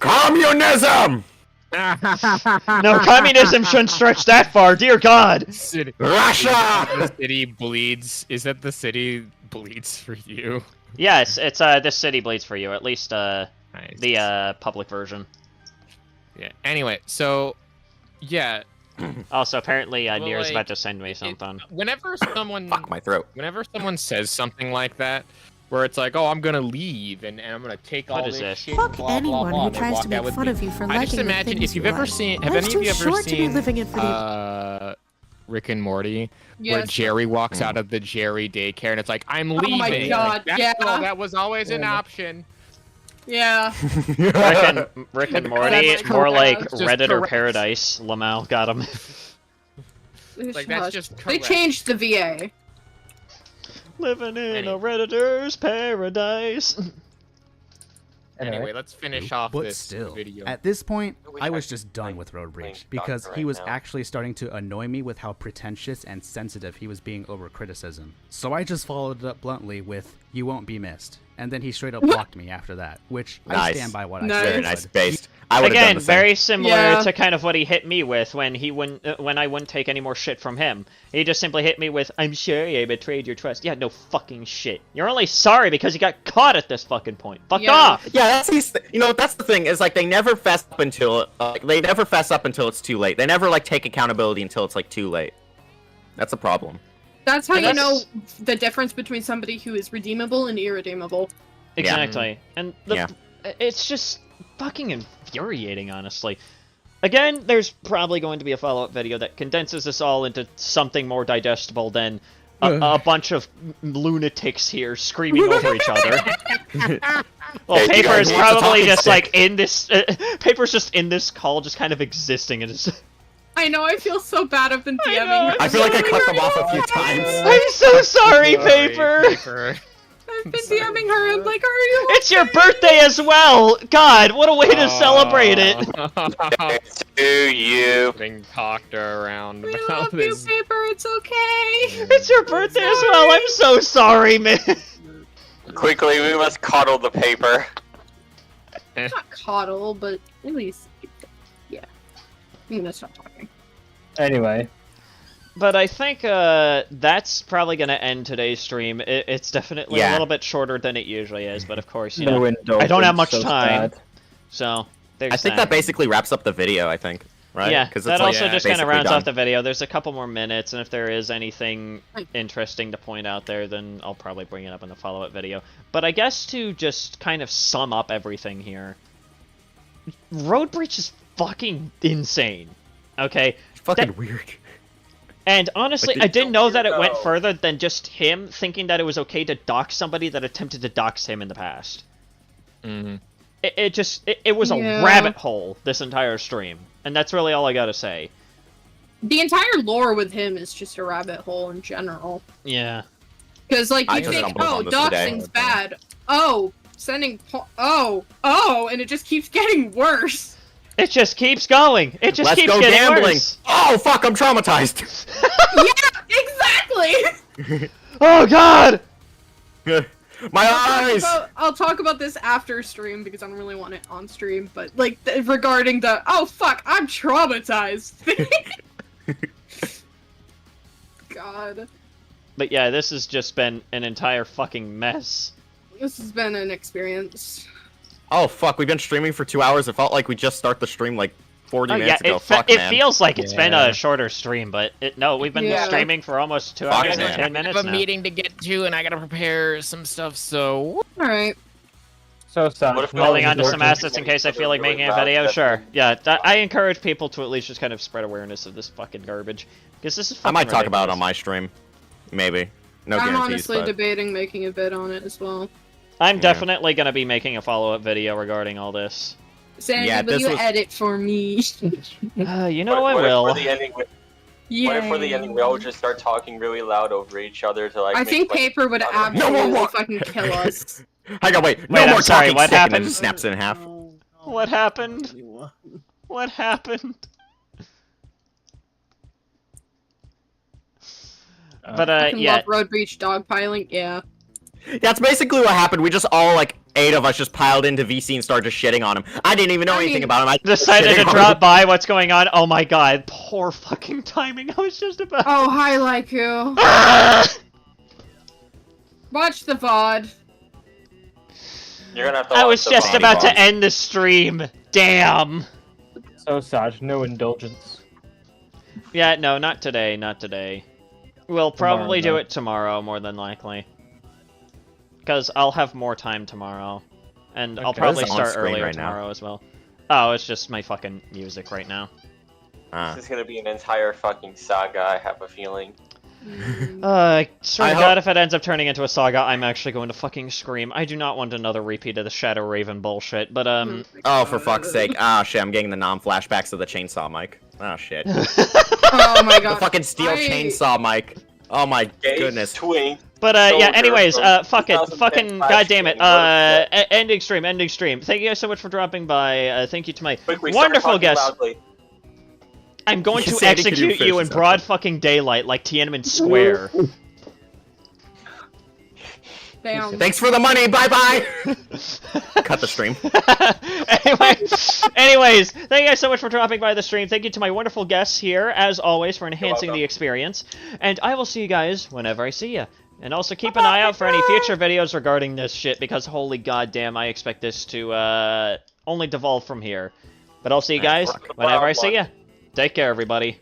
Communism! No, communism shouldn't stretch that far. Dear God. Russia! The city bleeds. Is that the city bleeds for you? Yes, it's this city bleeds for you. At least the public version. Yeah. Anyway, so yeah. Also, apparently, Well, Nier's like, about to send me something. Whenever someone Fuck my throat. Whenever someone says something like that, where it's like, "Oh, I'm gonna leave and I'm gonna take all is this this? shit," Fuck blah, blah, anyone blah, who and they tries walk to out make with fun me. of you for I liking just the imagine things if you've you ever like. seen, have Life's any of too you ever short to be seen living it for the Rick and Morty, where Yes. Jerry walks out of the Jerry daycare and it's like, "I'm leaving." my God, Like, yeah. that was always an option. Yeah. Rick and Morty, That's more like correct. Just Reddit or correct. Paradise. Lamau got him. Like, that's just They correct. changed the VA. Living in a Redditor's paradise. Anyway, let's finish off But this still, video. at this point, We I was should just done link- with Roadbreach link because Doctor he right was now. actually starting to annoy me with how pretentious and sensitive he was being over criticism. So I just followed it up bluntly with, "You won't be missed." And then he straight up blocked me after that, which I Nice. stand by what Nice. I said. Very nice based. I would have done Again, the same. very similar Yeah. to kind of what he hit me with when I wouldn't take any more shit from him. He just simply hit me with, "I'm sorry I betrayed your trust." Yeah, no fucking shit. You're only sorry because you got caught at this fucking point. Fuck Yeah. off. Yeah, that's the thing is like they never fess up until it's too late. They never like take accountability until it's like too late. That's a problem. That's how And you know that's- the difference between somebody who is redeemable and irredeemable. Exactly. And Yeah. it's just fucking infuriating, honestly. Again, there's probably going to be a follow-up video that condenses this all into something more digestible than a bunch of lunatics here screaming over each other. Well, Hey, you Paper guys is want to probably talk just stick? like in this. Paper's just in this call, just kind of existing. And just, I know, I feel so bad. I've been I DMing know, her. I feel like I cut them off a few times. I'm so sorry, Paper. I've been DMing her. I'm like, are you? It's your birthday as well. God, what a way to celebrate it. To you. Being talked around We about love you, this. Paper. It's okay. It's your birthday as well. I'm so sorry, man. Quickly, we must coddle the paper. Not coddle, but at least, yeah. I'm gonna stop talking. Anyway, But I think that's probably going to end today's stream. It's definitely a Yeah. little bit shorter than it usually is, but of course, you no know, indulgence. I don't have much so time. sad. so there's I think that basically wraps up the video. I think, right? Yeah, 'Cause that it's, like, also just kind of basically rounds done. off the video. There's a couple more minutes, and if there is anything interesting to point out there, then I'll probably bring it up in the follow-up video. But I guess to just kind of sum up everything here, Roadbreach is fucking insane. Okay? Fucking weird. And honestly, Like, I didn't know that it went No. further than just him thinking that it was okay to dox somebody that attempted to dox him in the past. Mm-hmm. It was a Yeah. rabbit hole, this entire stream. And that's really all I gotta say. The entire lore with him is just a rabbit hole in general. Yeah. Because, like, I you just think, stumbled oh, upon this today. doxing's bad. Oh, sending oh, and it just keeps getting worse. It just keeps going. It just Let's keeps go getting gambling. worse. Oh fuck! I'm traumatized. Exactly! Oh god! My eyes. I'll talk about this after stream because I don't really want it on stream, but, like, regarding the, oh, fuck, I'm traumatized. God. But yeah, this has just been an entire fucking mess. This has been an experience. Oh fuck! We've been streaming for 2 hours. It felt like we just start the stream like 40 Oh, minutes yeah, ago. it, Fuck, it man. feels like it's been Yeah. a shorter stream, but no, we've been Yeah. streaming for almost 2 Fuck, hours and man. 10 I minutes have a now. meeting to get to, and I gotta prepare some stuff. So Alright. So sad. What if No Holding on to some indulgence. assets in case I feel like Really making a loud video, stuff. sure. Yeah, I encourage people to at least just kind of spread awareness of this fucking garbage. Because this is I fucking might talk about it ridiculous. on my stream. Maybe. No I'm guarantees. honestly But... debating making a vid on it as well. I'm Yeah. definitely going to be making a follow-up video regarding all this. Sandy, Yeah, will this you was- edit for me? You know I What if will. for the ending, what if for the ending we all just start talking really loud over each other to like? I make think fun- Paper would No more absolutely wa- fucking kill us. Hang on, wait. Wait, No I'm more sorry, talking what stick, and happened? then it snaps in half. What happened? What happened? But Fucking yeah, love Roadbreach dogpiling, yeah. That's basically what happened. We just all, like, 8 of us just piled into VC and started just shitting on him. I didn't even know I anything mean- about him. I decided to shitting on drop him. by. What's going on? Oh my god, poor fucking timing. I was just about. Oh, hi, like you. Watch the VOD. You're gonna have to I watch was the just body about to box. end the stream. Damn. So sad. No indulgence. Yeah, no, not today, not today. We'll probably do Tomorrow, it tomorrow, more than likely. Because I'll have more time tomorrow. And I'll Okay. probably What is on start screen earlier right now? tomorrow as well. Oh, it's just my fucking music right now. Ah. This is gonna be an entire fucking saga. I have a feeling. I swear to I god, hope- if it ends up turning into a saga, I'm actually going to fucking scream. I do not want another repeat of the Shadow Raven bullshit, but, Oh, for fuck's sake. Ah, shit, I'm getting the non-flashbacks of the chainsaw mic. Oh, shit. Oh my The god. fucking steel I- chainsaw mic. Oh my Gay goodness. twink. But, yeah, Soldier anyways, from fuck it. 2010 Fucking Flash goddamn it. game. Ending stream. Thank you guys so much for dropping by. Thank you to my Quick, we start wonderful talking guests. loudly. I'm going to Sandy, can you execute finish you in this broad episode? fucking daylight like Tiananmen Square. Damn. Thanks for the money. Bye bye. Cut the stream. Anyways, thank you guys so much for dropping by the stream. Thank you to my wonderful guests here, as always, for enhancing the experience. And I will see you guys whenever I see you. And also keep an eye out for any future videos regarding this shit, because holy goddamn, I expect this to only devolve from here. But I'll see you guys whenever I see you. Take care, everybody.